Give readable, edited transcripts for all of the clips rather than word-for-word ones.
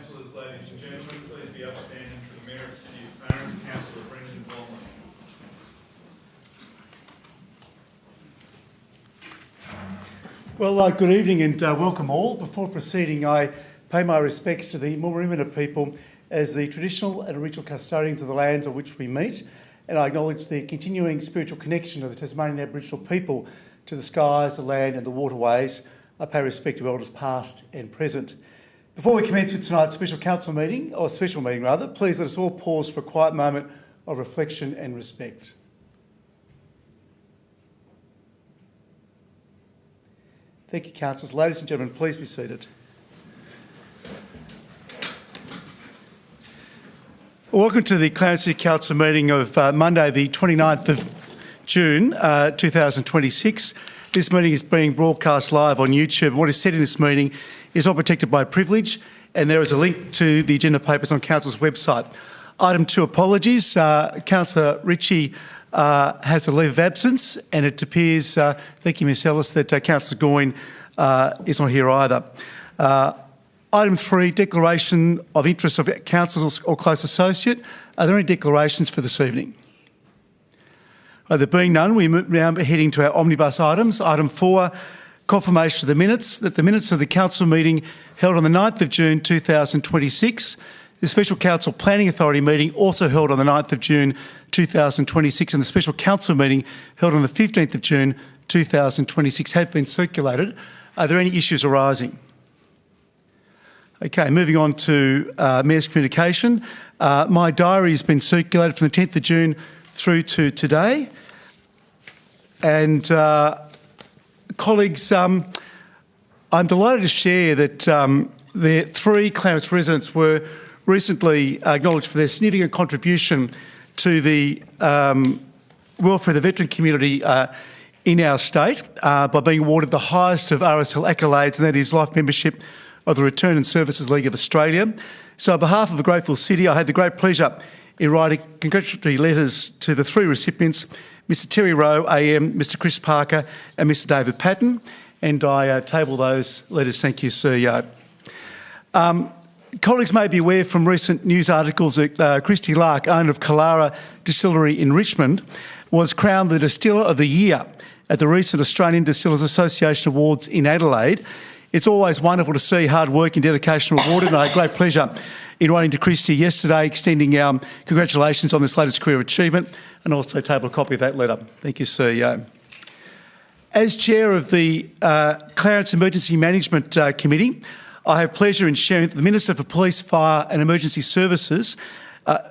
Councillors, ladies and gentlemen, please be upstanding for the Mayor of the City of Clarence, Councillor Brendan Baldwin. Well, good evening and welcome all. Before proceeding, I pay my respects to the Murrimina people as the traditional and original custodians of the lands on which we meet, and I acknowledge the continuing spiritual connection of the Tasmanian Aboriginal people to the skies, the land and the waterways. I pay respect to elders past and present. Before we commence with tonight's special meeting, please let us all pause for a quiet moment of reflection and respect. Thank you, councillors. Ladies and gentlemen, please be seated. Welcome to the Clarence City Council meeting of Monday, the 29th of June 2026. This meeting is being broadcast live on YouTube. What is said in this meeting is not protected by privilege, and there is a link to the agenda papers on Council's website. Item 2, apologies. Councillor Ritchie has a leave of absence, and it appears, thank you, Ms Ellis, that Councillor Goyne is not here either. Item 3, declaration of interest of councillors or close associate. Are there any declarations for this evening? There being none, we are now heading to our omnibus items. Item 4, confirmation of the minutes, that the minutes of the council meeting held on the 9th of June 2026, the Special Council Planning Authority meeting also held on the 9th of June 2026, and the Special Council meeting held on the 15th of June 2026 have been circulated. Are there any issues arising? Okay, moving on to Mayor's communication. My diary has been circulated from the 10th of June through to today. And colleagues, I'm delighted to share that the 3 Clarence residents were recently acknowledged for their significant contribution to the welfare of the veteran community in our state by being awarded the highest of RSL accolades, and that is life membership of the Return and Services League of Australia. So on behalf of a grateful city, I had the great pleasure in writing congratulatory letters to the 3 recipients, Mr Terry Rowe, AM, Mr Chris Parker and Mr David Patton, and I table those letters. Thank you, CEO. Colleagues may be aware from recent news articles that Christy Lark, owner of Killara Distillery in Richmond, was crowned the Distiller of the Year at the recent Australian Distillers Association Awards in Adelaide. It's always wonderful to see hard work and dedication rewarded, and I had great pleasure in writing to Christy yesterday extending our congratulations on this latest career achievement, and also table a copy of that letter. Thank you, CEO. As Chair of the Clarence Emergency Management Committee, I have pleasure in sharing that the Minister for Police, Fire and Emergency Services,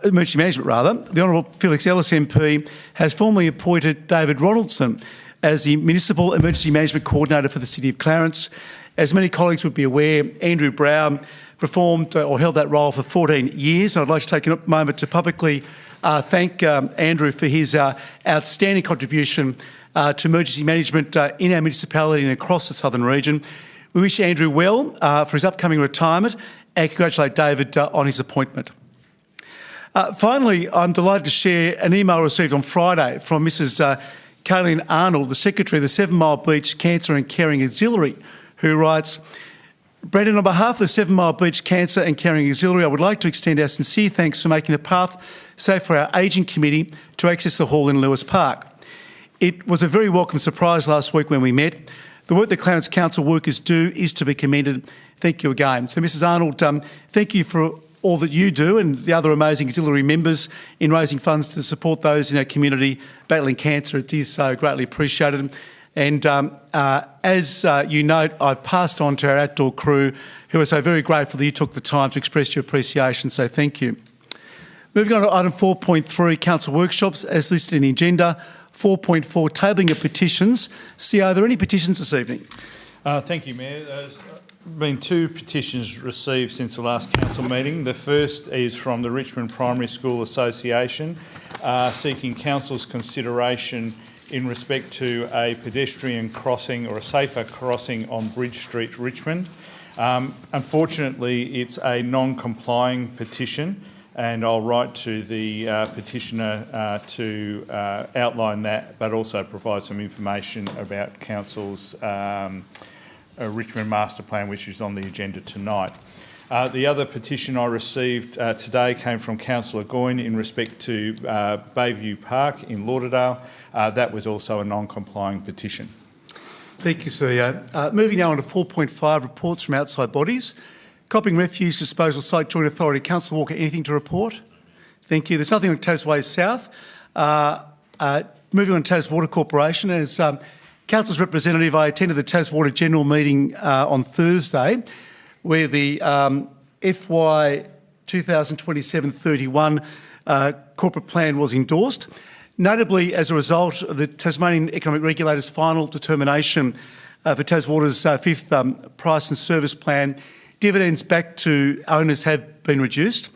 Emergency Management rather, the Honourable Felix Ellis MP, has formally appointed David Ronaldson as the Municipal Emergency Management Coordinator for the City of Clarence. As many colleagues would be aware, Andrew Brown performed or held that role for 14 years. And I'd like to take a moment to publicly thank Andrew for his outstanding contribution to emergency management in our municipality and across the southern region. We wish Andrew well for his upcoming retirement and congratulate David on his appointment. Finally, I'm delighted to share an email received on Friday from Mrs Kayleen Arnold, the Secretary of the 7 Mile Beach Cancer and Caring Auxiliary, who writes, Brendan, on behalf of the 7 Mile Beach Cancer and Caring Auxiliary, I would like to extend our sincere thanks for making the path safe for our ageing committee to access the hall in Lewis Park. It was a very welcome surprise last week when we met. The work that Clarence Council workers do is to be commended. Thank you again. So, Mrs Arnold, thank you for all that you do and the other amazing auxiliary members in raising funds to support those in our community battling cancer. It is so greatly appreciated. And as you note, I've passed on to our outdoor crew, who are so very grateful that you took the time to express your appreciation, so thank you. Moving on to item 4.3, council workshops, as listed in the agenda. 4.4, tabling of petitions. CEO, are there any petitions this evening? Thank you, Mayor. There's been 2 petitions received since the last council meeting. The first is from the Richmond Primary School Association, seeking council's consideration in respect to a pedestrian crossing or a safer crossing on Bridge Street, Richmond. Unfortunately, it's a non-complying petition, and I'll write to the petitioner to outline that, but also provide some information about Council's Richmond Master Plan, which is on the agenda tonight. The other petition I received today came from Councillor Goyne in respect to Bayview Park in Lauderdale. That was also a non-complying petition. Thank you, CEO. Moving now on to 4.5, reports from outside bodies. Copping Refuse Disposal Site Joint Authority. Councillor Walker, anything to report? Thank you. There's nothing on Tasways South. Moving on to Tas Water Corporation. As Council's representative, I attended the Tas Water General Meeting on Thursday, where the FY 2027-31 corporate plan was endorsed. Notably, as a result of the Tasmanian Economic Regulator's final determination for Tas Water's fifth price and service plan, dividends back to owners have been reduced.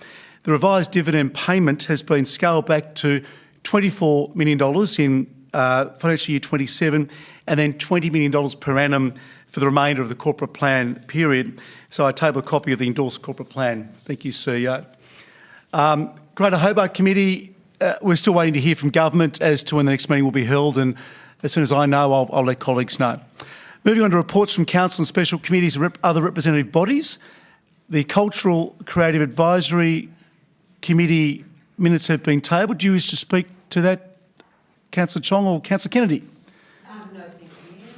The revised dividend payment has been scaled back to $24 million in financial year 27 and then $20 million per annum for the remainder of the corporate plan period. So I table a copy of the endorsed corporate plan. Thank you, CEO. Greater Hobart Committee, we're still waiting to hear from government as to when the next meeting will be held, and as soon as I know, I'll let colleagues know. Moving on to reports from council and special committees and other representative bodies. The Cultural Creative Advisory Committee minutes have been tabled. Do you wish to speak to that, Councillor Chong or Councillor Kennedy? No, thank you.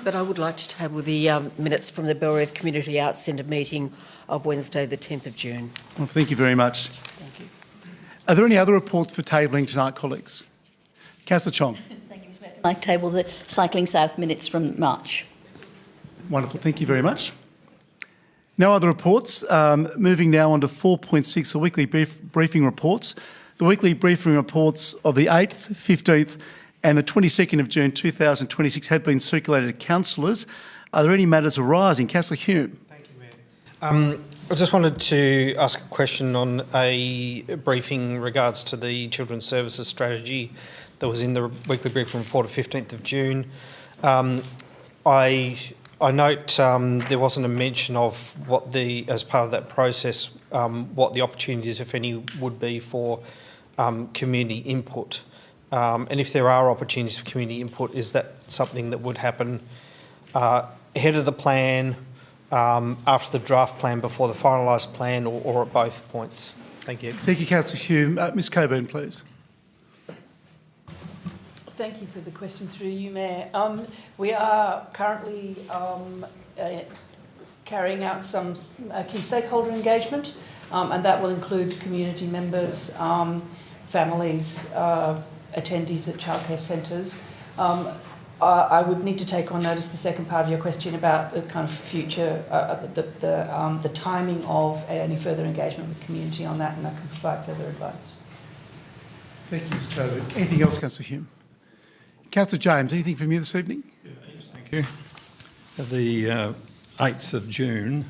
But I would like to table the minutes from the Belrive Community Arts Centre meeting of Wednesday the 10th of June. Well, thank you very much. Thank you. Are there any other reports for tabling tonight, colleagues? Councillor Chong. Thank you, Mr. Mayor. I table the Cycling South minutes from March. Wonderful, thank you very much. No other reports. Moving now on to 4.6, the weekly briefing reports. The weekly briefing reports of the 8th, 15th and the 22nd of June 2026 have been circulated to councillors. Are there any matters arising? Councillor Hume. Thank you, Mayor. I just wanted to ask a question on a briefing in regards to the Children's Services Strategy that was in the weekly briefing report of 15th of June. I note there wasn't a mention of what as part of that process, what the opportunities, if any, would be for community input. And if there are opportunities for community input, is that something that would happen ahead of the plan, after the draft plan, before the finalised plan, or at both points? Thank you. Thank you, Councillor Hume. Ms Coburn, please. Thank you for the question through you, Mayor. We are currently carrying out some key stakeholder engagement, and that will include community members, families, attendees at childcare centres. I would need to take on notice the second part of your question about the kind of future, the timing of any further engagement with community on that, and I can provide further advice. Thank you, Ms Coburn. Anything else, Councillor Hume? Councillor James, anything from you this evening? Yes, thank you. The 8th of June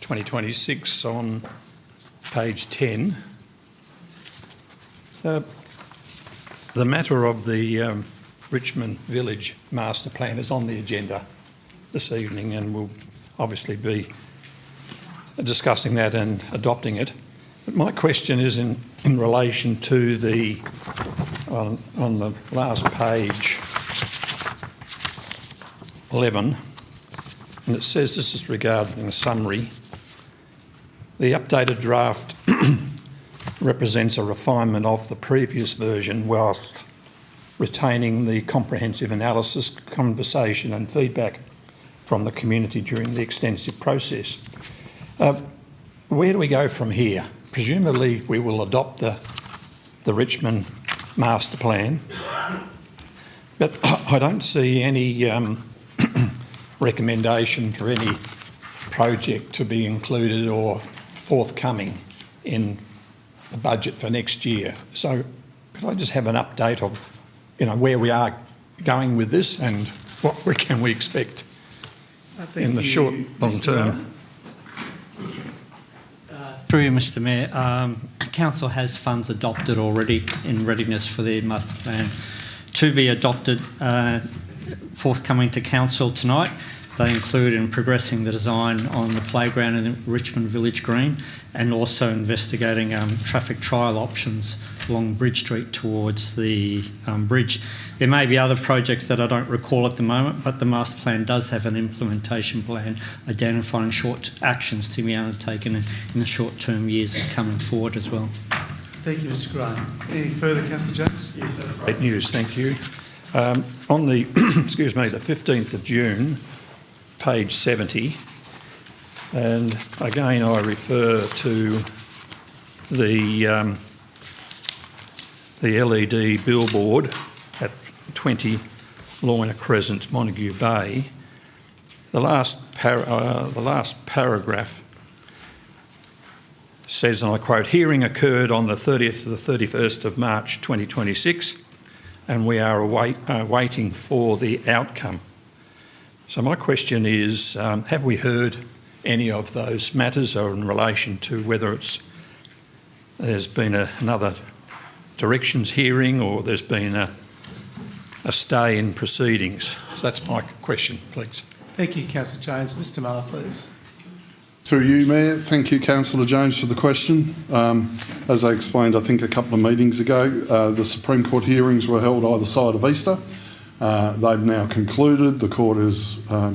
2026 on page 10, the matter of the Richmond Village Master Plan is on the agenda this evening, and we'll obviously be discussing that and adopting it. But my question is in relation to the, on the last page, 11, and it says, this is regarding a summary, the updated draft represents a refinement of the previous version whilst retaining the comprehensive analysis, conversation and feedback from the community during the extensive process. Where do we go from here? Presumably we will adopt the Richmond Master Plan, but I don't see any recommendation for any project to be included or forthcoming in the budget for next year. So could I just have an update of, where we are going with this and what can we expect in the short, long term? Through you, Mr Mayor, Council has funds adopted already in readiness for the master plan to be adopted, forthcoming to Council tonight. They include in progressing the design on the playground in Richmond Village Green and also investigating traffic trial options along Bridge Street towards the bridge. There may be other projects that I don't recall at the moment, but the master plan does have an implementation plan identifying short actions to be undertaken in the short-term years coming forward as well. Thank you, Mr Graham. Any further, Councillor James? Great news, thank you. On the, excuse me, the 15th of June, page 70, and again I refer to the LED billboard at 20 Loyna Crescent, Montague Bay. The last paragraph says, and I quote, "Hearing occurred on the 30th to the 31st of March 2026, and we are waiting for the outcome." So my question is, have we heard any of those matters or in relation to whether there's been another directions hearing or there's been a stay in proceedings? So that's my question, please. Thank you, Councillor James. Mr Maher, please. Through you, Mayor. Thank you, Councillor James, for the question. As I explained, I think a couple of meetings ago, the Supreme Court hearings were held either side of Easter. They've now concluded. The court is, I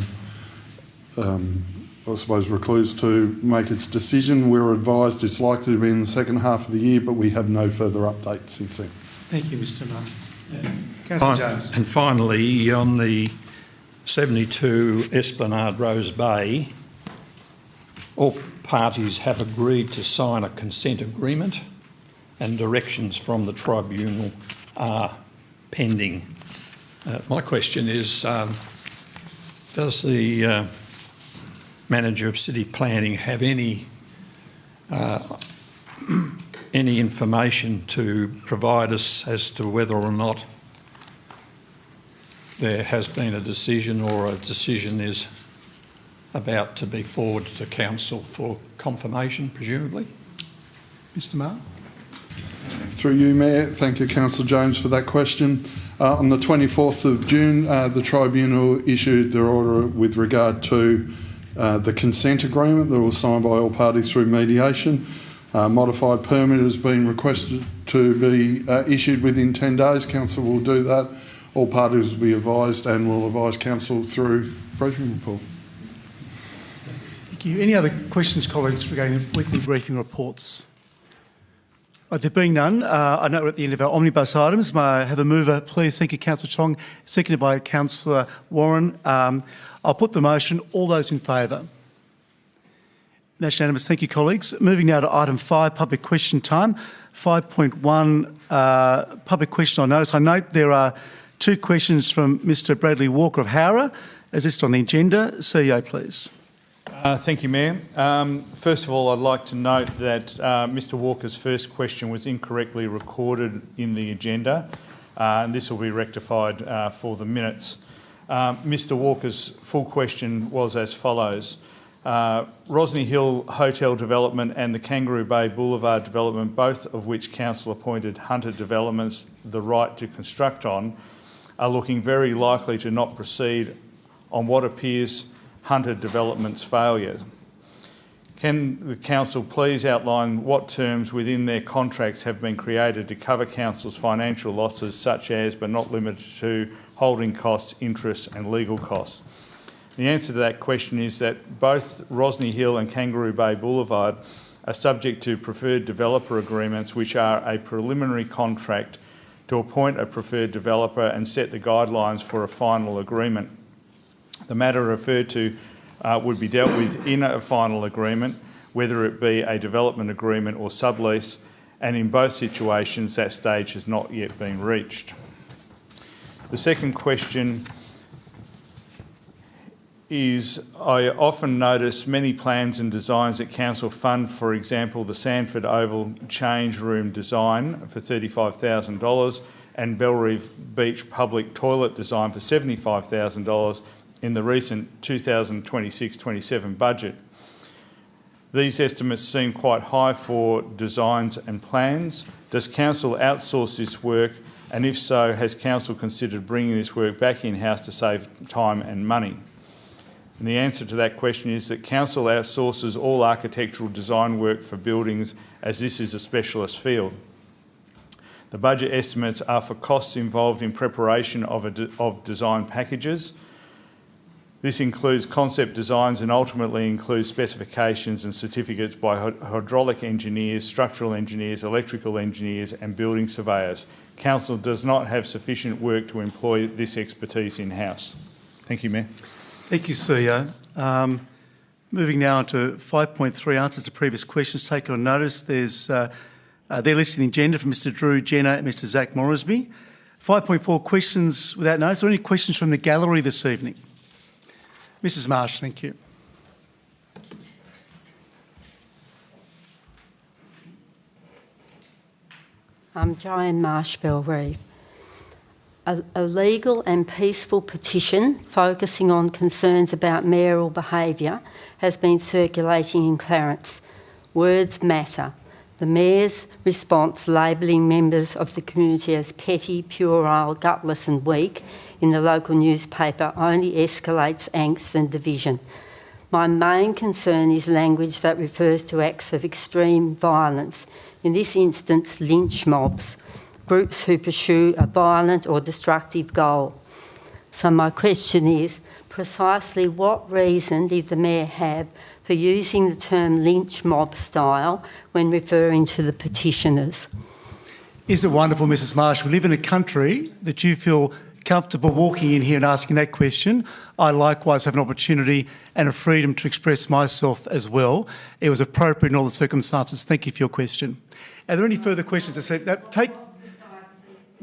suppose, reclused to make its decision. We're advised it's likely to be in the second half of the year, but we have no further updates since then. Thank you, Mr Maher. Councillor James. And finally, on the 72 Esplanade Rose Bay, all parties have agreed to sign a consent agreement and directions from the tribunal are pending. My question is, does the Manager of City Planning have any information to provide us as to whether or not there has been a decision or a decision is about to be forwarded to Council for confirmation, presumably? Mr Maher. Through you, Mayor. Thank you, Councillor James, for that question. On the 24th of June, the Tribunal issued their order with regard to the consent agreement that was signed by all parties through mediation. Modified permit has been requested to be issued within 10 days. Council will do that. All parties will be advised and will advise Council through briefing report. Thank you. Any other questions, colleagues, regarding the weekly briefing reports? There being none, I know we're at the end of our omnibus items. May I have a mover, please? Thank you, Councillor Chong, seconded by Councillor Warren. I'll put the motion. All those in favour? That's unanimous. Thank you, colleagues. Moving now to item 5, public question time. 5.1, public question on notice. I note there are 2 questions from Mr Bradley Walker of Howrah, as listed on the agenda. CEO, please. Thank you, Mayor. First of all, I'd like to note that Mr Walker's first question was incorrectly recorded in the agenda, and this will be rectified for the minutes. Mr Walker's full question was as follows. Rosny Hill Hotel development and the Kangaroo Bay Boulevard development, both of which Council appointed Hunter Developments the right to construct on, are looking very likely to not proceed on what appears Hunter Developments' failure. Can the Council please outline what terms within their contracts have been created to cover Council's financial losses, such as, but not limited to, holding costs, interest and legal costs? The answer to that question is that both Rosny Hill and Kangaroo Bay Boulevard are subject to preferred developer agreements, which are a preliminary contract to appoint a preferred developer and set the guidelines for a final agreement. The matter referred to would be dealt with in a final agreement, whether it be a development agreement or sublease, and in both situations that stage has not yet been reached. The second question is, I often notice many plans and designs that Council fund, for example, the Sandford Oval change room design for $35,000 and Bellerive Beach public toilet design for $75,000 in the recent 2026-27 budget. These estimates seem quite high for designs and plans. Does Council outsource this work, and if so, has Council considered bringing this work back in-house to save time and money? And the answer to that question is that Council outsources all architectural design work for buildings, as this is a specialist field. The budget estimates are for costs involved in preparation of design packages. This includes concept designs and ultimately includes specifications and certificates by hydraulic engineers, structural engineers, electrical engineers and building surveyors. Council does not have sufficient work to employ this expertise in-house. Thank you, Mayor. Thank you, CEO. Moving now on to 5.3, answers to previous questions taken on notice. They're listed in the agenda from Mr Drew Jenner and Mr Zach Moresby. 5.4, questions without notice. Are there any questions from the gallery this evening? Mrs Marsh, thank you. I'm Joanne Marsh Belreeve. A legal and peaceful petition focusing on concerns about mayoral behaviour has been circulating in Clarence. Words matter. The Mayor's response labelling members of the community as petty, puerile, gutless and weak in the local newspaper only escalates angst and division. My main concern is language that refers to acts of extreme violence, in this instance lynch mobs, groups who pursue a violent or destructive goal. So my question is, precisely what reason did the Mayor have for using the term lynch mob style when referring to the petitioners? Isn't it wonderful, Mrs Marsh? We live in a country that you feel comfortable walking in here and asking that question. I likewise have an opportunity and a freedom to express myself as well. It was appropriate in all the circumstances. Thank you for your question. Are there any further questions? I said,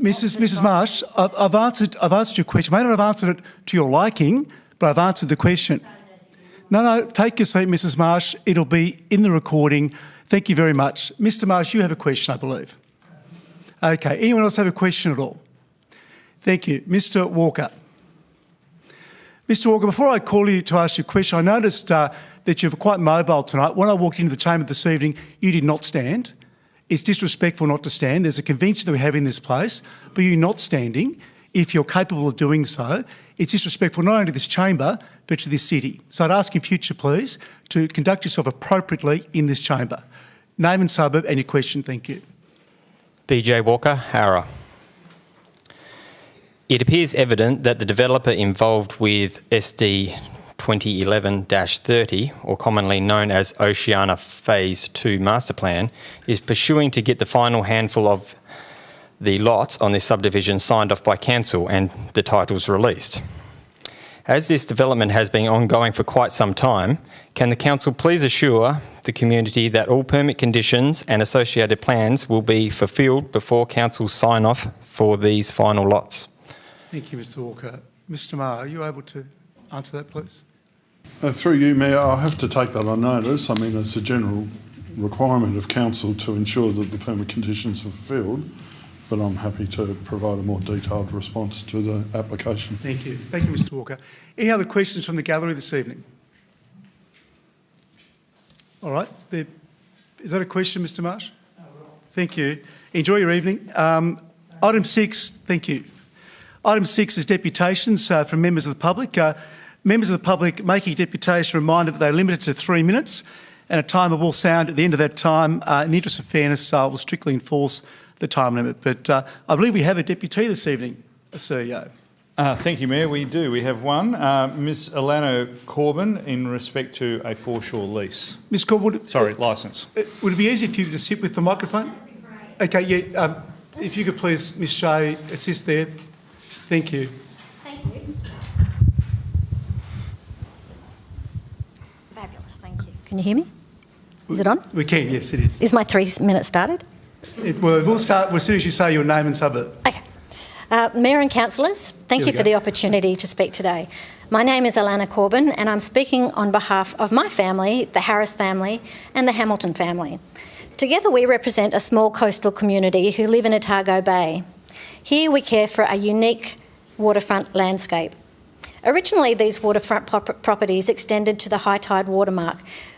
Mrs Marsh, I've answered your question. I may not have answered it to your liking, but I've answered the question. No, take your seat, Mrs Marsh. It'll be in the recording. Thank you very much. Mr Marsh, you have a question, I believe. Okay, anyone else have a question at all? Thank you. Mr Walker. Mr Walker, before I call you to ask you a question, I noticed that you're quite mobile tonight. When I walked into the chamber this evening, you did not stand. It's disrespectful not to stand. There's a convention that we have in this place, but you're not standing. If you're capable of doing so, it's disrespectful not only to this chamber, but to this city. So I'd ask in future, please, to conduct yourself appropriately in this chamber. Name and suburb and your question. Thank you. BJ Walker, Howrah. It appears evident that the developer involved with SD 2011-30, or commonly known as Oceania Phase 2 Master Plan, is pursuing to get the final handful of the lots on this subdivision signed off by Council and the titles released. As this development has been ongoing for quite some time, can the Council please assure the community that all permit conditions and associated plans will be fulfilled before Council sign off for these final lots? Thank you, Mr Walker. Mr Maher, are you able to answer that, please? Through you, Mayor, I'll have to take that on notice. I mean, it's a general requirement of Council to ensure that the permit conditions are fulfilled, but I'm happy to provide a more detailed response to the application. Thank you. Thank you, Mr Walker. Any other questions from the gallery this evening? All right. Is that a question, Mr Marsh? No, thank you. Enjoy your evening. Item 6, thank you. Item 6 is deputations from members of the public. Members of the public making a deputation are reminded that they're limited to 3 minutes, and a timer will sound at the end of that time. In the interest of fairness, we'll strictly enforce the time limit. But I believe we have a deputy this evening, CEO. Thank you, Mayor. We do. We have one. Ms Alana Corbin, in respect to a foreshore lease. Ms Corbin, licence. Would it be easy if you could just sit with the microphone? Okay, yeah. If you could please, Ms Shea, assist there. Thank you. Thank you. Fabulous, thank you. Can you hear me? Is it on? We can, yes, it is. Is my 3 minutes started? We'll start as soon as you say your name and suburb. Okay. Mayor and councillors, thank you for the opportunity to speak today. My name is Alana Corbin and I'm speaking on behalf of my family, the Harris family and the Hamilton family. Together we represent a small coastal community who live in Otago Bay. Here we care for a unique waterfront landscape. Originally these waterfront properties extended to the high tide watermark,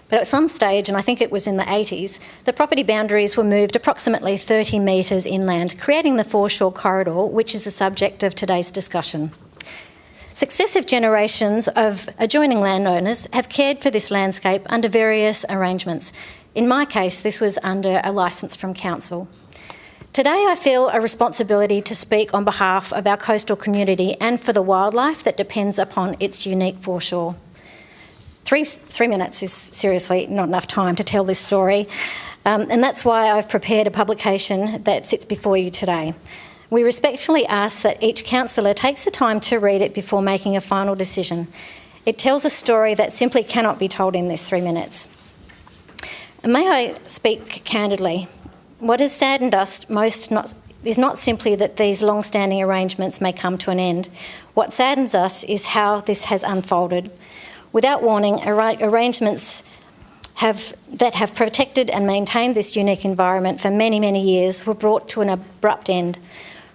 but at some stage, and I think it was in the 80s, the property boundaries were moved approximately 30 metres inland, creating the foreshore corridor, which is the subject of today's discussion. Successive generations of adjoining landowners have cared for this landscape under various arrangements. In my case, this was under a licence from council. Today, I feel a responsibility to speak on behalf of our coastal community and for the wildlife that depends upon its unique foreshore. Three minutes is seriously not enough time to tell this story, and that's why I've prepared a publication that sits before you today. We respectfully ask that each councillor takes the time to read it before making a final decision. It tells a story that simply cannot be told in this 3 minutes. And may I speak candidly? What has saddened us most is not simply that these long-standing arrangements may come to an end. What saddens us is how this has unfolded. Without warning, arrangements that have protected and maintained this unique environment for many, many years were brought to an abrupt end.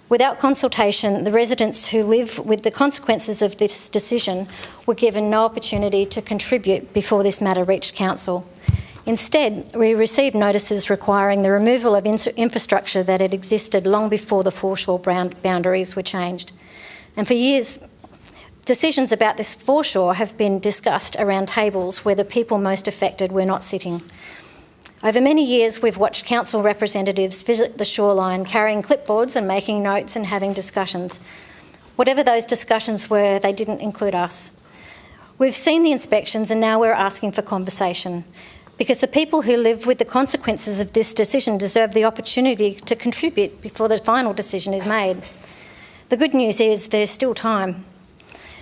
Without consultation, the residents who live with the consequences of this decision were given no opportunity to contribute before this matter reached council. Instead, we received notices requiring the removal of infrastructure that had existed long before the foreshore boundaries were changed. And for years, decisions about this foreshore have been discussed around tables where the people most affected were not sitting. Over many years, we've watched council representatives visit the shoreline carrying clipboards and making notes and having discussions. Whatever those discussions were, they didn't include us. We've seen the inspections and now we're asking for conversation, because the people who live with the consequences of this decision deserve the opportunity to contribute before the final decision is made. The good news is there's still time.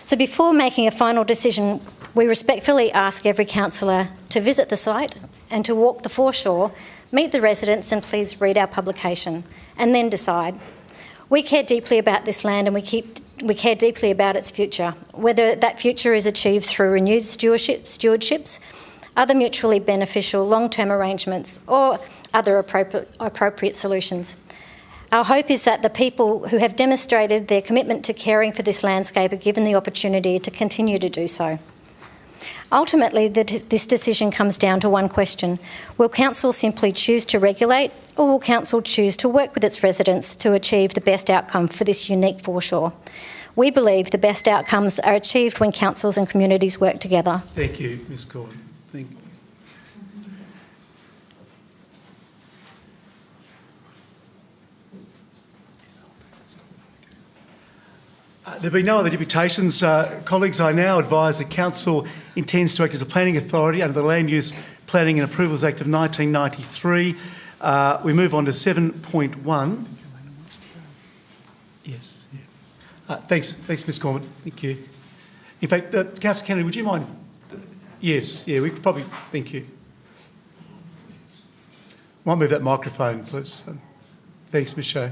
So before making a final decision, we respectfully ask every councillor to visit the site and to walk the foreshore, meet the residents and please read our publication, and then decide. We care deeply about this land and we care deeply about its future, whether that future is achieved through renewed stewardships, other mutually beneficial long-term arrangements or other appropriate solutions. Our hope is that the people who have demonstrated their commitment to caring for this landscape are given the opportunity to continue to do so. Ultimately, this decision comes down to one question. Will Council simply choose to regulate, or will Council choose to work with its residents to achieve the best outcome for this unique foreshore? We believe the best outcomes are achieved when councils and communities work together. Thank you, Ms Gordon. Thank you. There be no other deputations. Colleagues, I now advise the Council intends to act as a planning authority under the Land Use Planning and Approvals Act of 1993. We move on to 7.1. Yes. Yeah. Thanks, Ms Corbett. Thank you. In fact, Councillor Kennedy, would you mind? Yes, yeah, we could probably, thank you. Might move that microphone, please. Thanks, Ms Shea.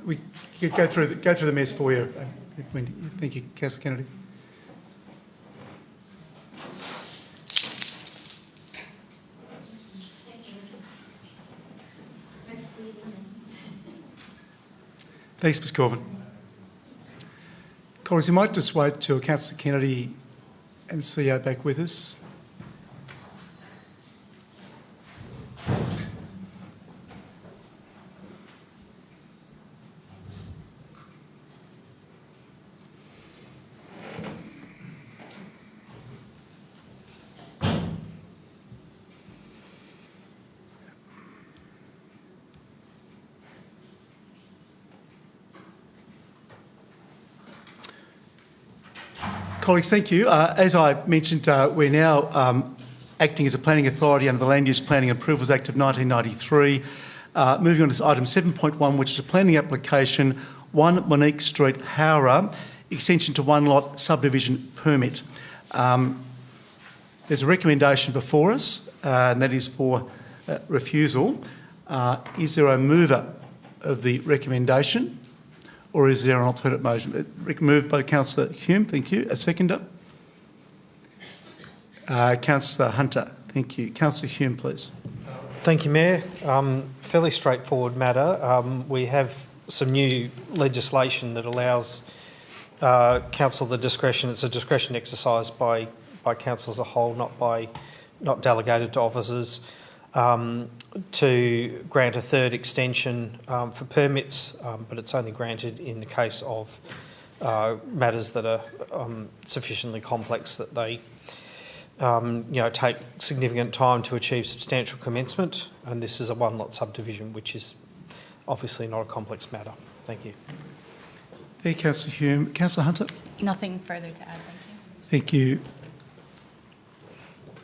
We could go through the mess for you. Thank you, Councillor Kennedy. Thanks, Ms Corbin. Colleagues, we might just wait till Councillor Kennedy and CEO back with us. Colleagues, thank you. As I mentioned, we're now acting as a planning authority under the Land Use Planning and Approvals Act of 1993. Moving on to item 7.1, which is a planning application, 1 Monique Street, Howrah, extension to one lot subdivision permit. There's a recommendation before us, and that is for refusal. Is there a mover of the recommendation? Or is there an alternate motion? Moved by Councillor Hume, thank you. A seconder? Councillor Hunter, thank you. Councillor Hume, please. Thank you, Mayor. Fairly straightforward matter. We have some new legislation that allows council the discretion. It's a discretion exercise by council as a whole, not delegated to officers, to grant a third extension for permits, but it's only granted in the case of matters that are sufficiently complex that they take significant time to achieve substantial commencement, and this is a one-lot subdivision, which is obviously not a complex matter. Thank you. Thank you, Councillor Hume. Councillor Hunter? Nothing further to add, thank Thank you. you.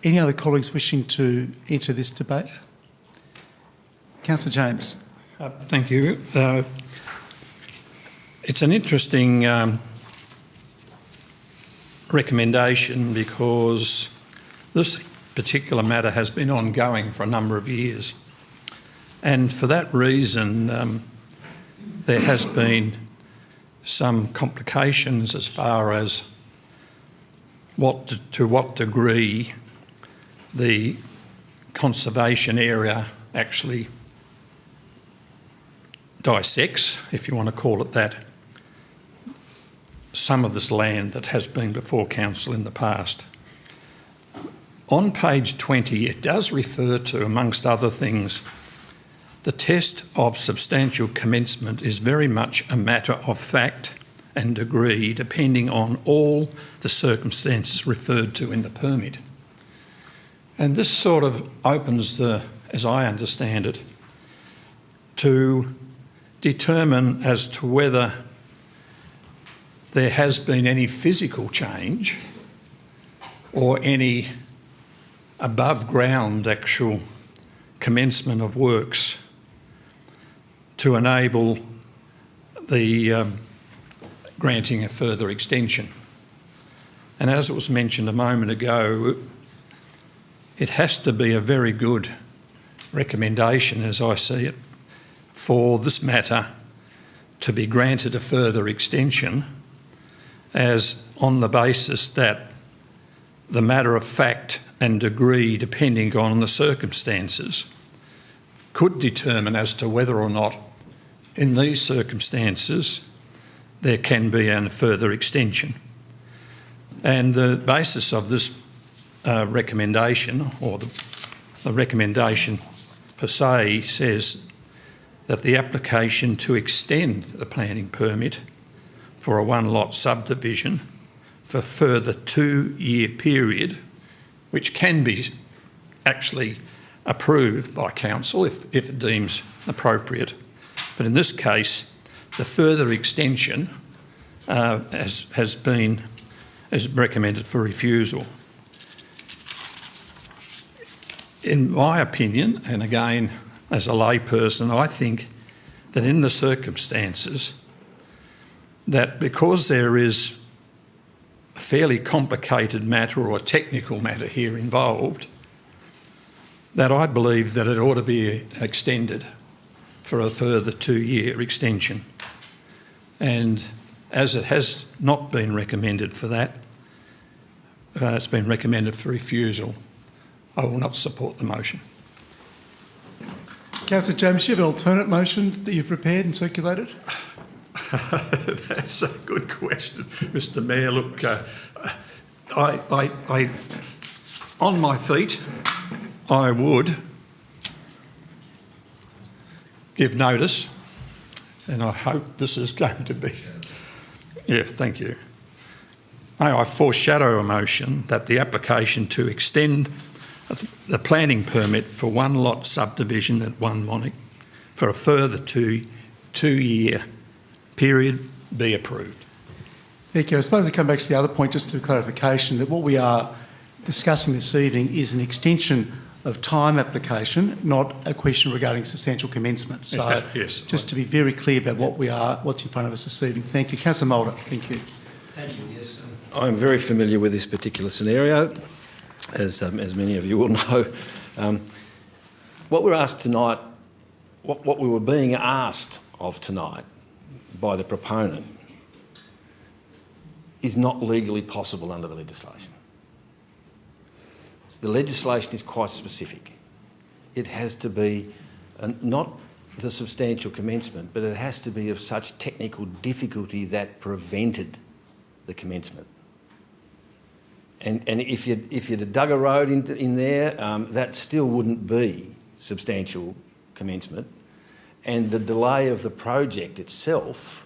Any other colleagues wishing to enter this debate? Councillor James. Thank you. It's an interesting recommendation because this particular matter has been ongoing for a number of years, and for that reason there has been some complications as far as to what degree the conservation area actually dissects, if you want to call it that, some of this land that has been before council in the past. On page 20, it does refer to, amongst other things, the test of substantial commencement is very much a matter of fact and degree, depending on all the circumstances referred to in the permit. And this sort of opens the, as I understand it, to determine as to whether there has been any physical change or any above ground actual commencement of works to enable the granting a further extension. And as it was mentioned a moment ago, it has to be a very good recommendation, as I see it, for this matter to be granted a further extension, as on the basis that the matter of fact and degree, depending on the circumstances, could determine as to whether or not in these circumstances there can be a further extension. And the basis of this recommendation, or the recommendation per se, says that the application to extend the planning permit for a one-lot subdivision for a further 2-year period, which can be actually approved by council if it deems appropriate. But in this case, the further extension is recommended for refusal. In my opinion, and again as a layperson, I think that in the circumstances, that because there is a fairly complicated matter or a technical matter here involved, that I believe that it ought to be extended for a further 2-year extension. And as it has not been recommended for that, it's been recommended for refusal. I will not support the motion. Councillor James, do you have an alternate motion that you've prepared and circulated? That's a good question, Mr. Mayor. Look, I on my feet, I would give notice, and I hope this is going to be. Yeah, thank you. May I foreshadow a motion that the application to extend the planning permit for one-lot subdivision at One Monarch for a further two-year period be approved. Thank you. I suppose I come back to the other point, just for clarification, that what we are discussing this evening is an extension of time application, not a question regarding substantial commencement. So yes, just to be very clear about what's in front of us this evening. Thank you. Councillor Mulder, thank you. Thank you, yes. I'm very familiar with this particular scenario, as many of you will know. What we're asked tonight, what we were being asked of tonight by the proponent is not legally possible under the legislation. The legislation is quite specific. It has to be not the substantial commencement, but it has to be of such technical difficulty that prevented the commencement. And if you'd have dug a road in there, that still wouldn't be substantial commencement, and the delay of the project itself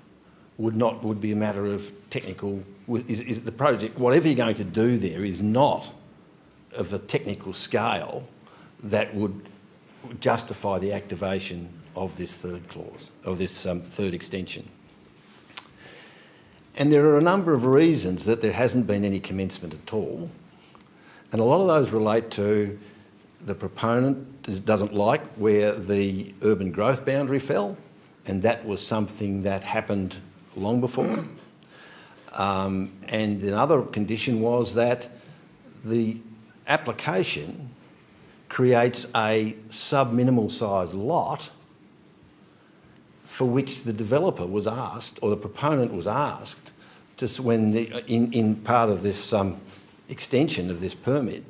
would be a matter of technical. Is the project, whatever you're going to do there, is not of a technical scale that would justify the activation of this third clause, of this third extension. And there are a number of reasons that there hasn't been any commencement at all. And a lot of those relate to the proponent doesn't like where the urban growth boundary fell, and that was something that happened long before. And another condition was that the application creates a sub-minimal size lot for which the developer was asked, or the proponent was asked, in part of this extension of this permit,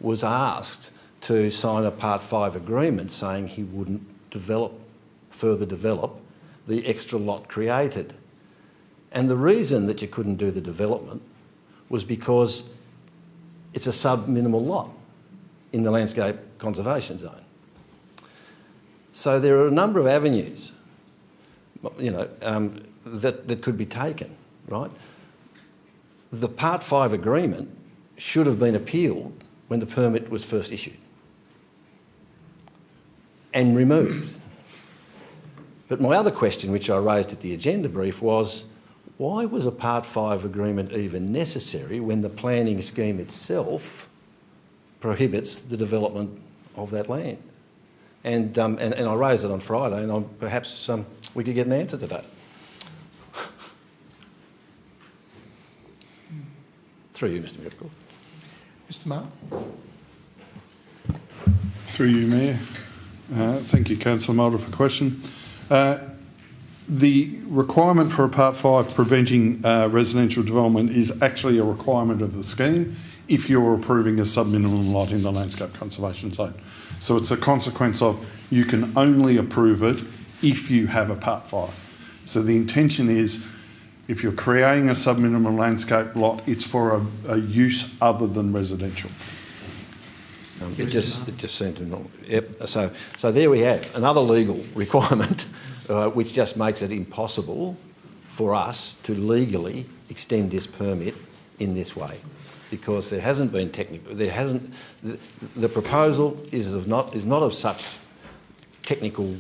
was asked to sign a Part 5 agreement saying he wouldn't further develop the extra lot created. And the reason that you couldn't do the development was because it's a sub-minimal lot in the landscape conservation zone. So there are a number of avenues, that could be taken, right? The Part 5 agreement should have been appealed when the permit was first issued and removed. But my other question, which I raised at the agenda brief, was why was a Part 5 agreement even necessary when the planning scheme itself prohibits the development of that land? And I raised it on Friday, and perhaps we could get an answer today. Through you, Mr. Mayor. Mr. Marr. Through you, Mayor. Thank you, Councillor Mulder, for the question. The requirement for a Part 5 preventing residential development is actually a requirement of the scheme if you're approving a sub-minimum lot in the landscape conservation zone. So it's a consequence of you can only approve it if you have a Part 5. So the intention is if you're creating a sub-minimum landscape lot, it's for a use other than residential. It just seemed to not. Yep. So there we have another legal requirement, which just makes it impossible for us to legally extend this permit in this way, because there hasn't been technical. There hasn't. The proposal is not of such technical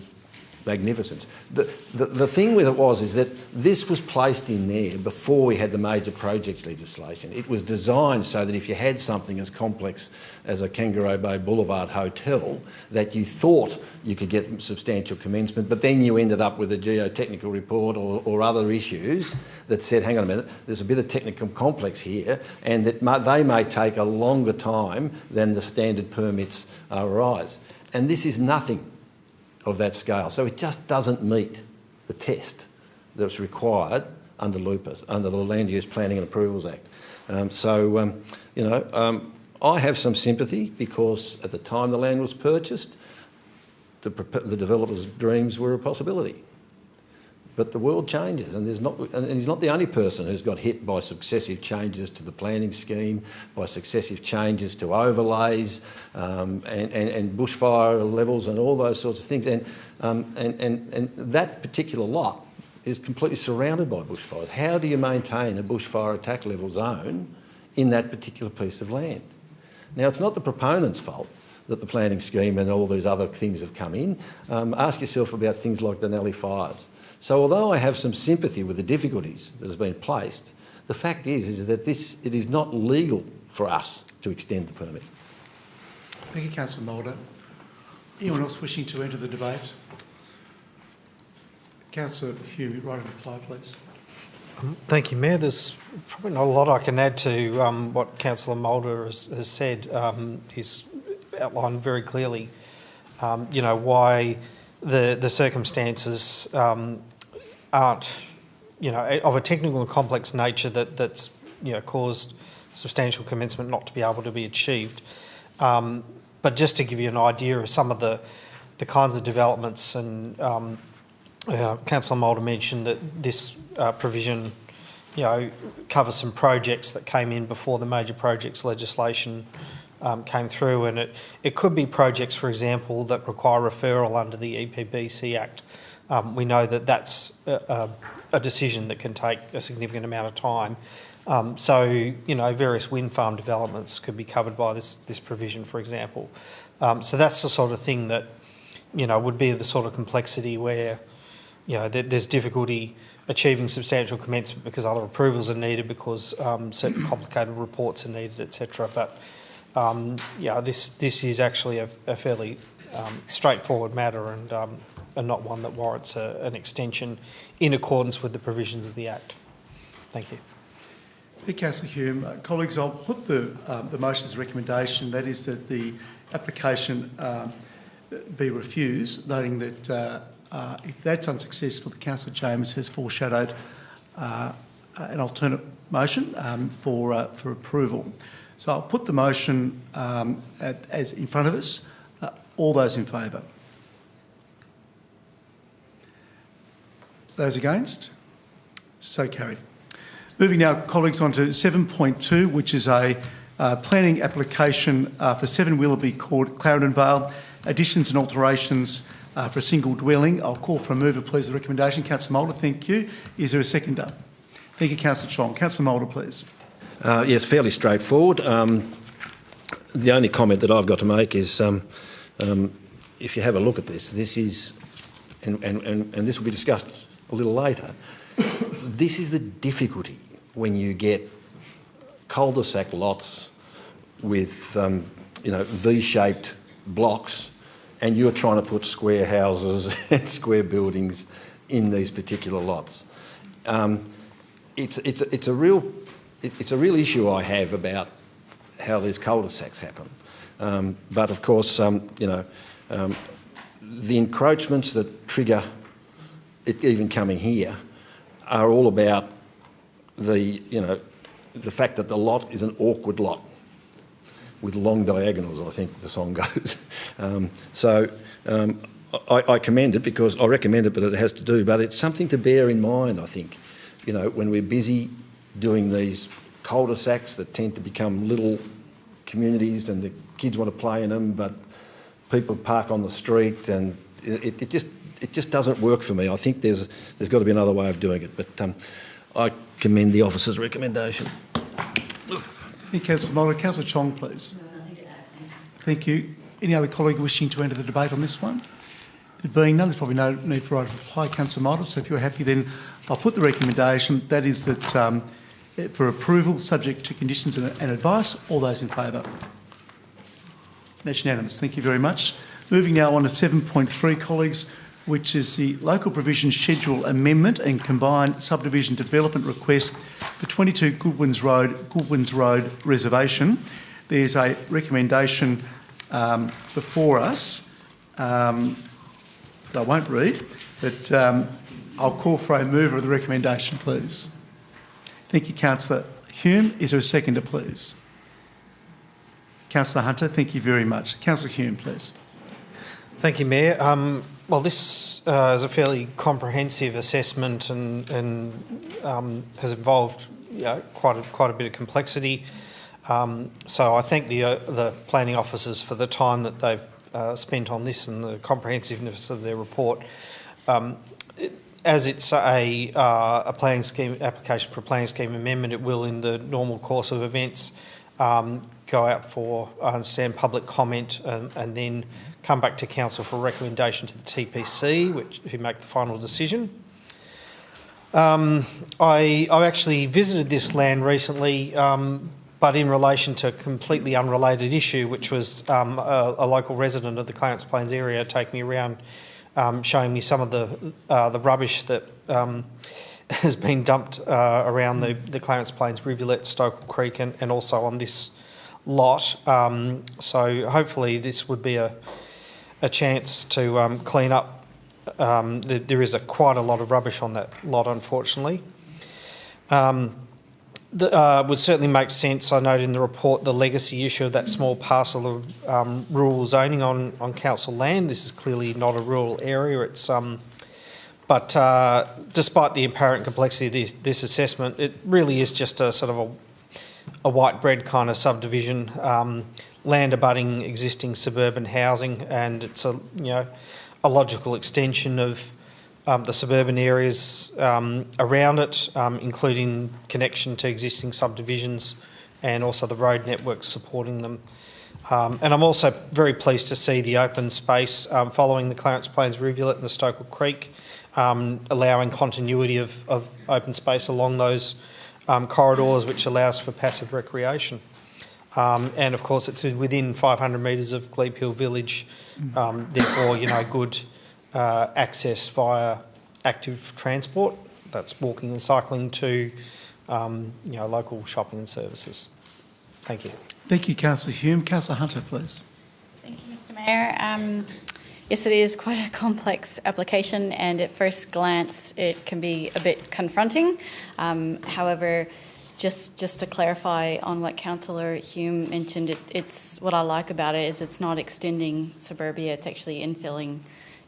magnificence. The thing with it is that this was placed in there before we had the major projects legislation. It was designed so that if you had something as complex as a Kangaroo Bay Boulevard hotel, that you thought you could get substantial commencement, but then you ended up with a geotechnical report or other issues that said, hang on a minute, there's a bit of technical complex here, and that they may take a longer time than the standard permits arise. And this is nothing of that scale. So it just doesn't meet the test that's required under LUPAS, under the Land Use Planning and Approvals Act. I have some sympathy because at the time the land was purchased, the developer's dreams were a possibility. But the world changes, and he's not the only person who's got hit by successive changes to the planning scheme, by successive changes to overlays and bushfire levels and all those sorts of things. And that particular lot is completely surrounded by bushfires. How do you maintain a bushfire attack level zone in that particular piece of land? Now, it's not the proponent's fault that the planning scheme and all these other things have come in. Ask yourself about things like the Nellie fires. So although I have some sympathy with the difficulties that has been placed, the fact is that it is not legal for us to extend the permit. Thank you, Councillor Mulder. Anyone else wishing to enter the debate? Councillor Hume, right in reply, please. Thank you, Mayor. There's probably not a lot I can add to what Councillor Mulder has said. He's outlined very clearly, why the circumstances aren't, of a technical and complex nature that's caused substantial commencement not to be able to be achieved. But just to give you an idea of some of the kinds of developments, and Councillor Mulder mentioned that this provision, covers some projects that came in before the major projects legislation came through, and it could be projects, for example, that require referral under the EPBC Act we know that that's a decision that can take a significant amount of time. So, you know, various wind farm developments could be covered by this provision, for example. So that's the sort of thing that, you know, would be the sort of complexity where, you know, there's difficulty achieving substantial commencement because other approvals are needed, because certain complicated reports are needed, etc. But yeah, this is actually a fairly straightforward matter, and not one that warrants an extension in accordance with the provisions of the Act. Thank you. Thank you, Councillor Hume. Colleagues, I'll put the motion's recommendation, that is that the application be refused, noting that if that's unsuccessful, the Councillor James has foreshadowed an alternate motion for approval. So I'll put the motion as in front of us. All those in favour? Those against? So carried. Moving now, colleagues, on to 7.2, which is a planning application for 7 Willoughby Court, Clarendon Vale, additions and alterations for a single dwelling. I'll call for a mover, please, the recommendation. Councillor Moulder, thank you. Is there a seconder? Thank you, Councillor Chong. Councillor Moulder, please. Yes, fairly straightforward. The only comment that I've got to make is if you have a look at this, this is, and this will be discussed a little later, this is the difficulty when you get cul-de-sac lots with, you know, V-shaped blocks, and you're trying to put square houses and square buildings in these particular lots. It's a real issue I have about how these cul-de-sacs happen. But of course, you know, the encroachments that trigger it even coming here are all about the fact that the lot is an awkward lot with long diagonals, I think the song goes. I commend it, because I recommend it, but it has to do. But it's something to bear in mind, I think, you know, when we're busy doing these cul-de-sacs that tend to become little communities and the kids want to play in them, but people park on the street, and it just doesn't work for me. I think there's got to be another way of doing it. But I commend the officer's recommendation. Thank you, Councillor Moulder. Councillor Chong, please. Thank you. Any other colleague wishing to enter the debate on this one? There being none, there's probably no need for right of reply, Councillor Moulder. So if you're happy, then I'll put the recommendation. That is that for approval, subject to conditions and advice. All those in favour? That's unanimous. Thank you very much. Moving now on to 7.3, colleagues, which is the Local Provision Schedule Amendment and Combined Subdivision Development Request for 22 Goodwins Road Reservation. There's a recommendation before us that I won't read, but I'll call for a mover of the recommendation, please. Thank you, Councillor Hume. Is there a seconder, please? Councillor Hunter, thank you very much. Councillor Hume, please. Thank you, Mayor. Well, this is a fairly comprehensive assessment and has involved, you know, quite a bit of complexity. So I thank the planning officers for the time that they've spent on this and the comprehensiveness of their report. As it's a planning scheme application for a planning scheme amendment, it will, in the normal course of events, go out for, I understand, public comment and then come back to council for recommendation to the TPC, who make the final decision. I actually visited this land recently, but in relation to a completely unrelated issue, which was a local resident of the Clarence Plains area taking me around, showing me some of the rubbish that has been dumped around the Clarence Plains rivulet, Stokel Creek, and also on this lot. So hopefully this would be a chance to clean up. There is quite a lot of rubbish on that lot, unfortunately. Would certainly make sense. I note in the report the legacy issue of that small parcel of rural zoning on council land. This is clearly not a rural area. It's but despite the apparent complexity of this assessment, it really is just a sort of a white bread kind of subdivision, land abutting existing suburban housing, and it's a logical extension of the suburban areas around it, including connection to existing subdivisions and also the road networks supporting them. And I'm also very pleased to see the open space following the Clarence Plains Rivulet and the Stokel Creek, allowing continuity of open space along those corridors, which allows for passive recreation. And of course, it's within 500 metres of Glebe Hill Village, therefore, good access via active transport. That's walking and cycling to, local shopping and services. Thank you. Thank you, Councillor Hume. Councillor Hunter, please. Thank you, Mr Mayor. Yes, it is quite a complex application, and at first glance it can be a bit confronting. However, just to clarify on what Councillor Hume mentioned, it's what I like about it is it's not extending suburbia, it's actually infilling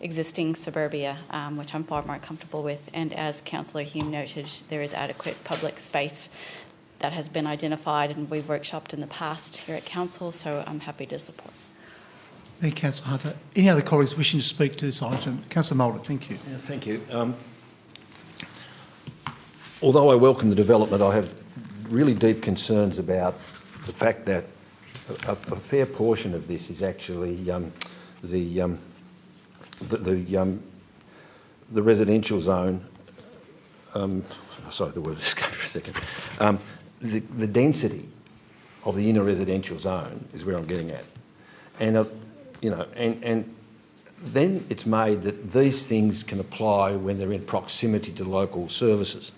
existing suburbia, which I'm far more comfortable with. And as Councillor Hume noted, there is adequate public space that has been identified and we've workshopped in the past here at Council, so I'm happy to support. Thank you, Councillor Hunter. Any other colleagues wishing to speak to this item? Councillor Mulder, thank you. Yes, thank you. Although I welcome the development, I have really deep concerns about the fact that a fair portion of this is actually the residential zone. Sorry, the word escaped for a second. The density of the inner residential zone is where I'm getting at, and and then it's made that these things can apply when they're in proximity to local services,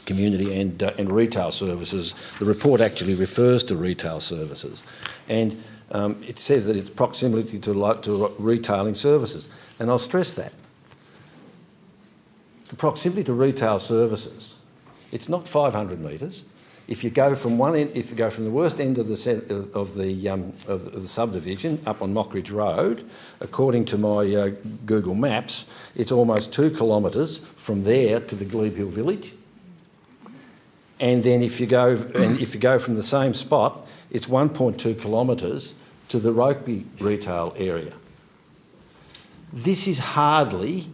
community and retail services. The report actually refers to retail services, and it says that it's proximity to retailing services, and I'll stress that. The proximity to retail services, it's not 500 metres. If you go from one end, if you go from the worst end of the subdivision up on Mockridge Road, according to my Google Maps, it's almost 2 kilometres from there to the Glebe Hill Village. And then if you go from the same spot, it's 1.2 kilometres to the Rokeby retail area. This is hardly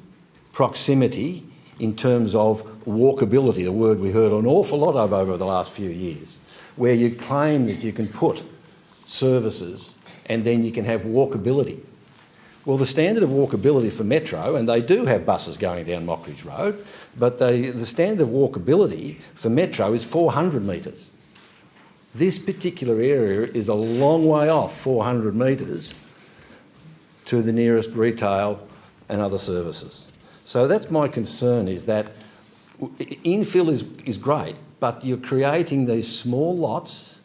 proximity in terms of walkability, a word we heard an awful lot of over the last few years, where you claim that you can put services and then you can have walkability. Well, the standard of walkability for Metro, and they do have buses going down Mockridge Road, but the standard of walkability for Metro is 400 metres. This particular area is a long way off 400 metres to the nearest retail and other services. So that's my concern, is that infill is great, but you're creating these small lots,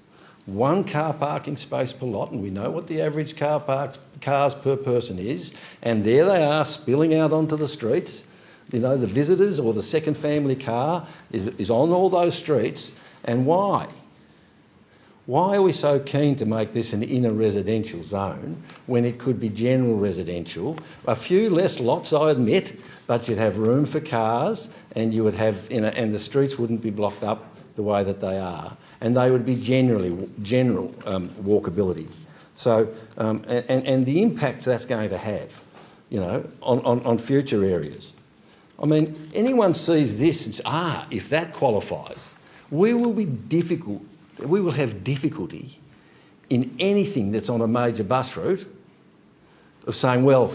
one car parking space per lot, and we know what the average cars per person is, and there they are spilling out onto the streets. The visitors or the second family car is on all those streets. And why? Why are we so keen to make this an inner residential zone when it could be general residential? A few less lots, I admit, but you'd have room for cars, and you would have, and the streets wouldn't be blocked up the way that they are, and they would be general walkability. So, and the impacts that's going to have, on future areas. I mean, anyone sees this and says, if that qualifies, we will have difficulty in anything that's on a major bus route of saying, well,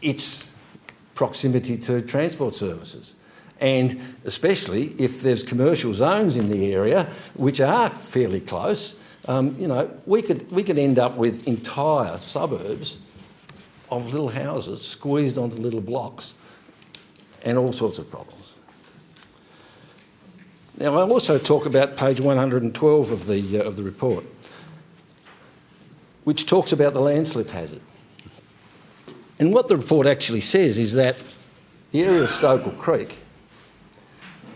it's proximity to transport services. And especially if there's commercial zones in the area, which are fairly close, we could end up with entire suburbs of little houses squeezed onto little blocks and all sorts of problems. Now, I'll also talk about page 112 of the report, which talks about the landslip hazard. And what the report actually says is that the area of Stokel Creek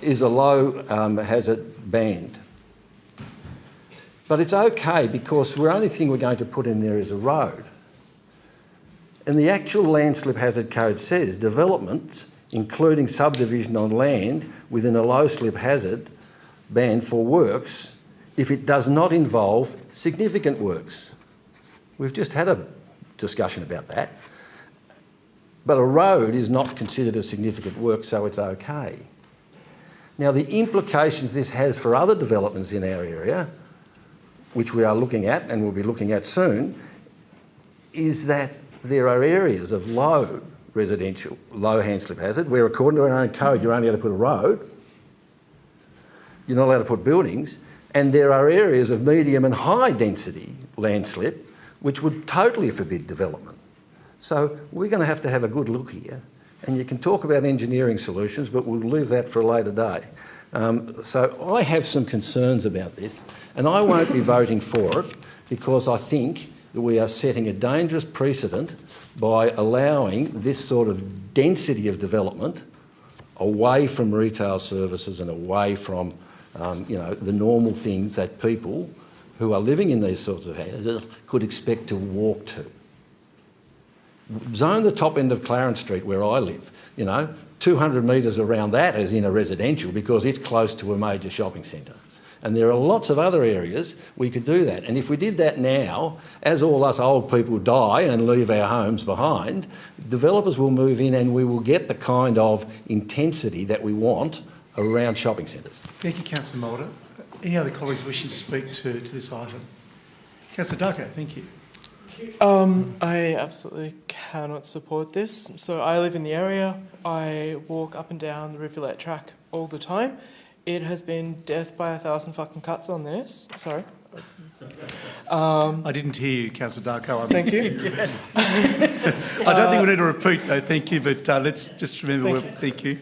is a low hazard band. But it's okay because the only thing we're going to put in there is a road. And the actual landslip hazard code says developments, including subdivision on land within a low slip hazard band for works, if it does not involve significant works. We've just had a discussion about that. But a road is not considered a significant work, so it's okay. Now, the implications this has for other developments in our area, which we are looking at and will be looking at soon, is that there are areas of low residential, low handslip hazard, where according to our own code you're only allowed to put a road, you're not allowed to put buildings, and there are areas of medium and high density landslip which would totally forbid development. So we're going to have a good look here, and you can talk about engineering solutions, but we'll leave that for a later day. So I have some concerns about this, and I won't be voting for it because I think that we are setting a dangerous precedent by allowing this sort of density of development away from retail services and away from the normal things that people who are living in these sorts of houses could expect to walk to. Zone the top end of Clarence Street where I live, 200 metres around that is in a residential because it's close to a major shopping centre. And there are lots of other areas we could do that. And if we did that now, as all us old people die and leave our homes behind, developers will move in and we will get the kind of intensity that we want around shopping centres. Thank you, Councillor Mulder. Any other colleagues wishing to speak to this item? Councillor Ducker, thank you. I absolutely cannot support this. So I live in the area. I walk up and down the Rivulet track all the time. It has been death by 1,000 fucking cuts on this. Sorry. I didn't hear you, Councillor Darko. Thank you. I don't think we need to repeat though, thank you, but let's just remember, thank you.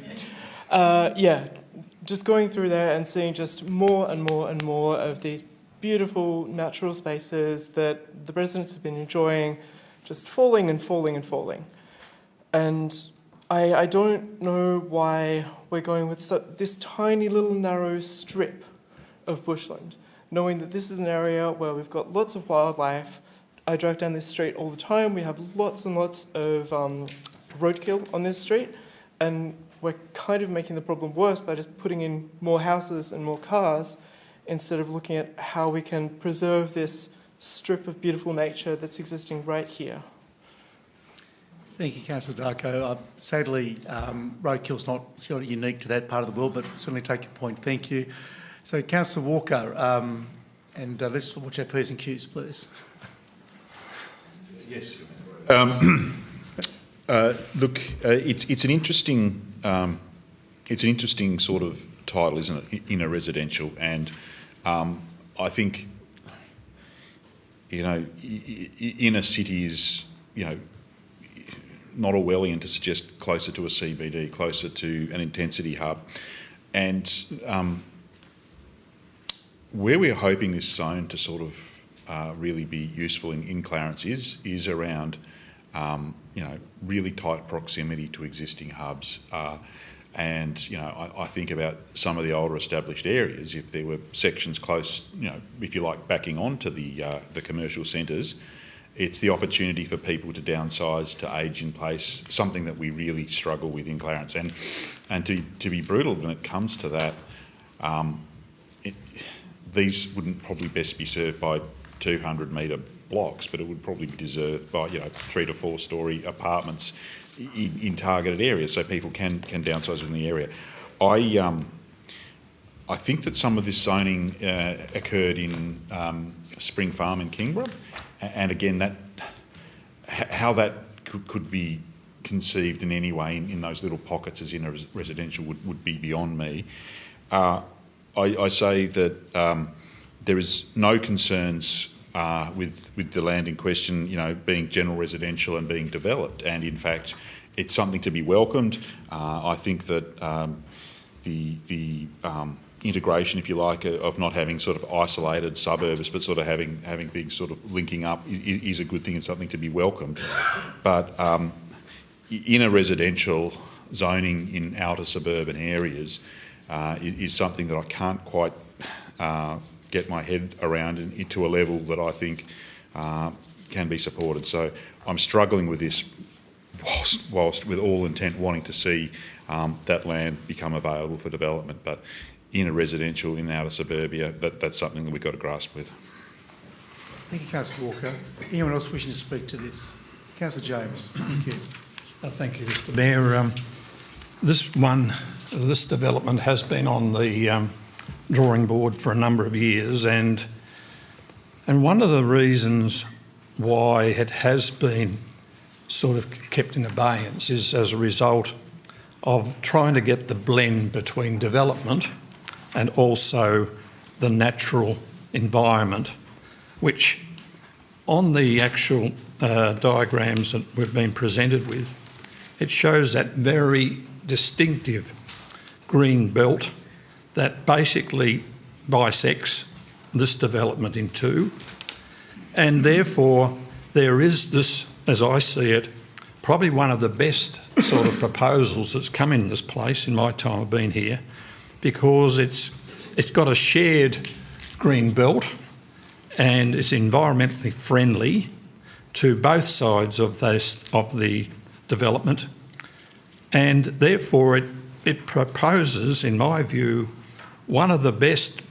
Yeah, just going through there and seeing just more and more and more of these beautiful natural spaces that the residents have been enjoying, just falling and falling and falling. And I don't know why we're going with this tiny little narrow strip of bushland, knowing that this is an area where we've got lots of wildlife. I drive down this street all the time. We have lots and lots of roadkill on this street, and we're kind of making the problem worse by just putting in more houses and more cars instead of looking at how we can preserve this strip of beautiful nature that's existing right here. Thank you, Councillor Darko. Sadly, roadkill's not unique to that part of the world, but certainly take your point. Thank you. So, Councillor Walker, and let's watch our P's and Q's, please. Yes. Look, it's an interesting sort of title, isn't it? In a residential, and I think inner city is not Orwellian to suggest closer to a CBD, closer to an intensity hub, and where we're hoping this zone to sort of really be useful in Clarence is around really tight proximity to existing hubs. And I think about some of the older established areas. If there were sections close, if you like, backing onto the commercial centres, it's the opportunity for people to downsize, to age in place, something that we really struggle with in Clarence. And to be brutal when it comes to that, these wouldn't probably best be served by 200-metre blocks, but it would probably be deserved by 3 to 4 storey apartments in targeted areas, so people can downsize in the area. I think that some of this zoning occurred in Spring Farm in Kingborough, and again, how that could be conceived in any way in those little pockets as in a residential would be beyond me. I say that there is no concerns with the land in question, being general residential and being developed, and in fact, it's something to be welcomed. I think that the integration, if you like, of not having sort of isolated suburbs, but sort of having things sort of linking up is a good thing and something to be welcomed. But in a residential zoning in outer suburban areas is something that I can't quite get my head around into a level that I think can be supported. So I'm struggling with this whilst with all intent wanting to see that land become available for development. But in a residential, in outer suburbia, that's something that we've got to grasp with. Thank you, Councillor Walker. Anyone else wishing to speak to this? Councillor James, thank you. Thank you, Mr Mayor. This development has been on the drawing board for a number of years, and one of the reasons why it has been sort of kept in abeyance is as a result of trying to get the blend between development and also the natural environment, which on the actual diagrams that we've been presented with, it shows that very distinctive green belt that basically bisects this development in two, and therefore there is this, as I see it, probably one of the best sort of proposals that's come in this place in my time of being here, because it's got a shared green belt and it's environmentally friendly to both sides of the development, and therefore it proposes, in my view, one of the best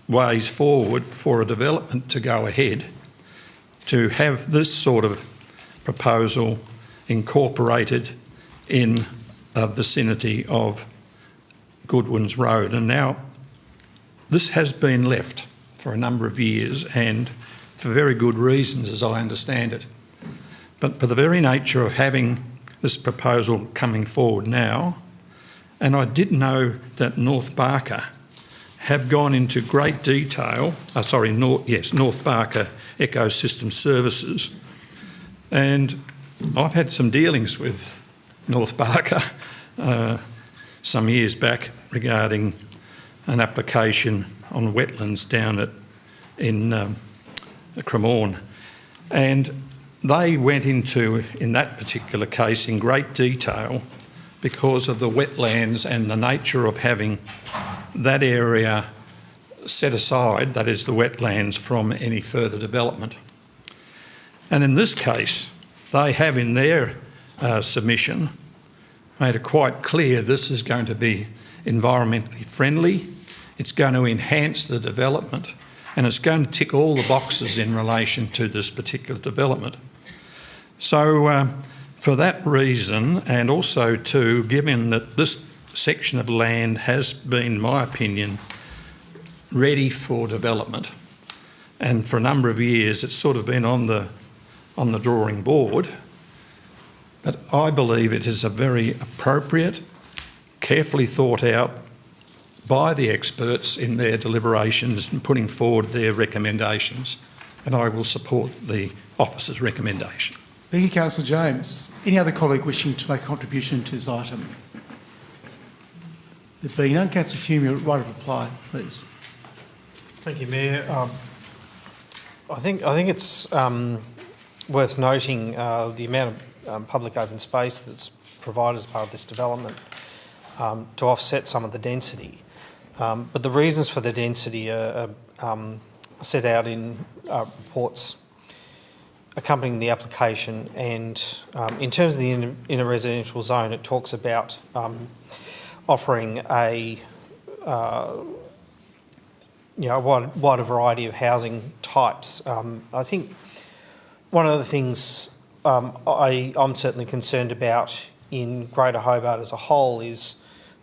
ways forward for a development to go ahead, to have this sort of proposal incorporated in a vicinity of Goodwin's Road. And now this has been left for a number of years, and for very good reasons, as I understand it. But for the very nature of having this proposal coming forward now, and I did know that North Barker have gone into great detail, North Barker Ecosystem Services, and I've had some dealings with North Barker some years back regarding an application on wetlands down in Cremorne, and they went into, in that particular case, in great detail because of the wetlands and the nature of having that area set aside, that is the wetlands, from any further development. And in this case, they have in their submission made it quite clear this is going to be environmentally friendly, it's going to enhance the development, and it's going to tick all the boxes in relation to this particular development. So for that reason, and also too, given that this section of land has been, in my opinion, ready for development, and for a number of years it's sort of been on the drawing board, but I believe it is a very appropriate, carefully thought out by the experts in their deliberations and putting forward their recommendations, and I will support the officer's recommendation. Thank you, Councillor James. Any other colleague wishing to make a contribution to this item? There being none, Councillor Hume, your right of reply, please. Thank you, Mayor. I think it's worth noting the amount of public open space that's provided as part of this development to offset some of the density. But the reasons for the density are set out in reports accompanying the application, and in terms of the inner residential zone, it talks about offering a wider variety of housing types. I think one of the things I'm certainly concerned about in Greater Hobart as a whole is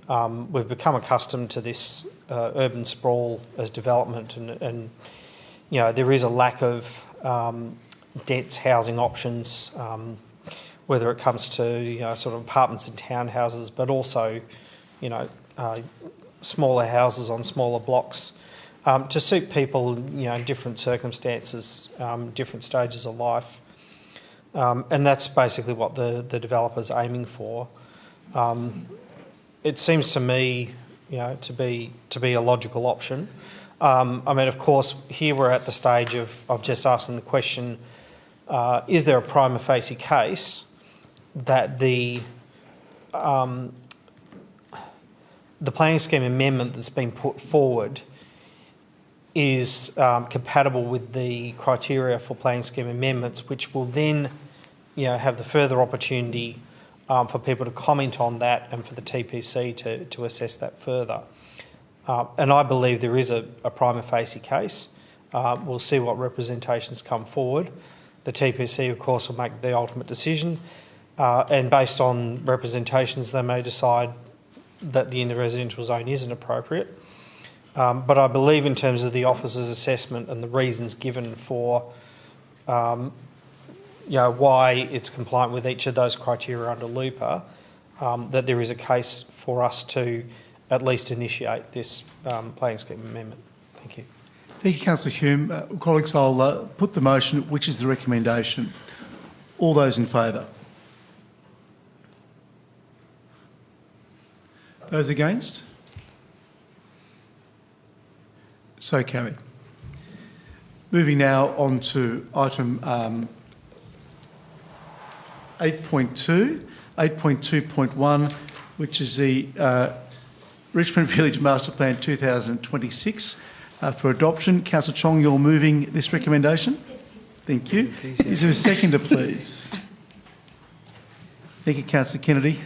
we've become accustomed to this urban sprawl as development, and there is a lack of dense housing options, whether it comes to sort of apartments and townhouses, but also smaller houses on smaller blocks to suit people in different circumstances, different stages of life, and that's basically what the developer's aiming for. It seems to me to be a logical option. I mean, of course, here we're at the stage of just asking the question, is there a prima facie case that the planning scheme amendment that's been put forward is compatible with the criteria for planning scheme amendments, which will then have the further opportunity for people to comment on that and for the TPC to assess that further. And I believe there is a prima facie case. We'll see what representations come forward. The TPC, of course, will make the ultimate decision. and based on representations, they may decide that the inter-residential zone isn't appropriate. But I believe in terms of the officer's assessment and the reasons given for why it's compliant with each of those criteria under LUPA, that there is a case for us to at least initiate this planning scheme amendment. Thank you. Thank you, Councillor Hume. Colleagues, I'll put the motion, which is the recommendation. All those in favour? Those against? So carried. Moving now on to item 8.2, 8.2.1, which is the Richmond Village Master Plan 2026 for adoption. Councillor Chong, you're moving this recommendation? Thank you. Is there a seconder, please? Thank you, Councillor Kennedy.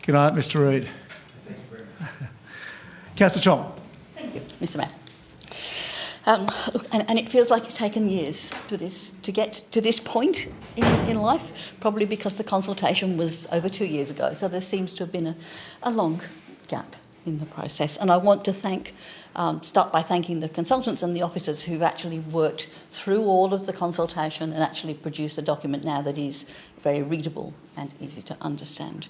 Good night, Mr Reid. Thank you very much. Councillor Chong. Thank you, Mr Mayor. And it feels like it's taken years to get to this point in life, probably because the consultation was over 2 years ago. So there seems to have been a long gap in the process. And I want to start by thanking the consultants and the officers who've actually worked through all of the consultation and actually produced a document now that is very readable and easy to understand.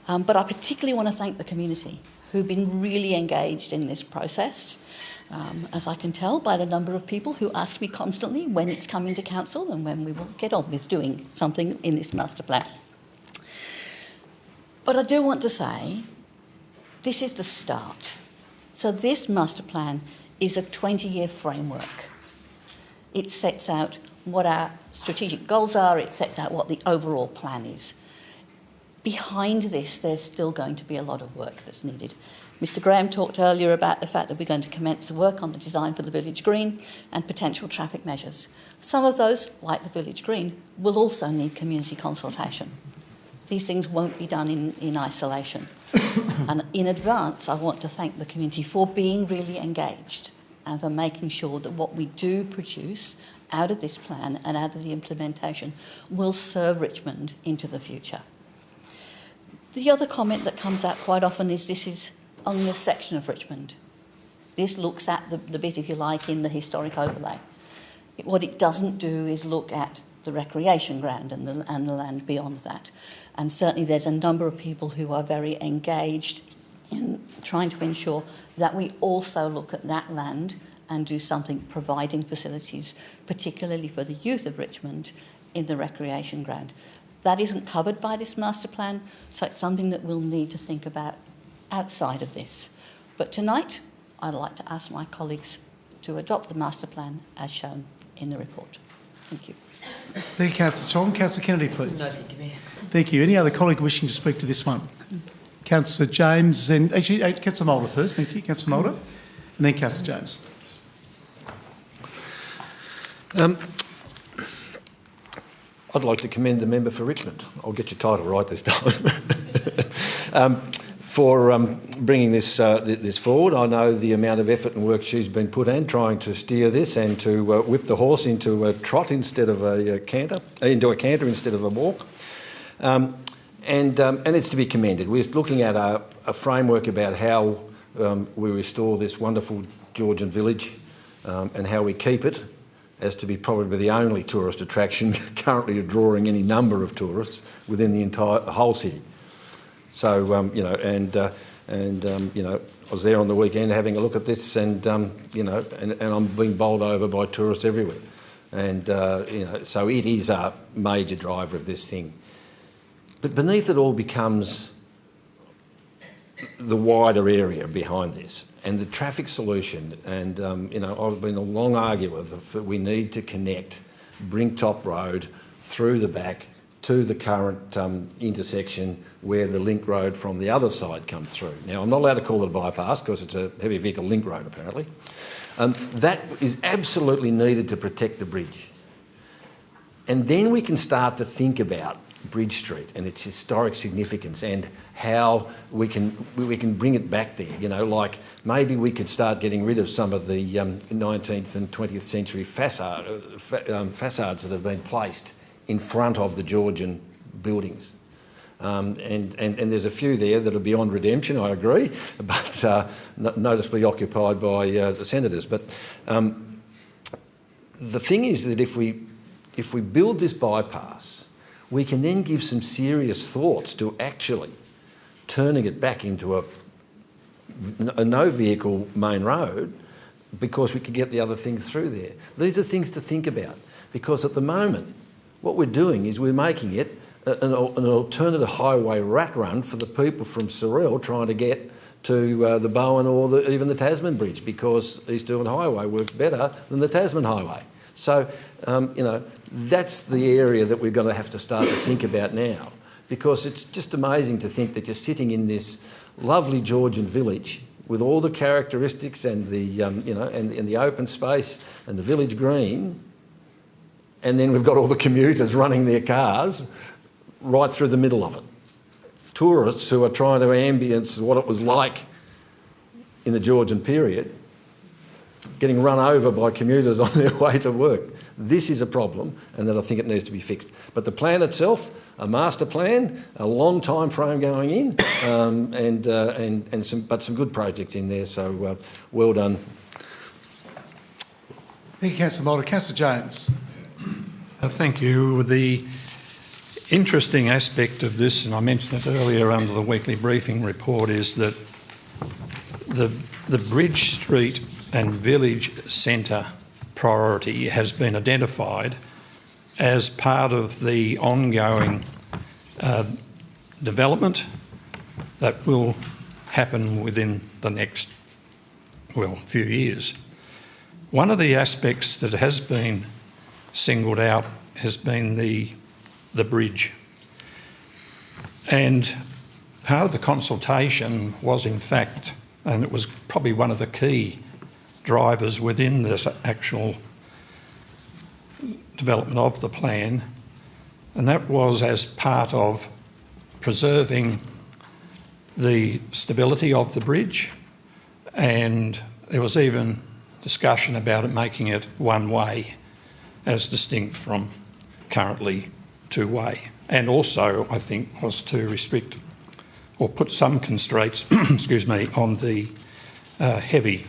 But I particularly want to thank the community who've been really engaged in this process. As I can tell by the number of people who ask me constantly when it's coming to council and when we will get on with doing something in this master plan. But I do want to say this is the start. So this master plan is a 20-year framework. It sets out what our strategic goals are, it sets out what the overall plan is. Behind this, there's still going to be a lot of work that's needed. Mr Graham talked earlier about the fact that we're going to commence work on the design for the village green and potential traffic measures. Some of those, like the village green, will also need community consultation. These things won't be done in isolation. And in advance, I want to thank the community for being really engaged and for making sure that what we do produce out of this plan and out of the implementation will serve Richmond into the future. The other comment that comes out quite often is this is on this section of Richmond. This looks at the bit, if you like, in the historic overlay. What it doesn't do is look at the recreation ground and the land beyond that. And certainly there's a number of people who are very engaged in trying to ensure that we also look at that land and do something providing facilities, particularly for the youth of Richmond, in the recreation ground. That isn't covered by this master plan, so it's something that we'll need to think about outside of this. But tonight, I'd like to ask my colleagues to adopt the master plan as shown in the report. Thank you. Thank you, Councillor Chong. Councillor Kennedy, please. No, thank you, Mayor. Thank you. Any other colleague wishing to speak to this one? Councillor James and actually Councillor Mulder first. Thank you, Councillor Mulder, and then Councillor James. I'd like to commend the member for Richmond. I'll get your title right this time. For bringing this forward. I know the amount of effort and work she's been put in trying to steer this and to whip the horse into a trot instead of a canter, instead of a walk. And it's to be commended. We're looking at a framework about how we restore this wonderful Georgian village and how we keep it as to be probably the only tourist attraction currently drawing any number of tourists within the whole city. So, I was there on the weekend having a look at this and I'm being bowled over by tourists everywhere. And, so it is a major driver of this thing. But beneath it all becomes the wider area behind this and the traffic solution. And, I've been a long arguer that we need to connect Brinktop Road through the back to the current intersection where the link road from the other side comes through. Now, I'm not allowed to call it a bypass because it's a heavy vehicle link road, apparently. That is absolutely needed to protect the bridge. And then we can start to think about Bridge Street and its historic significance and how we can bring it back there. Like maybe we could start getting rid of some of the 19th and 20th century facades that have been placed in front of the Georgian buildings. And there's a few there that are beyond redemption, I agree, but noticeably occupied by the senators. But the thing is that if we build this bypass, we can then give some serious thoughts to actually turning it back into a no-vehicle main road, because we could get the other things through there. These are things to think about, because at the moment, what we're doing is we're making it an alternative highway rat run for the people from Sorrel trying to get to the Bowen or even the Tasman Bridge, because East Derwent Highway works better than the Tasman Highway. So, that's the area that we're going to have to start to think about now, because it's just amazing to think that you're sitting in this lovely Georgian village with all the characteristics and the, and the open space and the village green, and then we've got all the commuters running their cars right through the middle of it. Tourists who are trying to ambience what it was like in the Georgian period, getting run over by commuters on their way to work. This is a problem, and that I think it needs to be fixed. But the plan itself, a master plan, a long time frame going in, and some good projects in there. So well done. Thank you, Councillor Mulder. Councillor Jones. Thank you. The interesting aspect of this, and I mentioned it earlier under the weekly briefing report, is that the Bridge Street and Village Centre priority has been identified as part of the ongoing development that will happen within the next, few years. One of the aspects that has been singled out has been the bridge. And part of the consultation was, in fact, and it was probably one of the key drivers within this actual development of the plan, and that was as part of preserving the stability of the bridge, and there was even discussion about it making it one way as distinct from currently two-way, and also I think was to restrict or put some constraints excuse me, on the heavy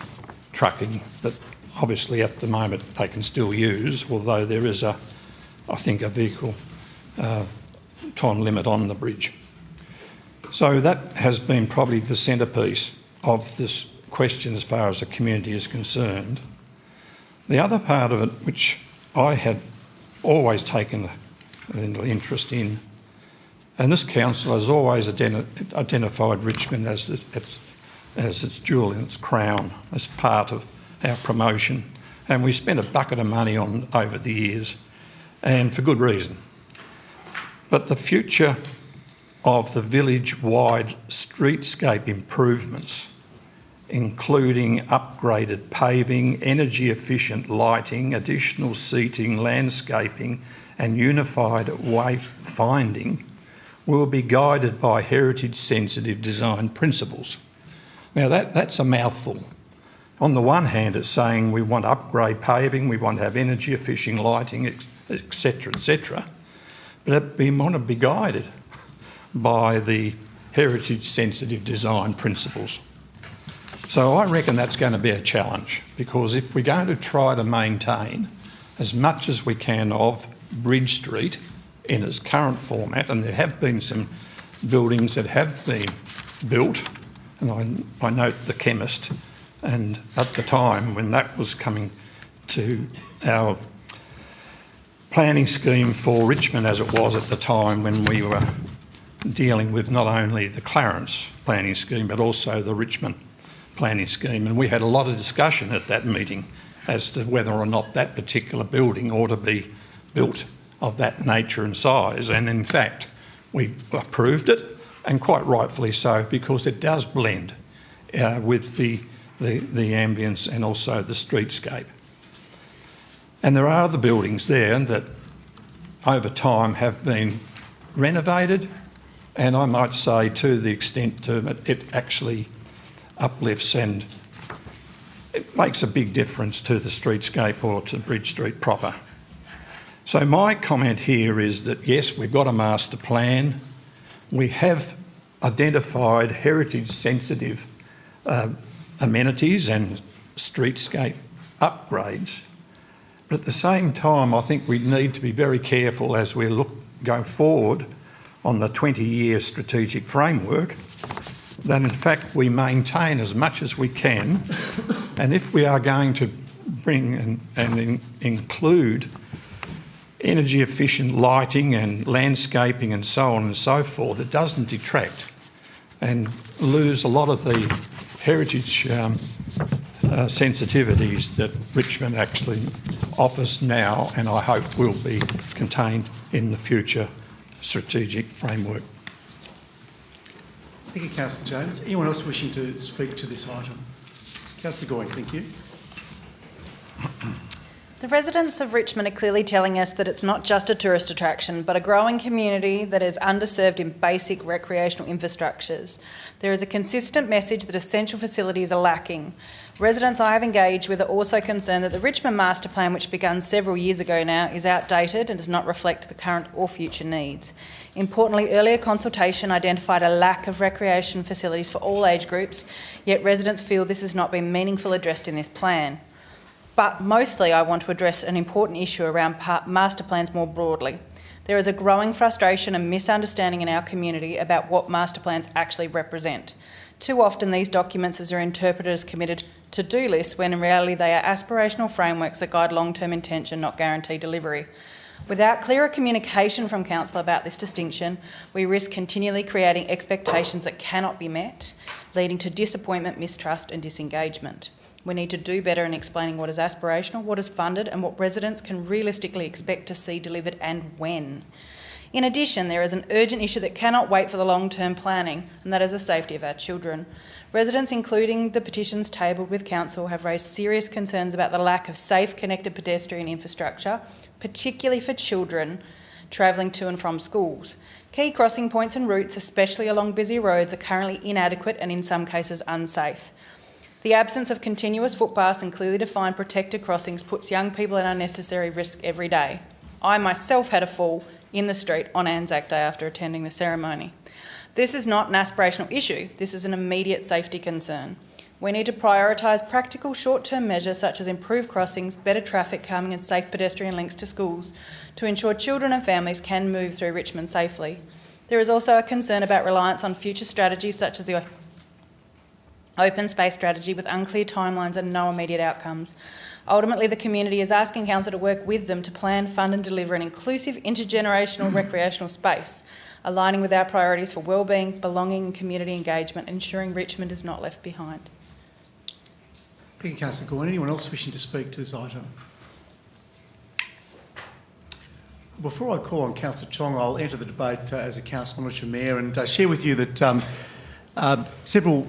trucking that obviously at the moment they can still use, although there is I think a vehicle time limit on the bridge. So that has been probably the centrepiece of this question as far as the community is concerned. The other part of it, which I have always taken an interest in, and this council has always identified Richmond as its jewel in its crown, as part of our promotion, and we spent a bucket of money on over the years, and for good reason. But the future of the village-wide streetscape improvements, including upgraded paving, energy-efficient lighting, additional seating, landscaping and unified wayfinding, will be guided by heritage-sensitive design principles. Now that's a mouthful. On the one hand, it's saying we want to upgrade paving, we want to have energy-efficient lighting, etc., but we want to be guided by the heritage-sensitive design principles. So I reckon that's going to be a challenge, because if we're going to try to maintain as much as we can of Bridge Street in its current format, and there have been some buildings that have been built, and I note the chemist, and at the time when that was coming to our planning scheme for Richmond, as it was at the time when we were dealing with not only the Clarence planning scheme but also the Richmond planning scheme, and we had a lot of discussion at that meeting as to whether or not that particular building ought to be built of that nature and size, and in fact we approved it, and quite rightfully so, because it does blend with the ambience and also the streetscape. And there are other buildings there that over time have been renovated, and I might say to the extent it actually uplifts and it makes a big difference to the streetscape or to Bridge Street proper. So my comment here is that, yes, we've got a master plan. We have identified heritage-sensitive amenities and streetscape upgrades. But at the same time, I think we need to be very careful as we go forward on the 20-year strategic framework that in fact we maintain as much as we can, and if we are going to bring and include energy efficient lighting and landscaping and so on and so forth, it doesn't detract and lose a lot of the heritage sensitivities that Richmond actually offers now, and I hope will be contained in the future strategic framework. Thank you, Councillor Jones. Anyone else wishing to speak to this item? Councillor Goyne, thank you. The residents of Richmond are clearly telling us that it's not just a tourist attraction, but a growing community that is underserved in basic recreational infrastructures. There is a consistent message that essential facilities are lacking. Residents I have engaged with are also concerned that the Richmond Master Plan, which began several years ago now, is outdated and does not reflect the current or future needs. Importantly, earlier consultation identified a lack of recreation facilities for all age groups, yet residents feel this has not been meaningfully addressed in this plan. But mostly I want to address an important issue around master plans more broadly. There is a growing frustration and misunderstanding in our community about what master plans actually represent. Too often these documents are interpreted as committed to-do lists when in reality they are aspirational frameworks that guide long-term intention, not guarantee delivery. Without clearer communication from Council about this distinction, we risk continually creating expectations that cannot be met, leading to disappointment, mistrust and disengagement. We need to do better in explaining what is aspirational, what is funded and what residents can realistically expect to see delivered and when. In addition, there is an urgent issue that cannot wait for the long-term planning, and that is the safety of our children. Residents, including the petitions tabled with Council, have raised serious concerns about the lack of safe, connected pedestrian infrastructure, particularly for children travelling to and from schools. Key crossing points and routes, especially along busy roads, are currently inadequate and in some cases unsafe. The absence of continuous footpaths and clearly defined protected crossings puts young people at unnecessary risk every day. I myself had a fall in the street on Anzac Day after attending the ceremony. This is not an aspirational issue, this is an immediate safety concern. We need to prioritise practical short-term measures such as improved crossings, better traffic calming and safe pedestrian links to schools to ensure children and families can move through Richmond safely. There is also a concern about reliance on future strategies such as the open space strategy with unclear timelines and no immediate outcomes. Ultimately, the community is asking Council to work with them to plan, fund and deliver an inclusive intergenerational recreational space, aligning with our priorities for wellbeing, belonging and community engagement, ensuring Richmond is not left behind. Thank you, Councillor Goyne. Anyone else wishing to speak to this item? Before I call on Councillor Chong, I'll enter the debate as a council monitor mayor and share with you that several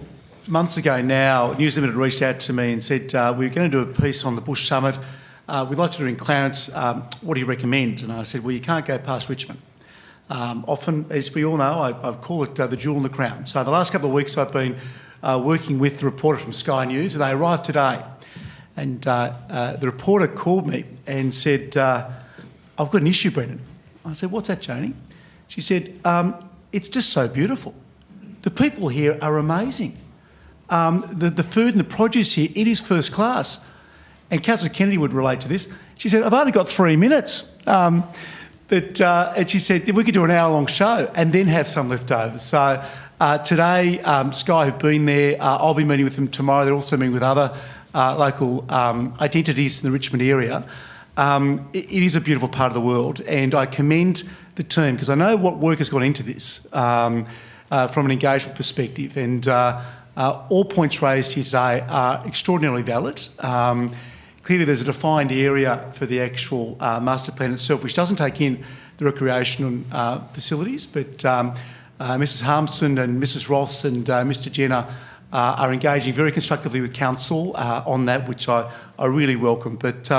months ago now, News Limited reached out to me and said, we're going to do a piece on the Bush Summit. We'd like to do it in Clarence. What do you recommend? And I said, well, you can't go past Richmond. Often, as we all know, I've called it the jewel in the crown. So the last couple of weeks I've been working with the reporter from Sky News, and they arrived today. And the reporter called me and said, I've got an issue, Brendan. I said, what's that, Joni? She said, it's just so beautiful. The people here are amazing. The food and the produce here, it is first class. And Councillor Kennedy would relate to this. She said, I've only got 3 minutes. And she said, if we could do an hour-long show and then have some leftovers. So today, Sky have been there. I'll be meeting with them tomorrow. They're also meeting with other local identities in the Richmond area. It is a beautiful part of the world, and I commend the team because I know what work has gone into this from an engagement perspective. And all points raised here today are extraordinarily valid. Clearly there's a defined area for the actual master plan itself, which doesn't take in the recreational facilities, but Mrs Harmson and Mrs Ross and Mr Jenner are engaging very constructively with Council on that, which I really welcome. But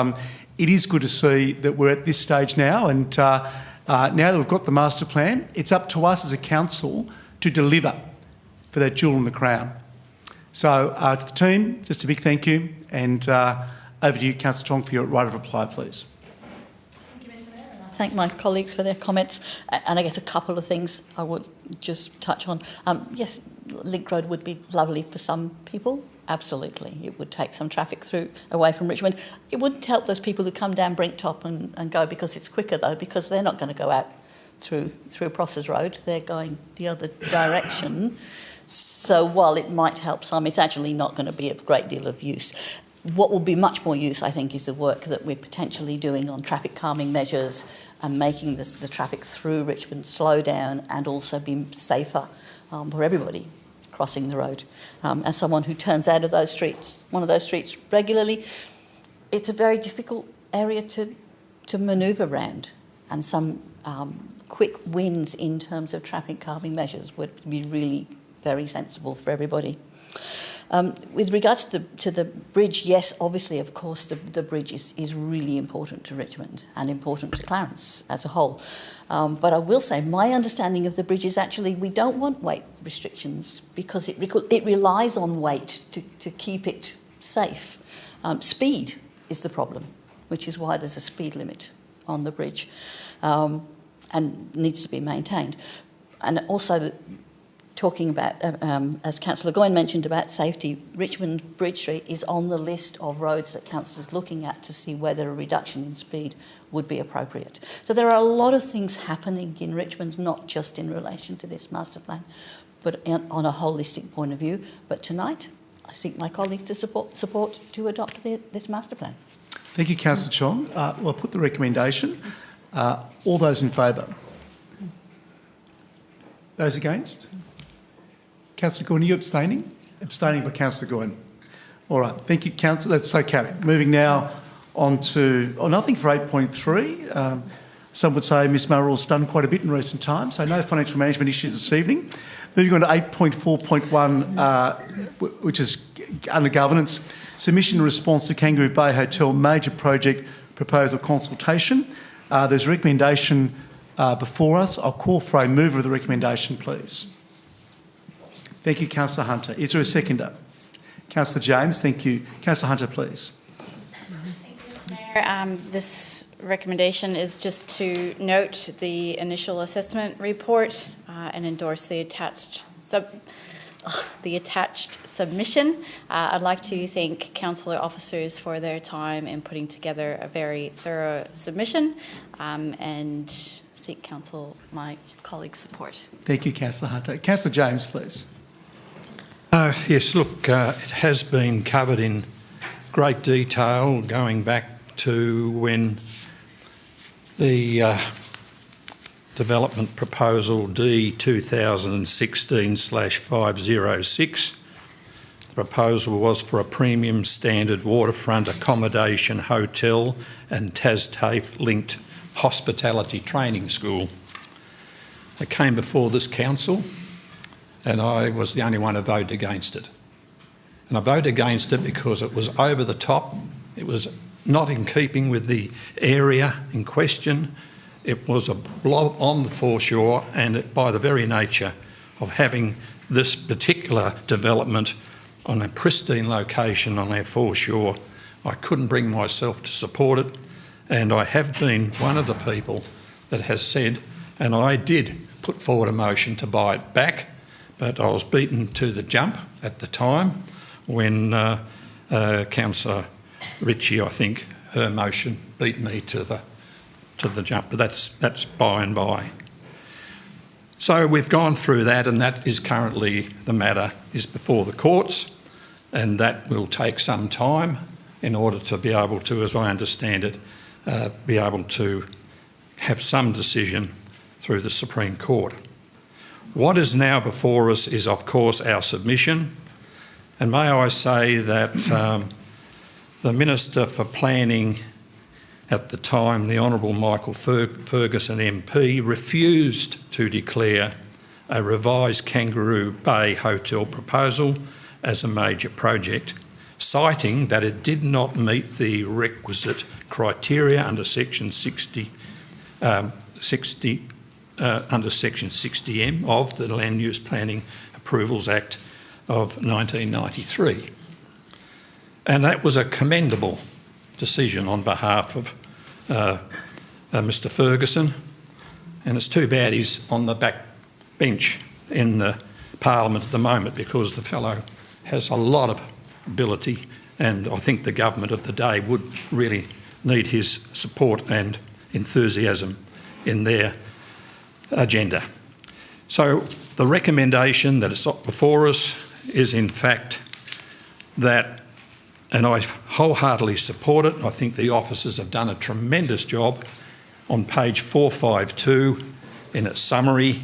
it is good to see that we're at this stage now, and now that we've got the master plan, it's up to us as a council to deliver for that jewel in the crown. So to the team, just a big thank you, and over to you, Councillor Chong, for your right of reply, please. Thank you, Mr Mayor. thank my colleagues for their comments, and I guess a couple of things I would just touch on. Yes, Link Road would be lovely for some people. Absolutely, it would take some traffic through away from Richmond. It wouldn't help those people who come down Brinktop and go, because it's quicker though, because they're not going to go out through Prosser's Road. They're going the other direction. So while it might help some, it's actually not going to be of a great deal of use. What will be much more use, I think, is the work that we're potentially doing on traffic calming measures and making the traffic through Richmond slow down and also be safer for everybody crossing the road. As someone who turns out of those streets, one of those streets regularly, it's a very difficult area to manoeuvre around, and some quick wins in terms of traffic calming measures would be really very sensible for everybody. With regards to the bridge, yes, obviously, of course, the bridge is really important to Richmond and important to Clarence as a whole. But I will say my understanding of the bridge is actually we don't want weight restrictions because it relies on weight to keep it safe. Speed is the problem, which is why there's a speed limit on the bridge and needs to be maintained. And also, talking about, as Councillor Goyne mentioned about safety, Richmond Bridge Street is on the list of roads that Councillor's looking at to see whether a reduction in speed would be appropriate. So there are a lot of things happening in Richmond, not just in relation to this master plan, but on a holistic point of view. But tonight, I seek my colleagues to support to adopt this master plan. Thank you, Councillor Chong. We'll put the recommendation. All those in favour? Those against? Councillor Goyne, are you abstaining? Abstaining by Councillor Goyne. All right, thank you, Councillor. That's so carried. Moving now on to, nothing for 8.3. Some would say Ms Murrell's done quite a bit in recent times, so no financial management issues this evening. Moving on to 8.4.1, which is under governance, submission in response to Kangaroo Bay Hotel major project proposal consultation. There's a recommendation before us. I'll call for a mover of the recommendation, please. Thank you, Councillor Hunter. Is there a seconder? Councillor James, thank you. Councillor Hunter, please. Thank you, Mr Mayor. This recommendation is just to note the initial assessment report and endorse the attached submission. I'd like to thank councillor officers for their time in putting together a very thorough submission and seek my colleagues' support. Thank you, Councillor Hunter. Councillor James, please. Yes, look, it has been covered in great detail going back to when the development proposal D 2016/506, the proposal was for a premium standard waterfront accommodation hotel and TASTAFE linked hospitality training school. It came before this council, and I was the only one who voted against it. And I voted against it because it was over the top, it was not in keeping with the area in question, it was a blob on the foreshore, and by the very nature of having this particular development on a pristine location on our foreshore, I couldn't bring myself to support it, and I have been one of the people that has said, and I did put forward a motion to buy it back, but I was beaten to the jump at the time when Councillor Ritchie, I think, her motion beat me to the jump, but that's by and by. So we've gone through that, and that is currently the matter is before the courts, and that will take some time in order to be able to, as I understand it, be able to have some decision through the Supreme Court. What is now before us is, of course, our submission, and may I say that the Minister for Planning at the time, the Honourable Michael Ferguson MP, refused to declare a revised Kangaroo Bay Hotel proposal as a major project, citing that it did not meet the requisite criteria under Section 60M of the Land Use Planning Approvals Act of 1993. And that was a commendable decision on behalf of Mr Ferguson, and it's too bad he's on the back bench in the Parliament at the moment, because the fellow has a lot of ability, and I think the government of the day would really need his support and enthusiasm in their agenda. So the recommendation that is before us is in fact that, and I wholeheartedly support it, I think the officers have done a tremendous job on page 452 in its summary,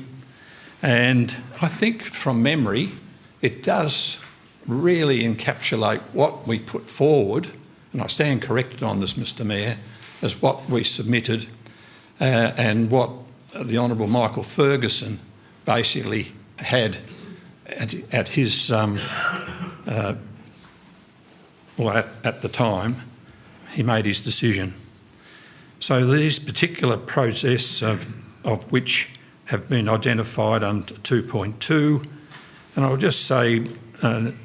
and I think from memory it does really encapsulate what we put forward, and I stand corrected on this, Mr Mayor, as what we submitted and what the Honourable Michael Ferguson basically had at his, at the time, he made his decision. So these particular process of which have been identified under 2.2, and I'll just say,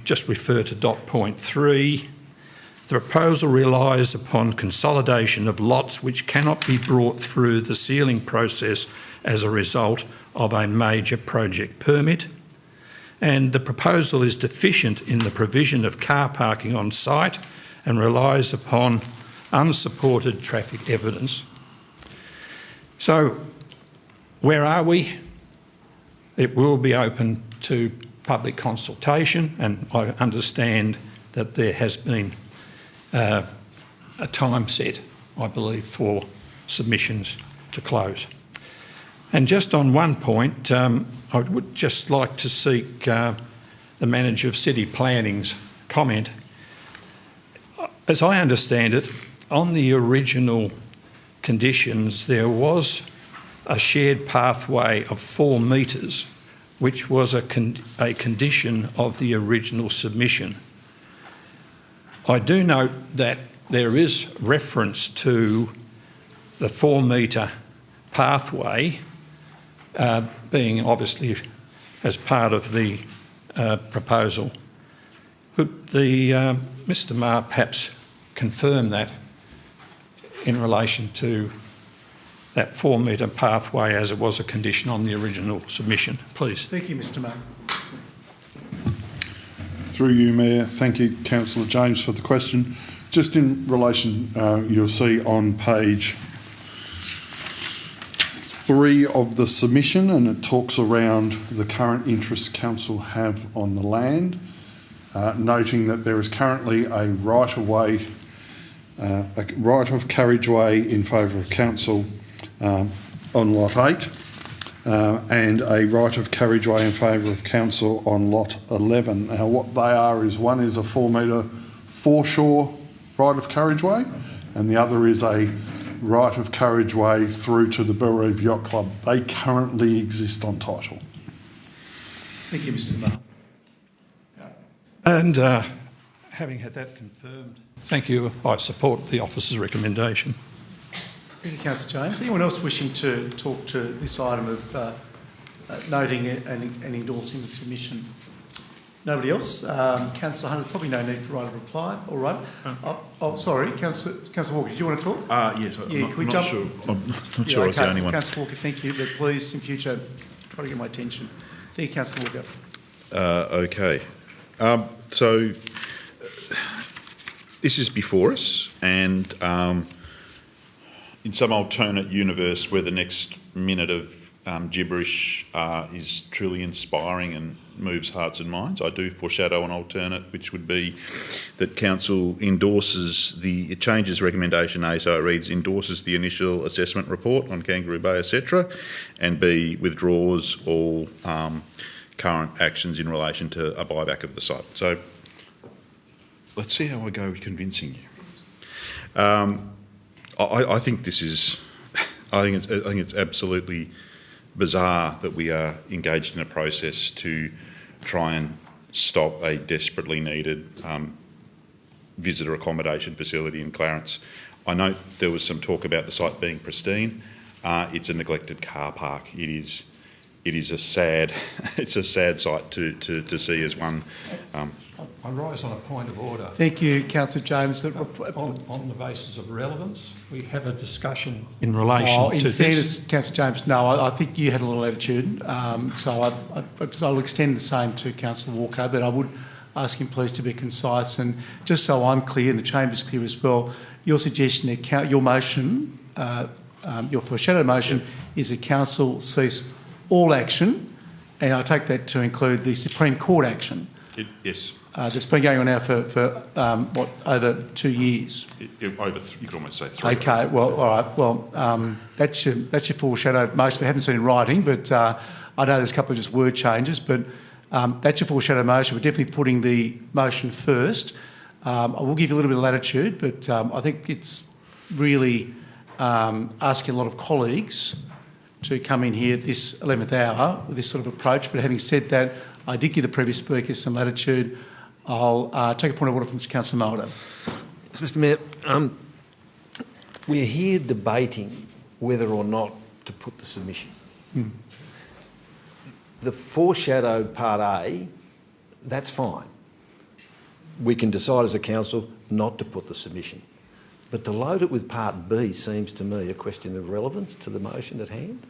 just refer to dot point 3. The proposal relies upon consolidation of lots which cannot be brought through the sealing process as a result of a major project permit, and the proposal is deficient in the provision of car parking on site and relies upon unsupported traffic evidence. So, where are we? It will be open to public consultation, and I understand that there has been a time set, I believe, for submissions to close. And just on one point, I would just like to seek the Manager of City Planning's comment. As I understand it, on the original conditions, there was a shared pathway of 4 metres, which was a condition of the original submission. I do note that there is reference to the 4 metre pathway being obviously as part of the proposal. Could the Mr Maher perhaps confirm that in relation to that 4 metre pathway as it was a condition on the original submission, please? Thank you, Mr Maher. Through you, Mayor. Thank you, Councillor James, for the question. Just in relation, you'll see on page 3 of the submission, and it talks around the current interests council have on the land, noting that there is currently a right of carriageway in favour of council on lot 8, and a right of carriageway in favour of council on lot 11. Now, what they are is, one is a 4 metre foreshore right of carriageway, and the other is a right of carriageway through to the Belrive Yacht Club. They currently exist on title. Thank you, Mr Maher. And having had that confirmed, thank you. I support the officer's recommendation. Thank you, Councillor James. Anyone else wishing to talk to this item of noting and endorsing the submission? Nobody else? Councillor Hunt, there's probably no need for right of reply. All right. Sorry, Councillor Walker, do you want to talk? Yes, I'm not sure. I'm not sure I was the only one. Councillor Walker, thank you, but please, in future, try to get my attention. Thank you, Councillor Walker. Okay. So this is before us, and in some alternate universe where the next minute of gibberish is truly inspiring and moves hearts and minds, I do foreshadow an alternate, which would be that Council endorses the changes recommendation A, so it reads, endorses the initial assessment report on Kangaroo Bay, etc., and B, withdraws all current actions in relation to a buyback of the site. So let's see how I go with convincing you. I think this is, I think it's absolutely bizarre that we are engaged in a process to try and stop a desperately needed visitor accommodation facility in Clarence. I note there was some talk about the site being pristine. It's a neglected car park. It is a sad, it's a sad sight to see as one. I I rise on a point of order. Thank you, Councillor James. On the basis of relevance, we have a discussion in relation in to fairness, this. Councillor James, no, I think you had a little attitude. So I'll extend the same to Councillor Walker, but I would ask him please to be concise. And just so I'm clear, and the chamber's clear as well, your suggestion that your motion, your foreshadowed motion, is that council cease all action, and I take that to include the Supreme Court action. Yes. That's been going on now for over 2 years? You could almost say 3. Okay, well, all right. Well, that's your foreshadowed motion. I haven't seen it in writing, but I know there's a couple of just word changes, but that's your foreshadowed motion. We're definitely putting the motion first. I will give you a little bit of latitude, but I think it's really asking a lot of colleagues to come in here at this 11th hour with this sort of approach. But having said that, I did give the previous speaker some latitude. I'll take a point of order from Councillor Mulder. So, Mr Mayor, we're here debating whether or not to put the submission. The foreshadowed Part A, that's fine. We can decide as a council not to put the submission. But to load it with Part B seems to me a question of relevance to the motion at hand.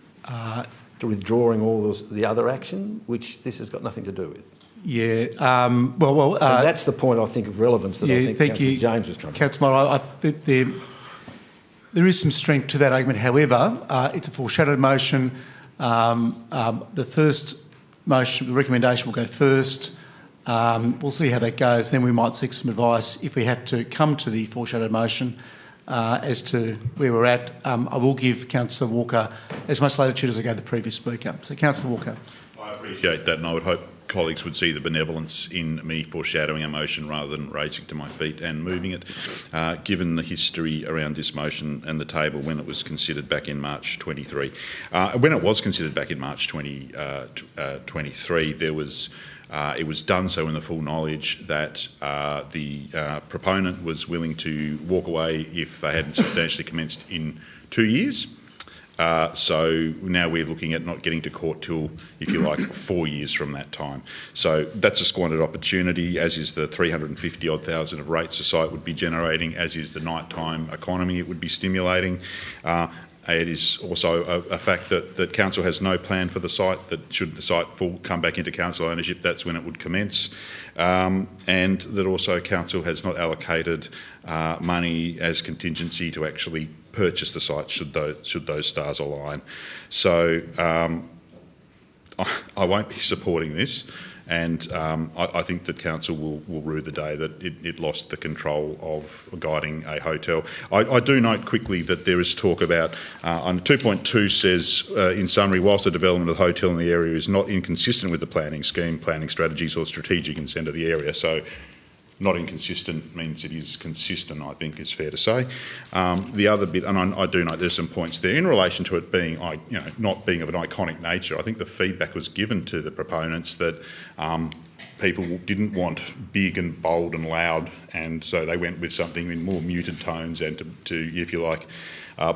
To withdrawing all the other action, which this has got nothing to do with. Yeah, and that's the point, I think, of relevance that I think Councillor James was trying to make. Councillor Mulder, there is some strength to that argument. However, it's a foreshadowed motion. The first motion, the recommendation will go first. We'll see how that goes. Then we might seek some advice if we have to come to the foreshadowed motion as to where we're at. I will give Councillor Walker as much latitude as I gave the previous speaker. So, Councillor Walker. I appreciate that, and I would hope colleagues would see the benevolence in me foreshadowing a motion rather than raising to my feet and moving it. Given the history around this motion and the table when it was considered back in March 23. When it was considered back in March 2023, there was it was done so in the full knowledge that the proponent was willing to walk away if they hadn't substantially commenced in 2 years. So now we're looking at not getting to court till, if you like, 4 years from that time. So that's a squandered opportunity, as is the 350-odd thousand of rates the site would be generating, as is the nighttime economy it would be stimulating. It is also a fact that council has no plan for the site, that should the site come back into council ownership, that's when it would commence. And that also council has not allocated money as contingency to actually purchase the site should those stars align. So I won't be supporting this, and I think that council will rue the day that it lost the control of guiding a hotel. I do note quickly that there is talk about, on 2.2 says, in summary, whilst the development of the hotel in the area is not inconsistent with the planning scheme, planning strategies or strategic intent of the area. So not inconsistent means it is consistent, I think is fair to say. The other bit, and I do note there's some points there, in relation to it being, not being of an iconic nature, I think the feedback was given to the proponents that people didn't want big and bold and loud, and so they went with something in more muted tones and to if you like,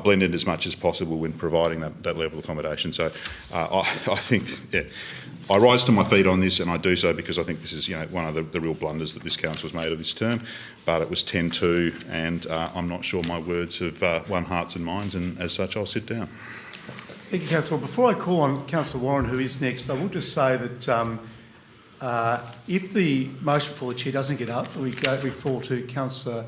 blend in as much as possible when providing that level of accommodation. So I think, I rise to my feet on this, and I do so because I think this is one of the real blunders that this council has made of this term. But it was 10-2, and I'm not sure my words have won hearts and minds, and as such I'll sit down. Thank you, Councillor. Before I call on Councillor Warren, who is next, I will just say that if the motion for the chair doesn't get up, we fall to Councillor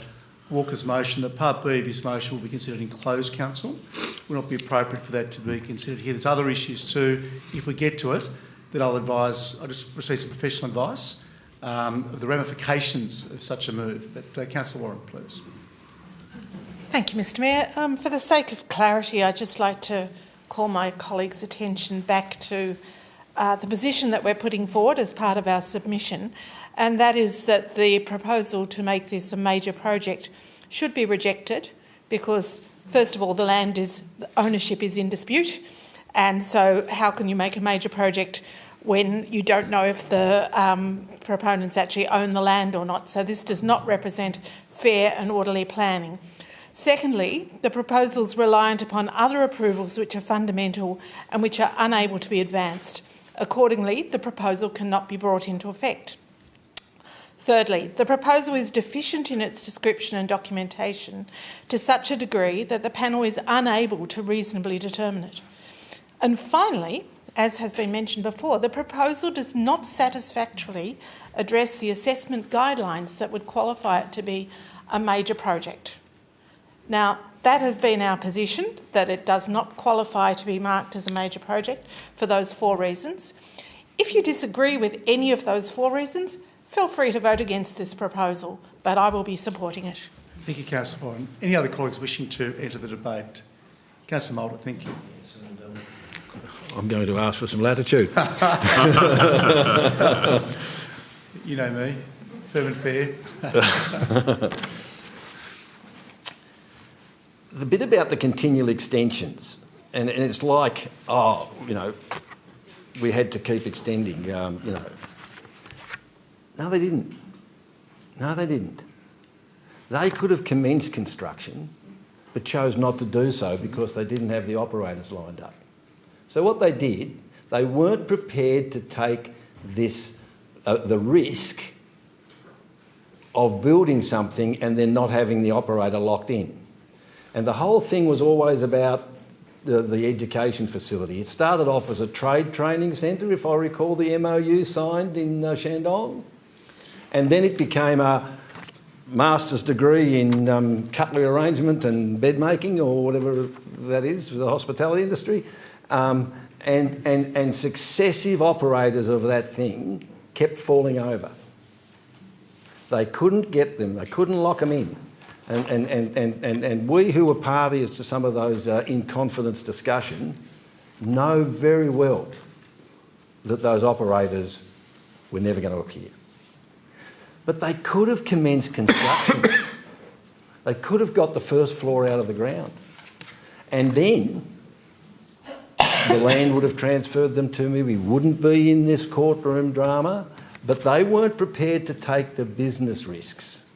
Walker's motion that Part B of his motion will be considered in closed council. It will not be appropriate for that to be considered here. There's other issues too, if we get to it, that I'll just receive some professional advice of the ramifications of such a move. But Councillor Warren, please. Thank you, Mr Mayor. For the sake of clarity, I'd just like to call my colleagues' attention back to the position that we're putting forward as part of our submission, and that is that the proposal to make this a major project should be rejected because, first of all, the land ownership is in dispute, and so how can you make a major project when you don't know if the proponents actually own the land or not? So this does not represent fair and orderly planning. Secondly, the proposal is reliant upon other approvals which are fundamental and which are unable to be advanced. Accordingly, the proposal cannot be brought into effect. Thirdly, the proposal is deficient in its description and documentation to such a degree that the panel is unable to reasonably determine it. And finally, as has been mentioned before, the proposal does not satisfactorily address the assessment guidelines that would qualify it to be a major project. Now, that has been our position, that it does not qualify to be marked as a major project for those 4 reasons. If you disagree with any of those 4 reasons, feel free to vote against this proposal, but I will be supporting it. Thank you, Councillor Boyne. Any other colleagues wishing to enter the debate? Councillor Mulder, thank you. I'm going to ask for some latitude. You know me, firm and fair. The bit about the continual extensions, and it's like, oh, you know, we had to keep extending, you know. No, they didn't. No, they didn't. They could have commenced construction, but chose not to do so because they didn't have the operators lined up. So what they did, they weren't prepared to take this, the risk of building something and then not having the operator locked in. And the whole thing was always about the education facility. It started off as a trade training centre, if I recall the MOU signed in Shandong. And then it became a master's degree in cutlery arrangement and bed making, or whatever that is, for the hospitality industry. And successive operators of that thing kept falling over. They couldn't get them, they couldn't lock them in. And we who were parties to some of those in-confidence discussion know very well that those operators were never going to appear. But they could have commenced construction. They could have got the first floor out of the ground. And then the land would have transferred them to me. We wouldn't be in this courtroom drama. But they weren't prepared to take the business risks.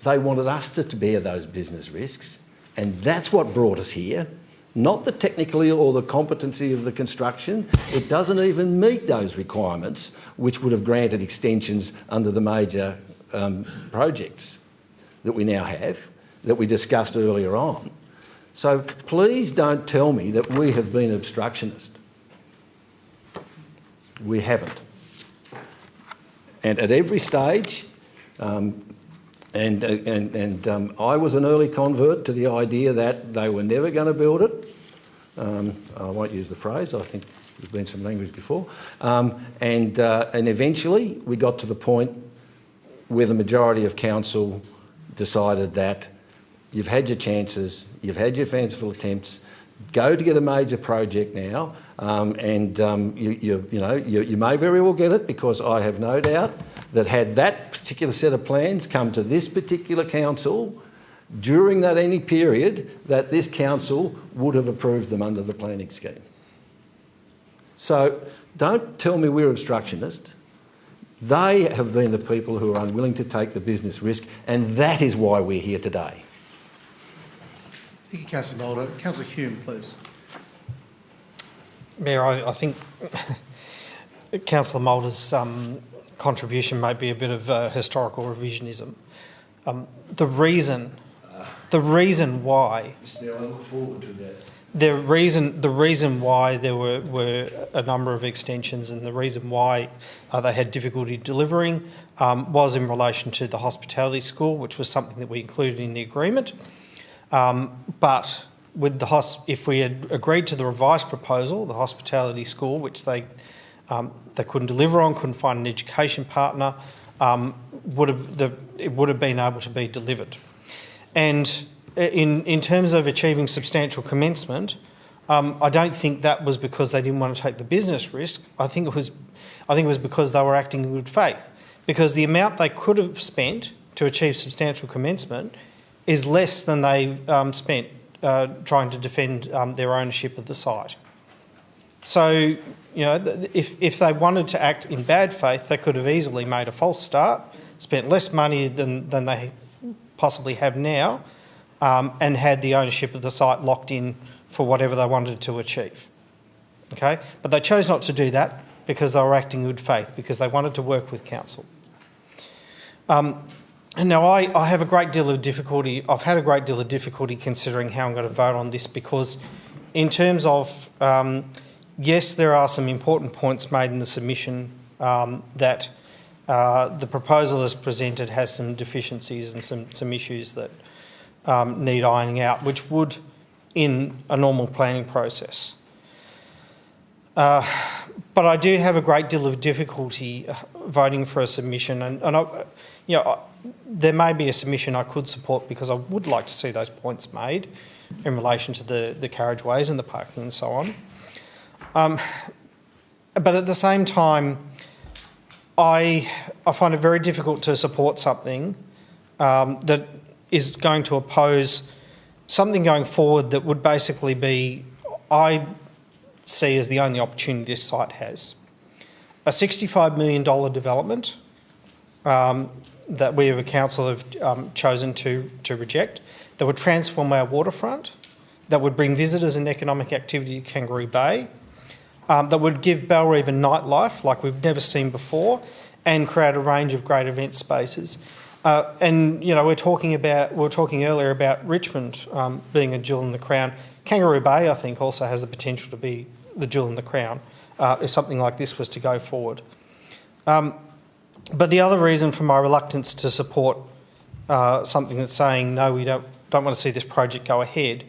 They wanted us to bear those business risks. And that's what brought us here. Not the technically or the competency of the construction. It doesn't even meet those requirements, which would have granted extensions under the major projects that we now have, that we discussed earlier on. So please don't tell me that we have been obstructionist. We haven't. And at every stage, I was an early convert to the idea that they were never going to build it. I won't use the phrase, I think there's been some language before. And eventually we got to the point where the majority of council decided that you've had your chances, you've had your fanciful attempts, go to get a major project now, you may very well get it, because I have no doubt that had that particular set of plans come to this particular council during that any period, that this council would have approved them under the planning scheme. So don't tell me we're obstructionist. They have been the people who are unwilling to take the business risk, and that is why we're here today. Thank you, Councillor Mulder. Councillor Hume, please. Mayor, I think Councillor Mulder's contribution may be a bit of historical revisionism. The reason why... I look forward to that. The reason why there were a number of extensions, and the reason why they had difficulty delivering was in relation to the hospitality school, which was something that we included in the agreement. But with if we had agreed to the revised proposal, the hospitality school, which they couldn't deliver on, couldn't find an education partner, it would have been able to be delivered. And in terms of achieving substantial commencement, I don't think that was because they didn't want to take the business risk. I think it was because they were acting in good faith. Because the amount they could have spent to achieve substantial commencement is less than they spent trying to defend their ownership of the site. So, you know, if they wanted to act in bad faith, they could have easily made a false start, spent less money than they possibly have now, and had the ownership of the site locked in for whatever they wanted to achieve. Okay? But they chose not to do that because they were acting in good faith, because they wanted to work with council. And now I have a great deal of difficulty. I've had a great deal of difficulty considering how I'm going to vote on this, because in terms of, yes, there are some important points made in the submission that the proposal as presented has some deficiencies and some issues that need ironing out, which would in a normal planning process. But I do have a great deal of difficulty voting for a submission, and there may be a submission I could support because I would like to see those points made in relation to the carriageways and the parking and so on. But at the same time, I find it very difficult to support something that is going to oppose something going forward that would basically be, I see as the only opportunity this site has. A $65 million development that we as a council have chosen to reject, that would transform our waterfront, that would bring visitors and economic activity to Kangaroo Bay, that would give Bellerive a nightlife like we've never seen before, and create a range of great event spaces. And we were talking earlier about Richmond being a jewel in the crown. Kangaroo Bay, I think, also has the potential to be the jewel in the crown if something like this was to go forward. But the other reason for my reluctance to support something that's saying no, we don't want to see this project go ahead,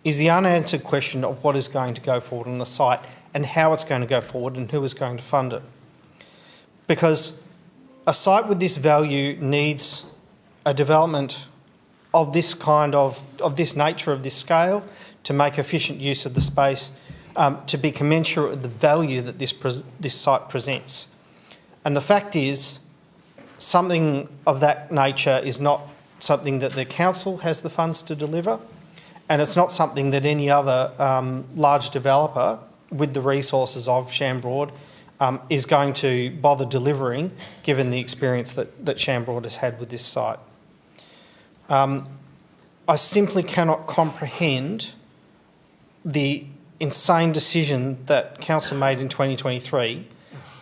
is the unanswered question of what is going to go forward on the site and how it's going to go forward and who is going to fund it. Because a site with this value needs a development of this kind of this nature, of this scale, to make efficient use of the space, to be commensurate with the value that this site presents. And the fact is, something of that nature is not something that the council has the funds to deliver, and it's not something that any other large developer with the resources of Shambroad is going to bother delivering, given the experience that Shambroad has had with this site. I simply cannot comprehend the insane decision that council made in 2023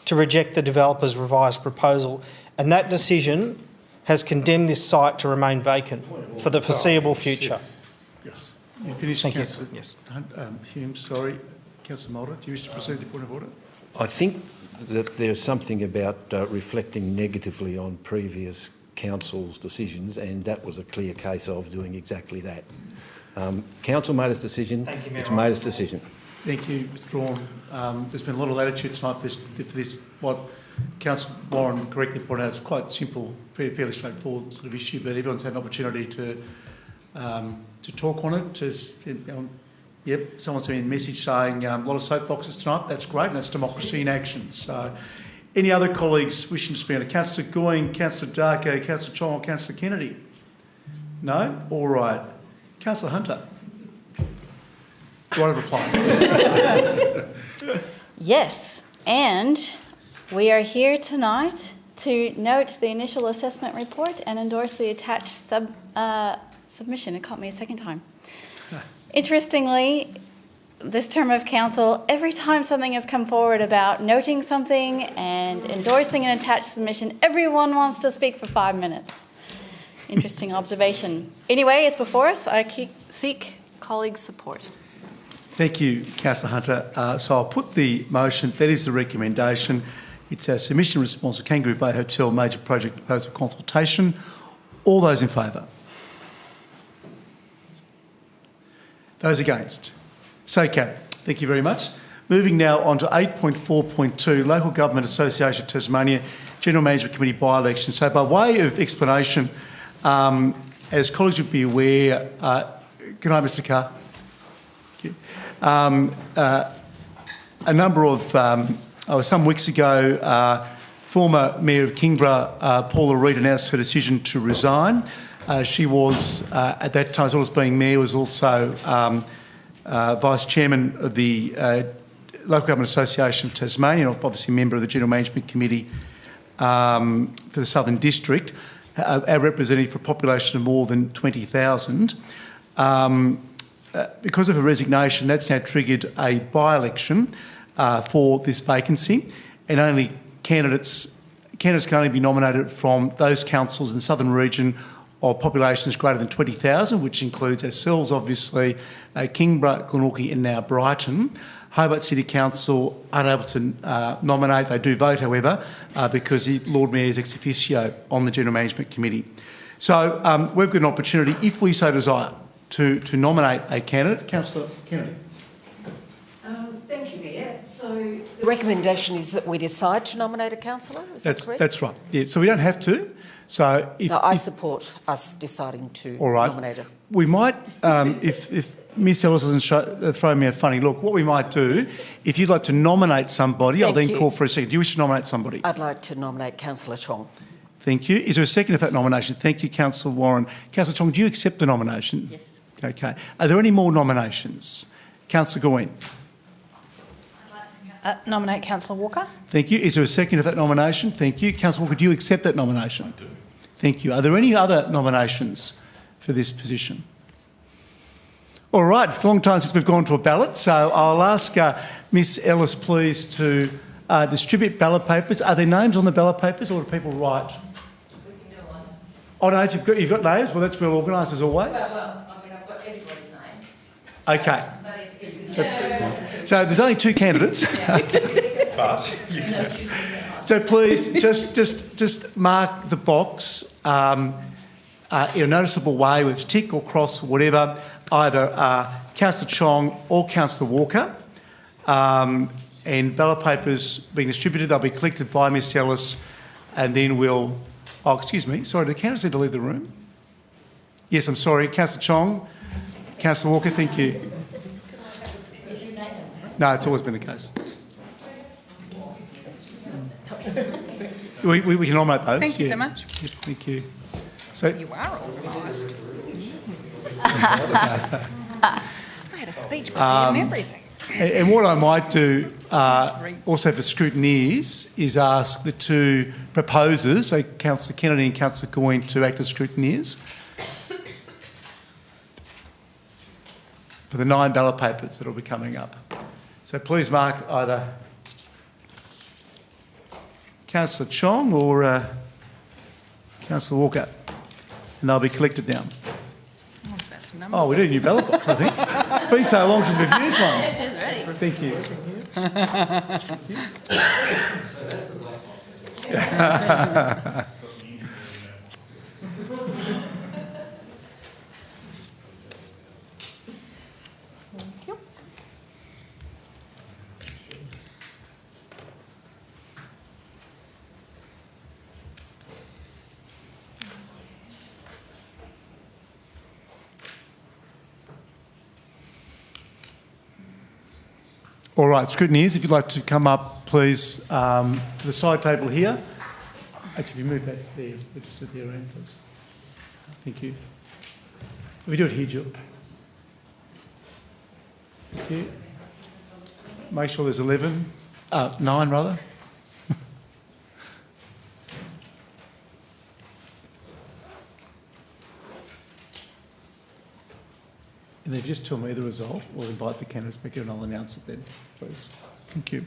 to reject the developer's revised proposal, and that decision has condemned this site to remain vacant for the foreseeable future. Yes. You finished, Thank Councillor? you. Yes. Hume, sorry. Councillor Mulder, do you wish to proceed to point of order? I think that there's something about reflecting negatively on previous council's decisions, and that was a clear case of doing exactly that. Council made its decision. Thank you, Mayor. It's made its decision. Thank you. Withdrawn. There's been a lot of latitude tonight for this. What Councillor Warren correctly pointed out, it's quite simple, fairly straightforward sort of issue, but everyone's had an opportunity to talk on it. Yep, someone sent me a message saying a lot of soapboxes tonight. That's great, and that's democracy in action. So, any other colleagues wishing to speak on it? Councillor Goying, Councillor Darko, Councillor Chong, Councillor Kennedy? No? All right. Councillor Hunter. Right of reply. Yes, and we are here tonight to note the initial assessment report and endorse the attached submission. It caught me a second time. Interestingly, this term of council, every time something has come forward about noting something and endorsing an attached submission, everyone wants to speak for 5 minutes. Interesting observation. Anyway, it's before us. I seek colleagues' support. Thank you, Councillor Hunter. So I'll put the motion. That is the recommendation. It's a submission response to Kangaroo Bay Hotel major project proposal consultation. All those in favour? Those against? So carried. Thank you very much. Moving now on to 8.4.2, Local Government Association of Tasmania General Management Committee by-election. So by way of explanation, as colleagues would be aware, good night, Mr Carr. A number of, some weeks ago, former Mayor of Kingborough, Paula Reid, announced her decision to resign. She was, at that time, as well as being Mayor, was also Vice Chairman of the Local Government Association of Tasmania, and obviously a member of the General Management Committee for the Southern District, our representative for a population of more than 20,000. Because of her resignation, that's now triggered a by-election for this vacancy, and only candidates candidates can only be nominated from those councils in the southern region of populations greater than 20,000, which includes ourselves, obviously, Kingborough, Glenorchy and now Brighton. Hobart City Council unable to nominate. They do vote, however, because the Lord Mayor is ex officio on the General Management Committee. So we've got an opportunity, if we so desire, to nominate a candidate. Councillor Kennedy. Thank you, Mayor. So the recommendation is that we decide to nominate a councillor, is that correct? That's right. Yeah, so we don't have to. So I support us deciding to nominate her. We might, if Ms Ellis doesn't throw me a funny look, what we might do, if you'd like to nominate somebody, I'll then call for a second. Do you wish to nominate somebody? I'd like to nominate Councillor Chong. Thank you. Is there a second for that nomination? Thank you, Councillor Warren. Councillor Chong, do you accept the nomination? Yes. Okay. Are there any more nominations? Councillor Gawain. Nominate Councillor Walker. Thank you. Is there a second for that nomination? Thank you. Councillor Walker, do you accept that nomination? I do. Thank you. Are there any other nominations for this position? All right. It's a long time since we've gone to a ballot, so I'll ask Ms Ellis, please, to distribute ballot papers. Are there names on the ballot papers, or do people write? Oh, no, you've got names? Well, that's well organised as always. Well, I mean, I've got everybody's name. Okay. So there's only two candidates. So please just mark the box in a noticeable way, with tick or cross or whatever, either Councillor Chong or Councillor Walker. And ballot papers being distributed, they'll be collected by Ms Ellis, and then we'll... Oh, excuse me. Sorry, the candidates need to leave the room? Yes, I'm sorry. Councillor Chong, Councillor Walker, thank you. No, it's always been the case. We can nominate those. Thank you so much. Yeah, thank you. So you are organised. I had a speech and everything. And what I might do also for scrutineers is ask the two proposers, so Councillor Kennedy and Councillor Gawain, to act as scrutineers for the 9 ballot papers that will be coming up. So please mark either Councillor Chong or Councillor Walker, and they'll be collected now. Oh, we need a new ballot box, I think. It's been so long since we've used one. It is ready. Thank you. So that's the black box. All right, scrutineers, if you'd like to come up, please, to the side table here. Actually, if you move that there, just at the other end, please. Thank you. If we do it here, Jill. Thank you. Make sure there's 9 rather. And if you just tell me the result, we'll invite the candidates back in and I'll announce it then, please. Thank you.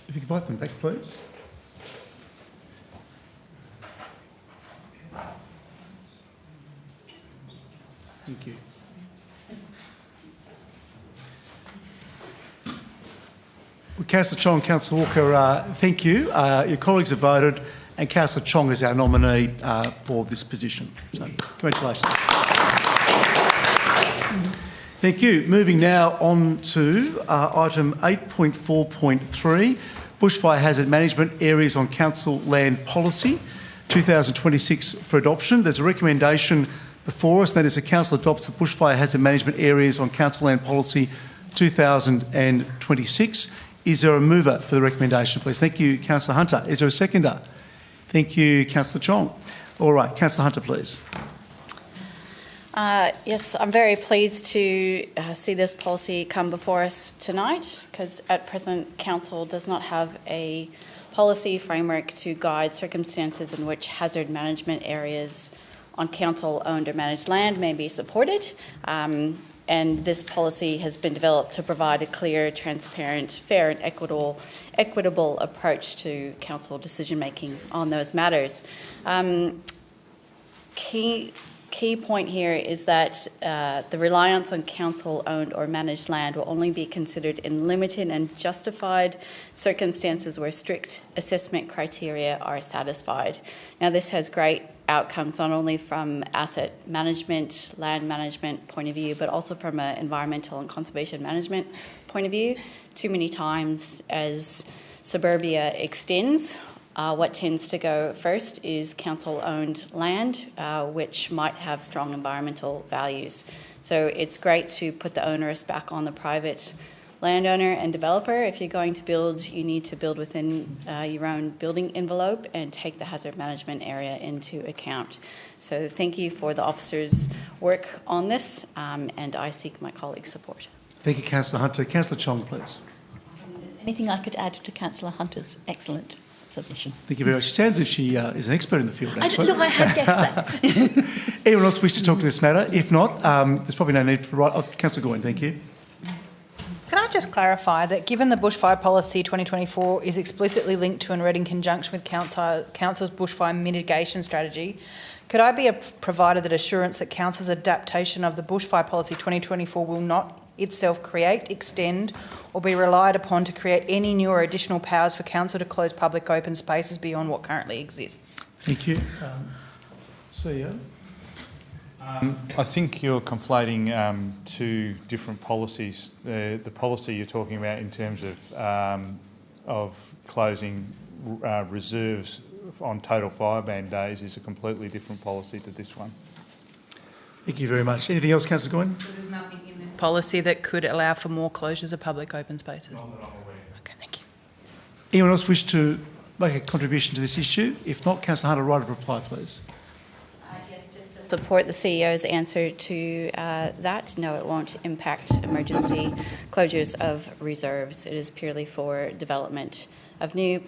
If you could invite them back, please. Thank you. Well, Councillor Chong, Councillor Walker, thank you. Your colleagues have voted, and Councillor Chong is our nominee for this position. So, congratulations. Thank you. Moving now on to item 8.4.3, Bushfire Hazard Management Areas on Council Land Policy, 2026 for adoption. There's a recommendation before us, and that is the Council adopts the Bushfire Hazard Management Areas on Council Land Policy 2026. Is there a mover for the recommendation, please? Thank you, Councillor Hunter. Is there a seconder? Thank you, Councillor Chong. All right, Councillor Hunter, please. Yes, I'm very pleased to see this policy come before us tonight, because at present Council does not have a policy framework to guide circumstances in which hazard management areas on Council-owned or managed land may be supported. And this policy has been developed to provide a clear, transparent, fair and equitable approach to Council decision-making on those matters. Key point here is that the reliance on Council-owned or managed land will only be considered in limited and justified circumstances where strict assessment criteria are satisfied. Now, this has great outcomes not only from asset management, land management point of view, but also from an environmental and conservation management point of view. Too many times as suburbia extends, what tends to go first is council-owned land, which might have strong environmental values. So it's great to put the onus back on the private landowner and developer. If you're going to build, you need to build within your own building envelope and take the hazard management area into account. So thank you for the officers' work on this, and I seek my colleagues' support. Thank you, Councillor Hunter. Councillor Chong, please. Is there anything I could add to Councillor Hunter's excellent submission? Thank you very much. She sounds as if she is an expert in the field, actually. Look, I have guessed that. Anyone else wish to talk to this matter? If not, there's probably no need for... Councillor Goyne, thank you. Can I just clarify that given the Bushfire Policy 2024 is explicitly linked to and read in conjunction with Council's bushfire mitigation strategy, could I be provided that assurance that Council's adaptation of the Bushfire Policy 2024 will not itself create, extend or be relied upon to create any new or additional powers for Council to close public open spaces beyond what currently exists? Thank you. CEO? I think you're conflating two different policies. The policy you're talking about in terms of closing reserves on total fireban days is a completely different policy to this one. Thank you very much. Anything else, Councillor Goyne? So there's nothing in this policy that could allow for more closures of public open spaces? Not that I'm aware. Okay, thank you. Anyone else wish to make a contribution to this issue? If not, Councillor Hunter, right of reply, please. Support the CEO's answer to that. No, it won't impact emergency closures of reserves. It is purely for development of new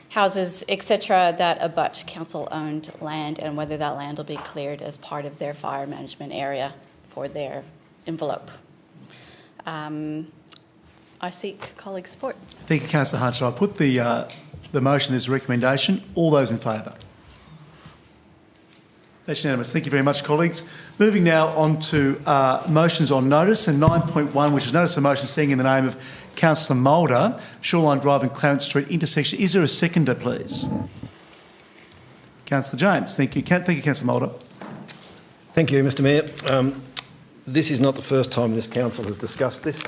houses, etc., that abut council-owned land, and whether that land will be cleared as part of their fire management area for their envelope. I seek colleague support. Thank you, Councillor Hunter. I put the motion as a recommendation. All those in favour? That's unanimous. Thank you very much, colleagues. Moving now on to motions on notice, and 9.1, which is notice of motion seeing in the name of Councillor Mulder, Shoreline Drive and Clarence Street intersection. Is there a seconder, please? Councillor James. Thank you. Thank you, Councillor Mulder. Thank you, Mr Mayor. This is not the first time this council has discussed this.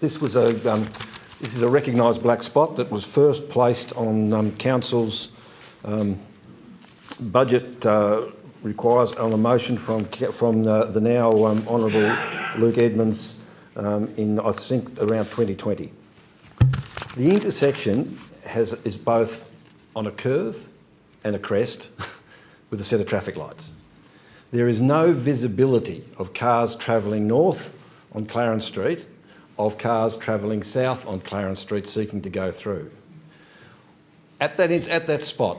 This is a recognised black spot that was first placed on council's budget requires on a motion from the now Honourable Luke Edmonds in, I think, around 2020. The intersection is both on a curve and a crest with a set of traffic lights. There is no visibility of cars travelling north on Clarence Street, of cars travelling south on Clarence Street seeking to go through. At that spot,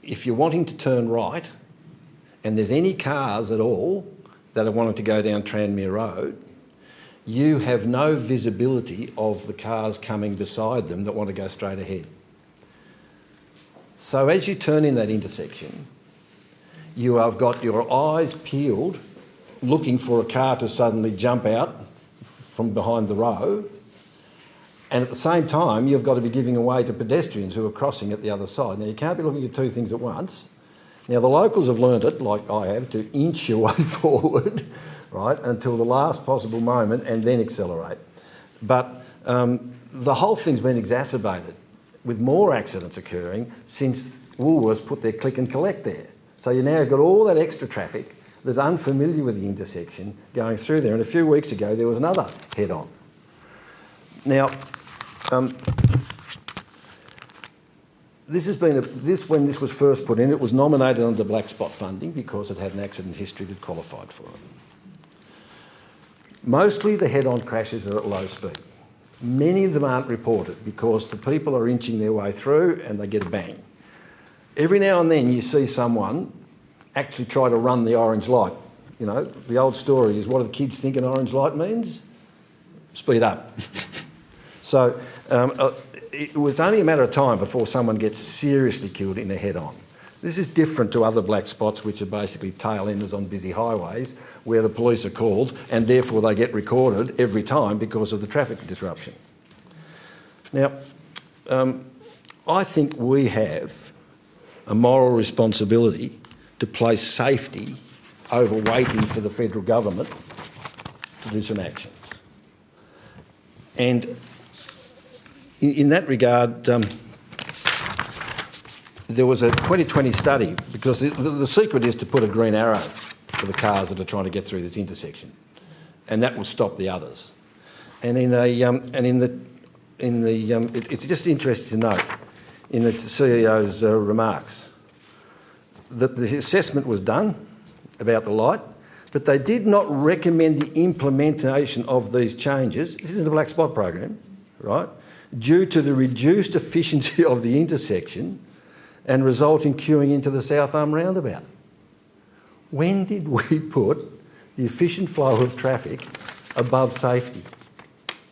if you're wanting to turn right and there's any cars at all that are wanting to go down Tranmere Road, you have no visibility of the cars coming beside them that want to go straight ahead. So as you turn in that intersection, you have got your eyes peeled looking for a car to suddenly jump out from behind the road, and at the same time, you've got to be giving away to pedestrians who are crossing at the other side. Now, you can't be looking at two things at once. Now, the locals have learned it, like I have, to inch your way forward, right, until the last possible moment and then accelerate. But the whole thing's been exacerbated with more accidents occurring since Woolworths put their click and collect there. So you now have got all that extra traffic that's unfamiliar with the intersection going through there. And a few weeks ago, there was another head-on. this has been when this was first put in, it was nominated under black spot funding because it had an accident history that qualified for it. Mostly the head-on crashes are at low speed. Many of them aren't reported because the people are inching their way through and they get a bang. Every now and then you see someone actually try to run the orange light. You know, the old story is, what do the kids think an orange light means? Speed up. So it was only a matter of time before someone gets seriously killed in a head-on. This is different to other black spots, which are basically tail-enders on busy highways, where the police are called and therefore they get recorded every time because of the traffic disruption. Now, I think we have a moral responsibility to place safety over waiting for the federal government to do some actions. And in that regard, there was a 2020 study, because the secret is to put a green arrow for the cars that are trying to get through this intersection, and that will stop the others. And it's just interesting to note in the CEO's remarks that the assessment was done about the light, but they did not recommend the implementation of these changes. This is the black spot program, right? Due to the reduced efficiency of the intersection and resulting queuing into the South Arm roundabout. When did we put the efficient flow of traffic above safety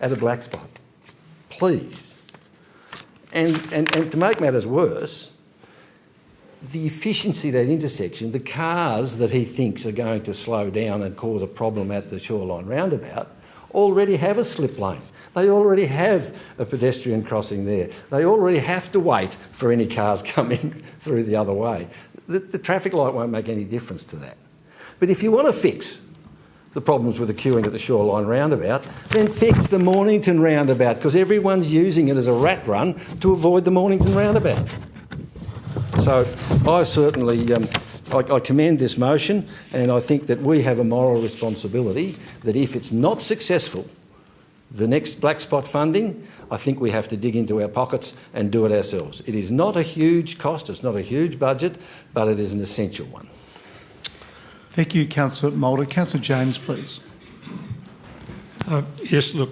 at a black spot? Please. And to make matters worse, the efficiency of that intersection, the cars that he thinks are going to slow down and cause a problem at the Shoreline roundabout already have a slip lane. They already have a pedestrian crossing there. They already have to wait for any cars coming through the other way. The traffic light won't make any difference to that. But if you want to fix the problems with the queuing at the Shoreline roundabout, then fix the Mornington roundabout, because everyone's using it as a rat run to avoid the Mornington roundabout. So I certainly I commend this motion, and I think that we have a moral responsibility that if it's not successful, the next black spot funding, I think we have to dig into our pockets and do it ourselves. It is not a huge cost, it's not a huge budget, but it is an essential one. Thank you, Councillor Moulder. Councillor James, please. Yes, look,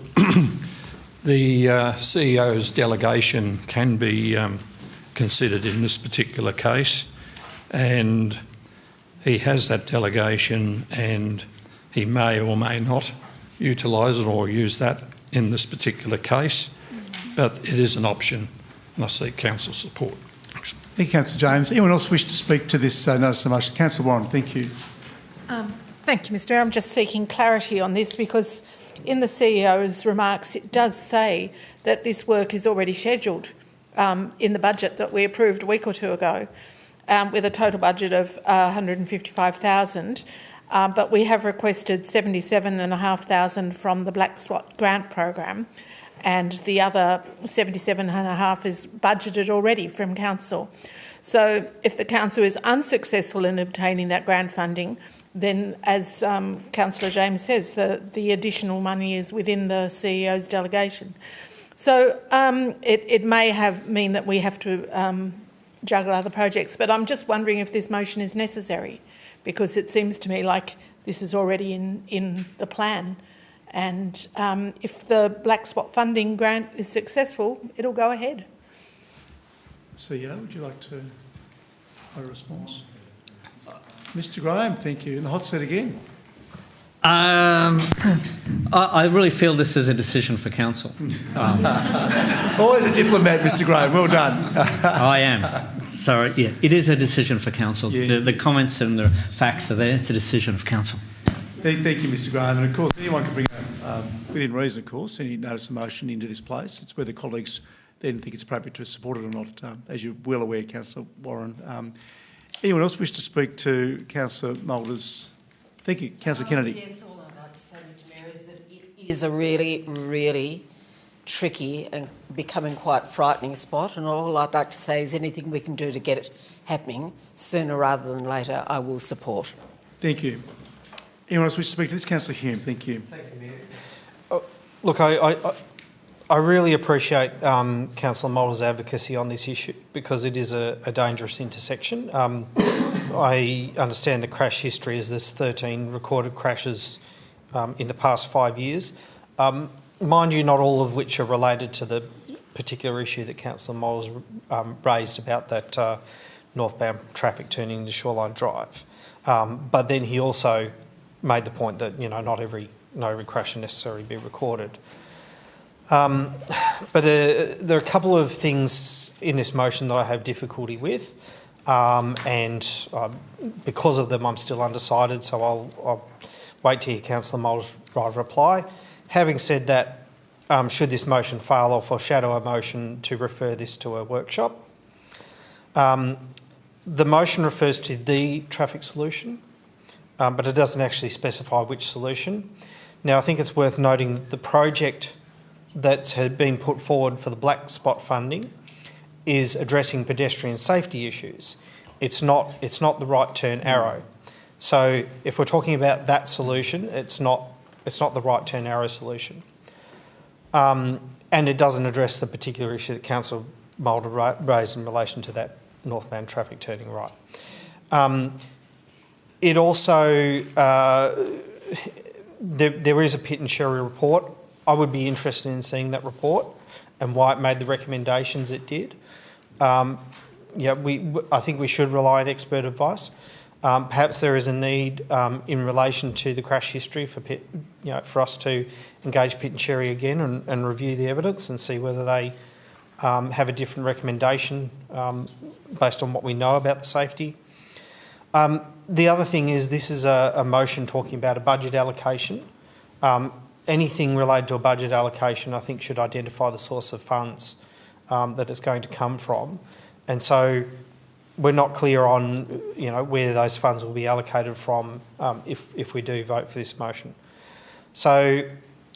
the CEO's delegation can be considered in this particular case, and he has that delegation and he may or may not utilise it or use that in this particular case, but it is an option and I seek council support. Thanks. Thank you, Councillor James. Anyone else wish to speak to this notice of motion? Councillor Warren, thank you. Thank you, Mr Mayor. I'm just seeking clarity on this because in the CEO's remarks it does say that this work is already scheduled in the budget that we approved a week or two ago with a total budget of $155,000. But we have requested $77,500 from the Black Spot Grant Program, and the other $77,500 is budgeted already from Council. So if the Council is unsuccessful in obtaining that grant funding, then as Councillor James says, the additional money is within the CEO's delegation. So it may mean that we have to juggle other projects, but I'm just wondering if this motion is necessary, because it seems to me like this is already in the plan. And if the Black Spot funding grant is successful, it'll go ahead. CEO, would you like to have a response? Mr Graham, thank you. In the hot seat again. I really feel this is a decision for council. Always a diplomat, Mr Graham. Well done. I am. So, yeah, it is a decision for council. Yeah. The comments and the facts are there. It's a decision of council. Thank you, Mr Graham. And, of course, anyone can bring, within reason, of course, any notice of motion into this place. It's whether colleagues then think it's appropriate to support it or not, as you're well aware, Councillor Warren. Anyone else wish to speak to Councillor Moulder's? Thank you. Councillor Kennedy. Yes, all I'd like to say, Mr Mayor, is that it is a really, really tricky and becoming quite frightening spot, and all I'd like to say is anything we can do to get it happening sooner rather than later, I will support. Thank you. Anyone else wish to speak to this? Councillor Hume, thank you. Thank you, Mayor. Look, I I really appreciate Councillor Mulder's advocacy on this issue because it is a dangerous intersection. I understand the crash history is there's 13 recorded crashes in the past 5 years. Mind you, not all of which are related to the particular issue that Councillor Mulder's raised about that northbound traffic turning into Shoreline Drive. But then he also made the point that, not every crash will necessarily be recorded. But there are a couple of things in this motion that I have difficulty with, and because of them I'm still undecided, so I'll wait to hear Councillor Mulder's right of reply. Having said that, should this motion fail, I'll foreshadow a motion to refer this to a workshop. The motion refers to the traffic solution, but it doesn't actually specify which solution. Now, I think it's worth noting the project that had been put forward for the black spot funding is addressing pedestrian safety issues. It's not the right turn arrow. So if we're talking about that solution, it's not the right turn arrow solution. And it doesn't address the particular issue that Councillor Mulder raised in relation to that northbound traffic turning right. It also, there is a Pitt and Sherry report. I would be interested in seeing that report and why it made the recommendations it did. I think we should rely on expert advice. Perhaps there is a need in relation to the crash history for Pitt, for us to engage Pitt and Sherry again and review the evidence and see whether they have a different recommendation based on what we know about the safety. The other thing is this is a motion talking about a budget allocation. Anything related to a budget allocation, I think, should identify the source of funds that it's going to come from. And so we're not clear on, where those funds will be allocated from if we do vote for this motion. So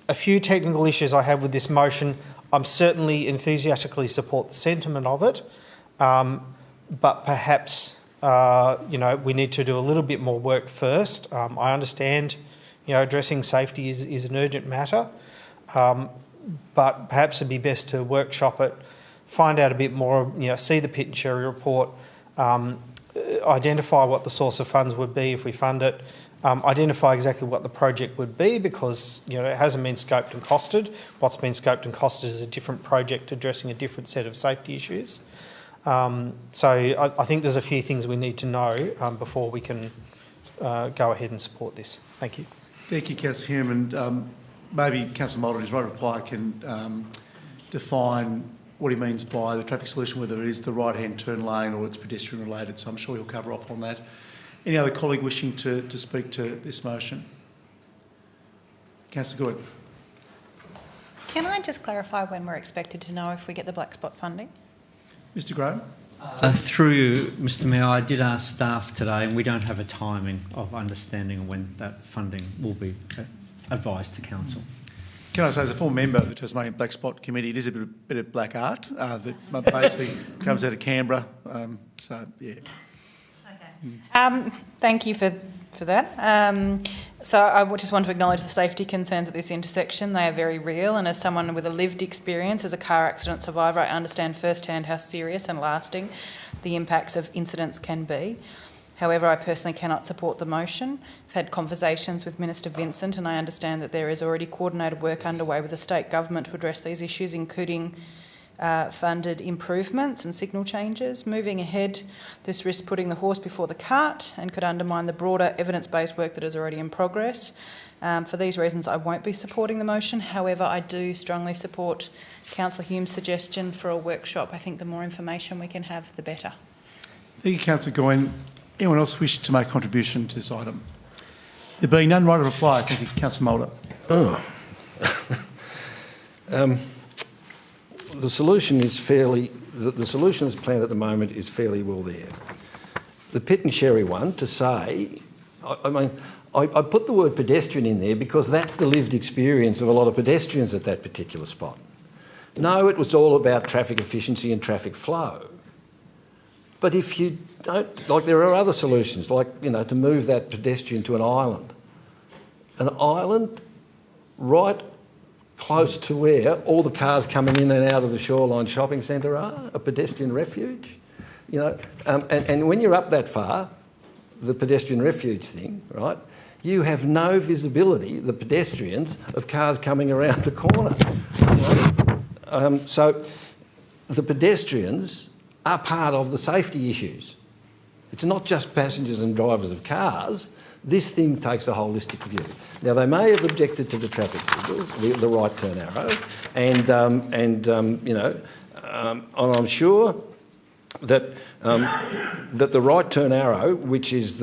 a few technical issues I have with this motion. I'm certainly enthusiastically support the sentiment of it, but perhaps, we need to do a little bit more work first. I understand addressing safety is an urgent matter, but perhaps it'd be best to workshop it, find out a bit more, see the Pitt and Sherry report, identify what the source of funds would be if we fund it, identify exactly what the project would be because, it hasn't been scoped and costed. What's been scoped and costed is a different project addressing a different set of safety issues. So I think there's a few things we need to know before we can go ahead and support this. Thank you. Thank you, Councillor Hume. And maybe Councillor Mulder, in his right reply, can define what he means by the traffic solution, whether it is the right-hand turn lane or it's pedestrian related. So I'm sure he'll cover off on that. Any other colleague wishing to speak to this motion? Councillor Goode. Can I just clarify when we're expected to know if we get the black spot funding? Mr Graham. Through you, Mr Mayor, I did ask staff today and we don't have a timing of understanding when that funding will be advised to Council. Can I say, as a former member of the Tasmanian Black Spot Committee, it is a bit of black art that basically comes out of Canberra. So, yeah. Okay. Thank you for that. So I just want to acknowledge the safety concerns at this intersection. They are very real, and as someone with a lived experience as a car accident survivor, I understand firsthand how serious and lasting the impacts of incidents can be. However, I personally cannot support the motion. I've had conversations with Minister Vincent and I understand that there is already coordinated work underway with the state government to address these issues, including funded improvements and signal changes. Moving ahead, this risks putting the horse before the cart and could undermine the broader evidence-based work that is already in progress. For these reasons, I won't be supporting the motion. However, I do strongly support Councillor Hume's suggestion for a workshop. I think the more information we can have, the better. Thank you, Councillor Goyne. Anyone else wish to make a contribution to this item? There being none, right of reply. Thank you, Councillor Mulder. The solution is the solution that's planned at the moment is fairly well there. The Pitt and Sherry one, to say, I put the word pedestrian in there because that's the lived experience of a lot of pedestrians at that particular spot. No, it was all about traffic efficiency and traffic flow. But if you don't, like there are other solutions, like, to move that pedestrian to an island. An island right close to where all the cars coming in and out of the Shoreline Shopping Centre are, a pedestrian refuge. You know, and when you're up that far, the pedestrian refuge thing, right, you have no visibility, the pedestrians, of cars coming around the corner. You know? So the pedestrians are part of the safety issues. It's not just passengers and drivers of cars. This thing takes a holistic view. Now, they may have objected to the traffic signals, the right turn arrow, and I'm sure that that the right turn arrow, which is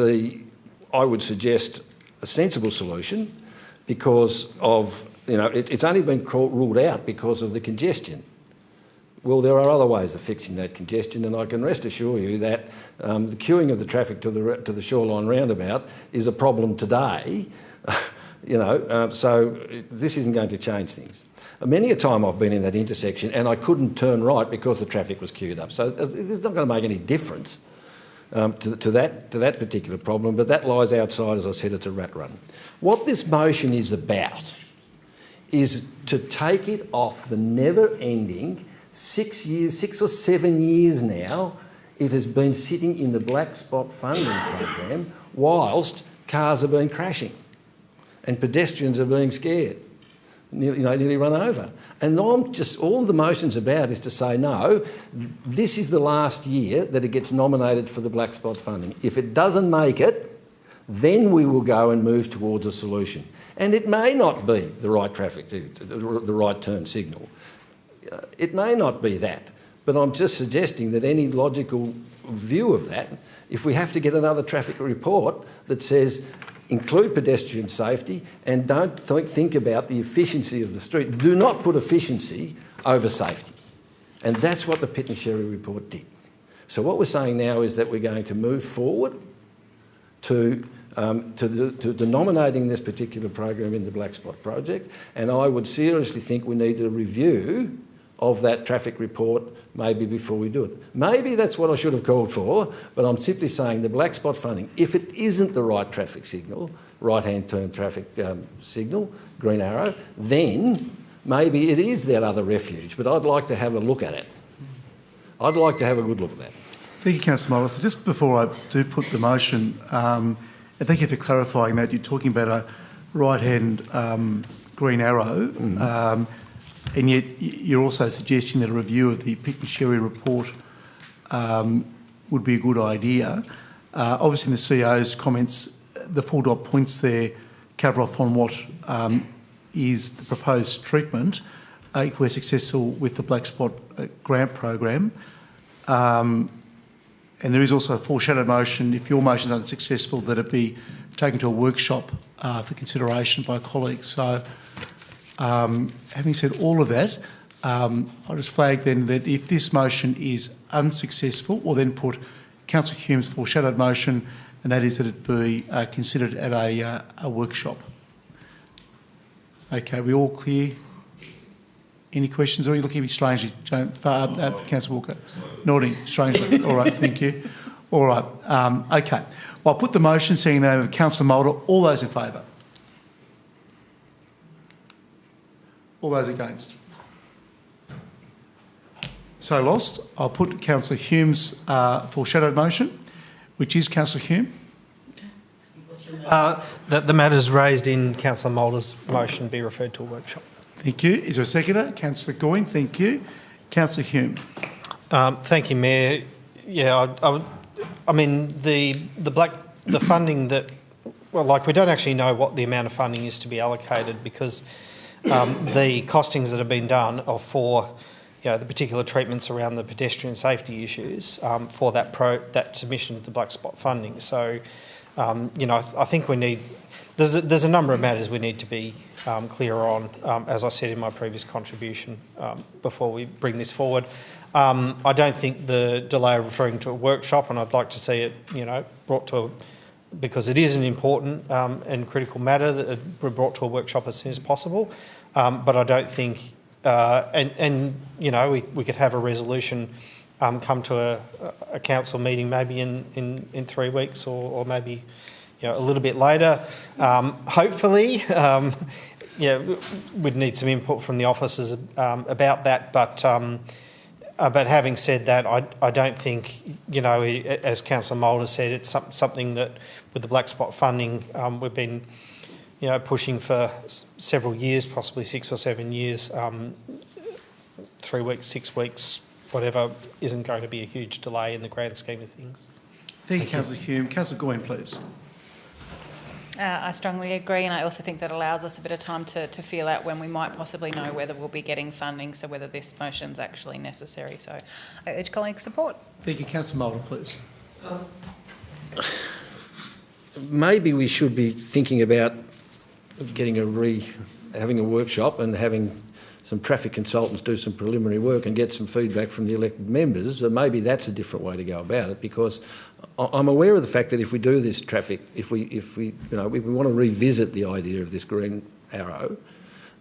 I would suggest, a sensible solution, because of, it's only been ruled out because of the congestion. Well, there are other ways of fixing that congestion, and I can rest assure you that the queuing of the traffic to the Shoreline roundabout is a problem today. So this isn't going to change things. Many a time I've been in that intersection and I couldn't turn right because the traffic was queued up. So it's not going to make any difference to that particular problem, but that lies outside, as I said, it's a rat run. What this motion is about is to take it off the never-ending 6 or 7 years now, it has been sitting in the black spot funding program whilst cars have been crashing and pedestrians are being scared, nearly run over. And all the motion's about is to say, no, this is the last year that it gets nominated for the black spot funding. If it doesn't make it, then we will go and move towards a solution. And it may not be the right the right turn signal. It may not be that, but I'm just suggesting that any logical view of that, if we have to get another traffic report that says include pedestrian safety and don't think about the efficiency of the street, do not put efficiency over safety. And that's what the Pitney Sherry report did. So what we're saying now is that we're going to move forward to nominating this particular program in the Black Spot project, and I would seriously think we need a review of that traffic report maybe before we do it. Maybe that's what I should have called for, but I'm simply saying the black spot funding, if it isn't the right traffic signal, right-hand turn traffic signal, green arrow, then maybe it is that other refuge, but I'd like to have a look at it. I'd like to have a good look at that. Thank you, Councillor Moller. So just before I do put the motion, and thank you for clarifying that, you're talking about a right-hand green arrow, and yet you're also suggesting that a review of the Pitney Sherry report would be a good idea. Obviously, in the CEO's comments, the 4 dot points there cover off on what is the proposed treatment if we're successful with the Black Spot grant program. And there is also a foreshadowed motion, if your motion is unsuccessful, that it be taken to a workshop for consideration by colleagues. So, having said all of that, I'll just flag then that if this motion is unsuccessful, we'll then put Councillor Hume's foreshadowed motion, and that is that it be considered at a workshop. Okay, we all clear? Any questions? Or are you looking at me strangely, Councillor Walker? Nodding strangely. All right, thank you. All right, okay. Well, I'll put the motion, seeing the name of Councillor Mulder. All those in favour? All those against? So lost. I'll put Councillor Hume's foreshadowed motion, which is Councillor Hume. That the matters raised in Councillor Moulder's motion be referred to a workshop. Thank you. Is there a seconder? Councillor Goyne, thank you. Councillor Hume. Thank you, Mayor. Yeah, I mean the funding that, well, like we don't actually know what the amount of funding is to be allocated because the costings that have been done are for the particular treatments around the pedestrian safety issues for that submission to the black spot funding. So, I think we need. There's a number of matters we need to be clear on, as I said in my previous contribution before we bring this forward. I don't think the delay of referring to a workshop, and I'd like to see it, brought to because it is an important and critical matter that it be brought to a workshop as soon as possible. But I don't think, we could have a resolution come to a council meeting maybe in 3 weeks or maybe a little bit later. Hopefully, we'd need some input from the officers about that. But having said that, I don't think, as Councillor Moulder said, it's something that with the black spot funding we've been, pushing for several years, possibly 6 or 7 years. 3 weeks, 6 weeks, whatever, isn't going to be a huge delay in the grand scheme of things. Thank you, Councillor Hume. Councillor Goyne, please. I strongly agree, and I also think that allows us a bit of time to feel out when we might possibly know whether we'll be getting funding, so whether this motion is actually necessary. So I urge colleagues' support. Thank you. Councillor Moulder, please. Maybe we should be thinking about having a workshop and having some traffic consultants do some preliminary work and get some feedback from the elected members. Maybe that's a different way to go about it, because I'm aware of the fact that if we do this traffic, if we want to revisit the idea of this green arrow,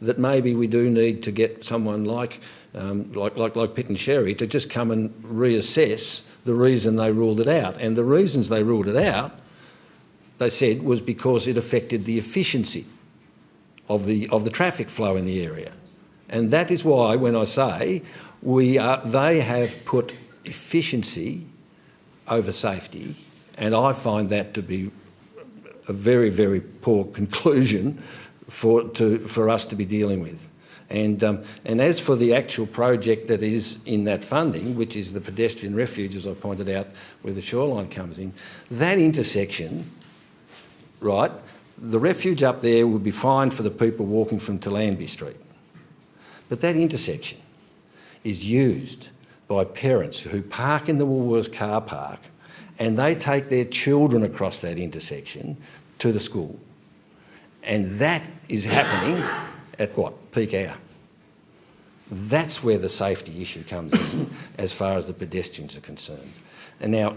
that maybe we do need to get someone like Pitt and Sherry to just come and reassess the reason they ruled it out. And the reasons they ruled it out, they said, was because it affected the efficiency of the traffic flow in the area. And that is why, when I say they have put efficiency over safety, and I find that to be a very, very poor conclusion for us to be dealing with. And as for the actual project that is in that funding, which is the pedestrian refuge, as I pointed out, where the shoreline comes in, that intersection, right, the refuge up there would be fine for the people walking from Talanby Street. But that intersection is used by parents who park in the Woolworths car park, and they take their children across that intersection to the school. And that is happening at what? Peak hour. That's where the safety issue comes in as far as the pedestrians are concerned. And now,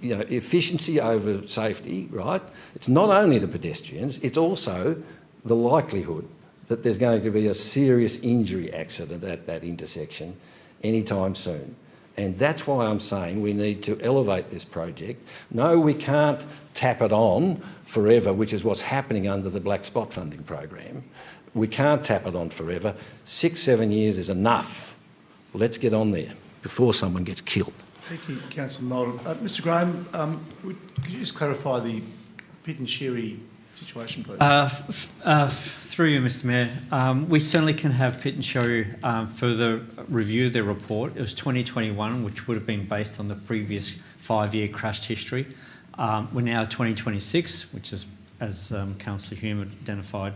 efficiency over safety, right? It's not only the pedestrians, it's also the likelihood that there's going to be a serious injury accident at that intersection anytime soon. And that's why I'm saying we need to elevate this project. No, we can't tap it on forever, which is what's happening under the black spot funding program. We can't tap it on forever. 6, 7 years is enough. Let's get on there before someone gets killed. Thank you, Councillor Moulder. Mr Graham, could you just clarify the Pitt and Sherry situation, please? Through you, Mr Mayor, we certainly can have Pitt and Sherry further review their report. It was 2021, which would have been based on the previous 5-year crashed history. We're now 2026, which is, as Councillor Hume identified,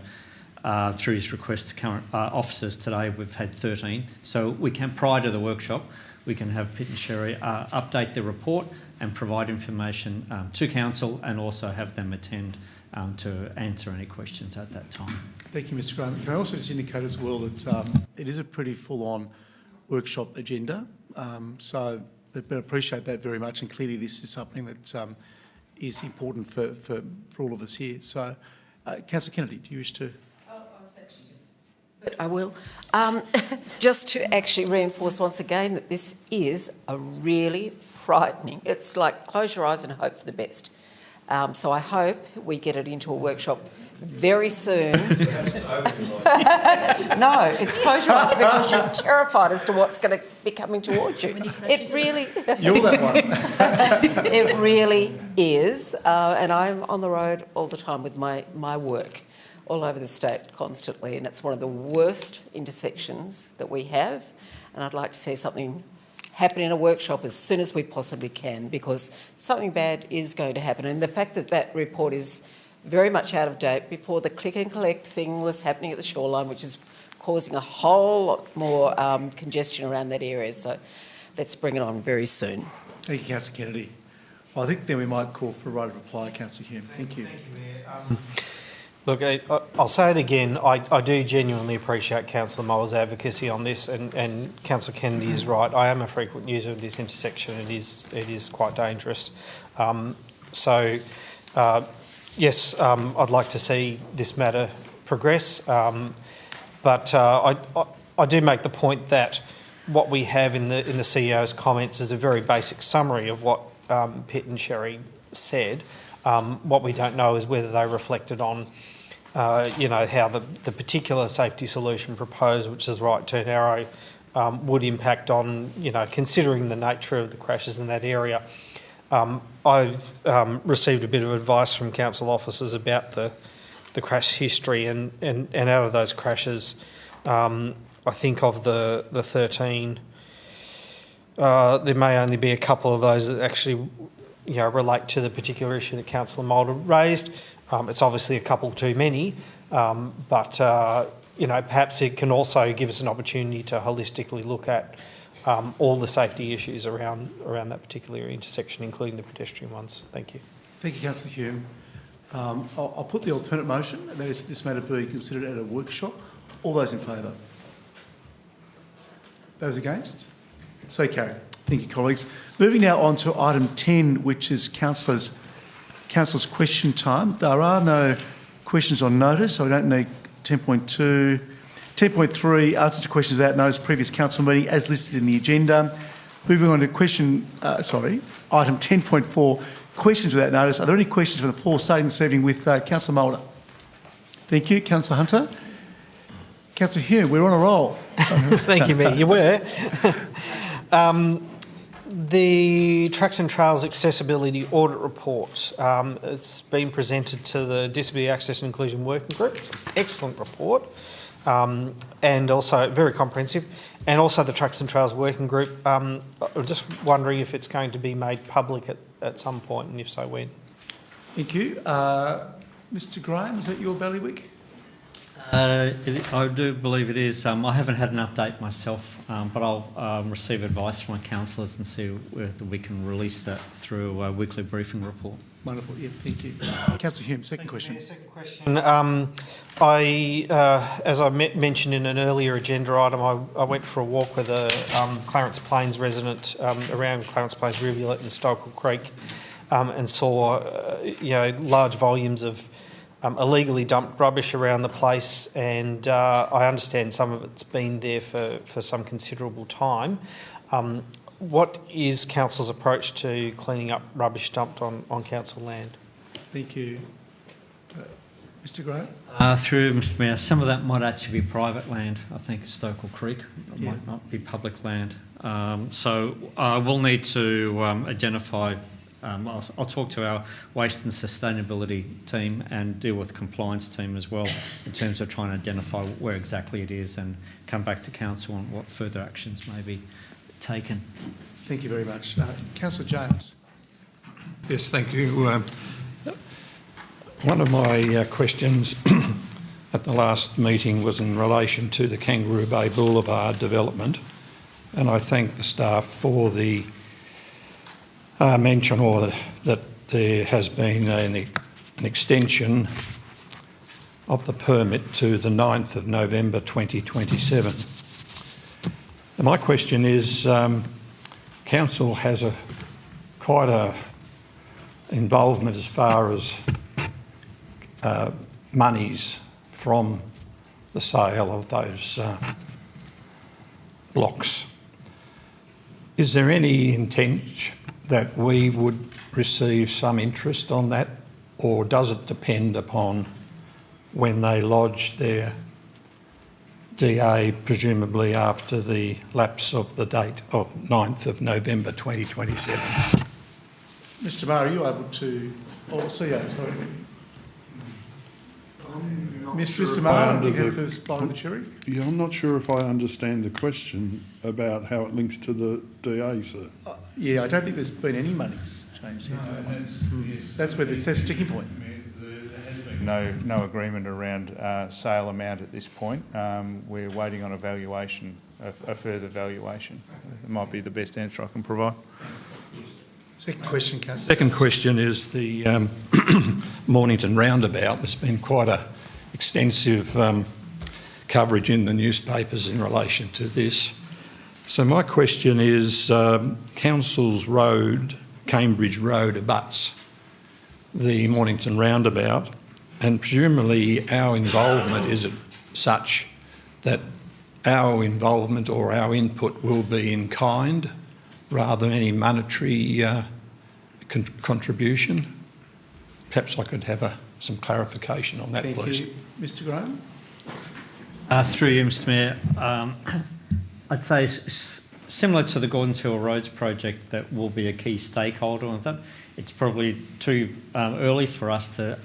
through his request to current officers today, we've had 13. So we can, prior to the workshop, we can have Pitt and Sherry update the report and provide information to Council, and also have them attend to answer any questions at that time. Thank you, Mr Graham. Can I also just indicate as well that it is a pretty full-on workshop agenda, so I appreciate that very much, and clearly this is something that is important for all of us here. So, Councillor Kennedy, do you wish to? But I will. Just to actually reinforce once again that this is a really frightening, it's like close your eyes and hope for the best. So I hope we get it into a workshop very soon. No, it's close your eyes because you're terrified as to what's going to be coming towards you. It really... You're that one. It really is. And I'm on the road all the time with my work, all over the state constantly, and it's one of the worst intersections that we have, and I'd like to see something happen in a workshop as soon as we possibly can, because something bad is going to happen. And the fact that that report is very much out of date before the click and collect thing was happening at the shoreline, which is causing a whole lot more congestion around that area. So let's bring it on very soon. Thank you, Councillor Kennedy. Well, I think then we might call for a right of reply, Councillor Hume. Thank you. Thank you, Mayor. Look, I'll say it again. I do genuinely appreciate Councillor Moulder's advocacy on this, and Councillor Kennedy is right. I am a frequent user of this intersection. It is quite dangerous. Yes, I'd like to see this matter progress, but I do make the point that what we have in the CEO's comments is a very basic summary of what Pitt and Sherry said. What we don't know is whether they reflected on how the particular safety solution proposed, which is right turn arrow, would impact on, considering the nature of the crashes in that area. I've received a bit of advice from council officers about the crash history, and out of those crashes, I think of the 13, there may only be a couple of those that actually, relate to the particular issue that Councillor Moulder raised. It's obviously a couple too many, but perhaps it can also give us an opportunity to holistically look at all the safety issues around that particular intersection, including the pedestrian ones. Thank you. Thank you, Councillor Hume. I'll put the alternate motion, and that is this matter be considered at a workshop. All those in favour? Those against? So carried. Thank you, colleagues. Moving now on to item 10, which is councillors' question time. There are no questions on notice, so we don't need 10.2. 10.3, answers to questions without notice, previous council meeting, as listed in the agenda. Moving on to item 10.4, questions without notice. Are there any questions from the floor starting this evening with Councillor Moulder? Thank you. Councillor Hunter. Councillor Hume, we're on a roll. Thank you, Mayor. You were. The Tracks and Trails Accessibility Audit Report. It's been presented to the Disability Access and Inclusion Working Group. It's an excellent report, and also very comprehensive. And also the Tracks and Trails Working Group. I'm just wondering if it's going to be made public at some point, and if so, when. Thank you. Mr Graham, is that your bailiwick? I do believe it is. I haven't had an update myself, but I'll receive advice from my councillors and see whether we can release that through a weekly briefing report. Wonderful. Yeah, thank you. Councillor Hume, second question. Second question. As I mentioned in an earlier agenda item, I went for a walk with a Clarence Plains resident around Clarence Plains Rivulet and Stokel Creek, and saw large volumes of illegally dumped rubbish around the place, and I understand some of it's been there for some considerable time. What is council's approach to cleaning up rubbish dumped on council land? Thank you. Mr Graham? Through Mr Mayor, some of that might actually be private land. I think Stokel Creek might not be public land. So we'll need to identify. I'll talk to our waste and sustainability team and deal with compliance team as well in terms of trying to identify where exactly it is and come back to council on what further actions may be taken. Thank you very much. Councillor James. Yes, thank you. One of my questions at the last meeting was in relation to the Kangaroo Bay Boulevard development, and I thank the staff for the mention that there has been an extension of the permit to the 9th of November 2027. And my question is, council has quite a involvement as far as monies from the sale of those blocks. Is there any intent that we would receive some interest on that, or does it depend upon when they lodge their DA, presumably after the lapse of the date of 9th of November 2027? Mr Maher, are you able to... Oh, CEO, sorry. Mr Maher, you have first bite of the cherry? Yeah, I'm not sure if I understand the question about how it links to the DA, sir. Yeah, I don't think there's been any monies changed. That's where that's a sticking point. There has been no agreement around sale amount at this point. We're waiting on a valuation, a further valuation. It might be the best answer I can provide. Second question, Councillor. Second question is the Mornington roundabout. There's been quite a extensive coverage in the newspapers in relation to this. So my question is, Council's Road, Cambridge Road, abuts the Mornington roundabout, and presumably our involvement is such that our involvement or our input will be in kind rather than any monetary contribution. Perhaps I could have some clarification on that, please. Thank you. Mr Graham? Through you, Mr Mayor. I'd say similar to the Gordons Hill Roads project, that will be a key stakeholder on that. It's probably too early for us to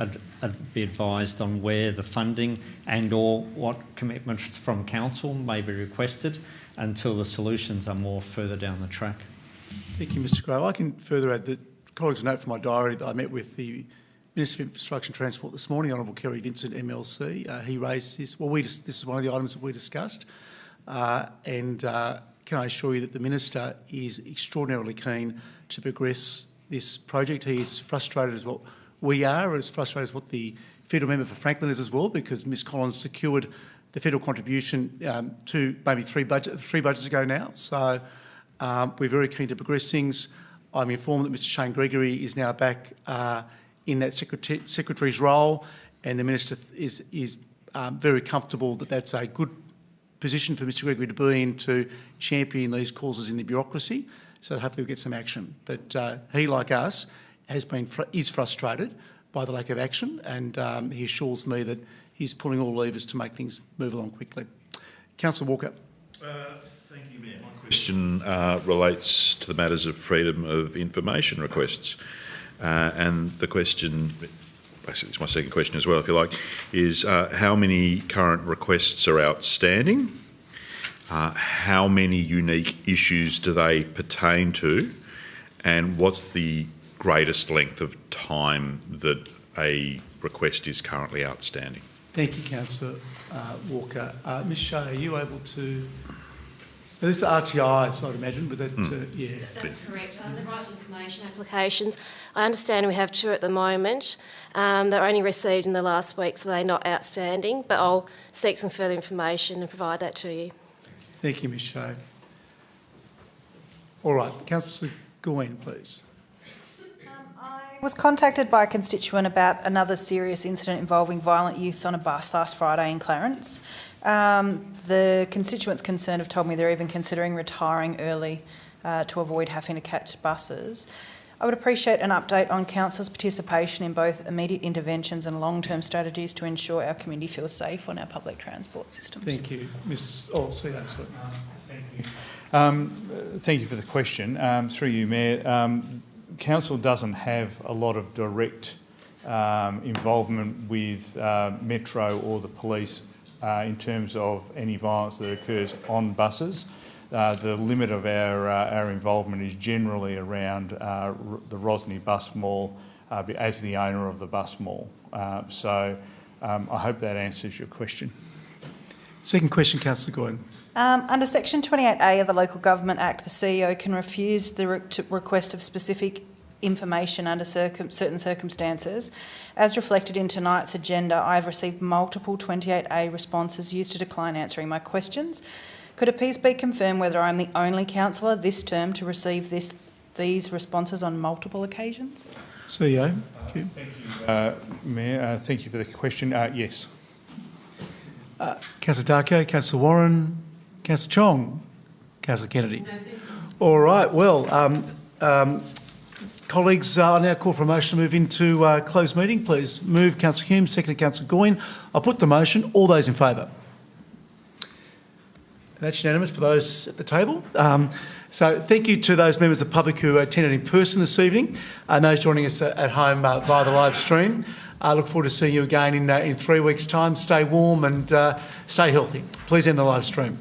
be advised on where the funding and or what commitments from council may be requested until the solutions are more further down the track. Thank you, Mr Graham. I can further add that colleagues note from my diary that I met with the Minister of Infrastructure and Transport this morning, Honourable Kerry Vincent, MLC. He raised this. Well, this is one of the items that we discussed, and can I assure you that the Minister is extraordinarily keen to progress this project. He is as frustrated as what we are, as frustrated as what the federal member for Franklin is as well, because Ms Collins secured the federal contribution to maybe three budgets ago now. So we're very keen to progress things. I'm informed that Mr Shane Gregory is now back in that secretary's role, and the Minister is very comfortable that that's a good position for Mr Gregory to be in to champion these causes in the bureaucracy. So hopefully we'll get some action. But he, like us, is frustrated by the lack of action, and he assures me that he's pulling all levers to make things move along quickly. Councillor Walker. Thank you, Mayor. My question relates to the matters of freedom of information requests. And the question, basically it's my second question as well, if you like, is how many current requests are outstanding? How many unique issues do they pertain to? And what's the greatest length of time that a request is currently outstanding? Thank you, Councillor Walker. Ms Shea, are you able to... So this is RTIs, I'd imagine, but that, yeah. That's correct. The right information applications, I understand we have 2 at the moment. They're only received in the last week, so they're not outstanding, but I'll seek some further information and provide that to you. Thank you, Ms Shea. All right, Councillor Gawain, please. I was contacted by a constituent about another serious incident involving violent youths on a bus last Friday in Clarence. The constituents concerned have told me they're even considering retiring early to avoid having to catch buses. I would appreciate an update on Council's participation in both immediate interventions and long-term strategies to ensure our community feels safe on our public transport systems. Thank you. Thank you. Thank you for the question. Through you, Mayor. Council doesn't have a lot of direct involvement with Metro or the police in terms of any violence that occurs on buses. The limit of our involvement is generally around the Rosny Bus Mall as the owner of the bus mall. I hope that answers your question. Second question, Councillor Goyne. Under Section 28A of the Local Government Act, the CEO can refuse the request of specific information under certain circumstances. As reflected in tonight's agenda, I have received multiple 28A responses used to decline answering my questions. Could it please be confirmed whether I am the only councillor this term to receive these responses on multiple occasions? CEO. Thank you, Mayor. Thank you for the question. Yes. Councillor Darko, Councillor Warren, Councillor Chong, Councillor Kennedy. All right, well, colleagues, I now call for a motion to move into closed meeting. Please move Councillor Hume, seconded Councillor Goyne. I'll put the motion. All those in favour? That's unanimous for those at the table. So thank you to those members of the public who attended in person this evening and those joining us at home via the live stream. I look forward to seeing you again in 3 weeks' time. Stay warm and stay healthy. Please end the live stream.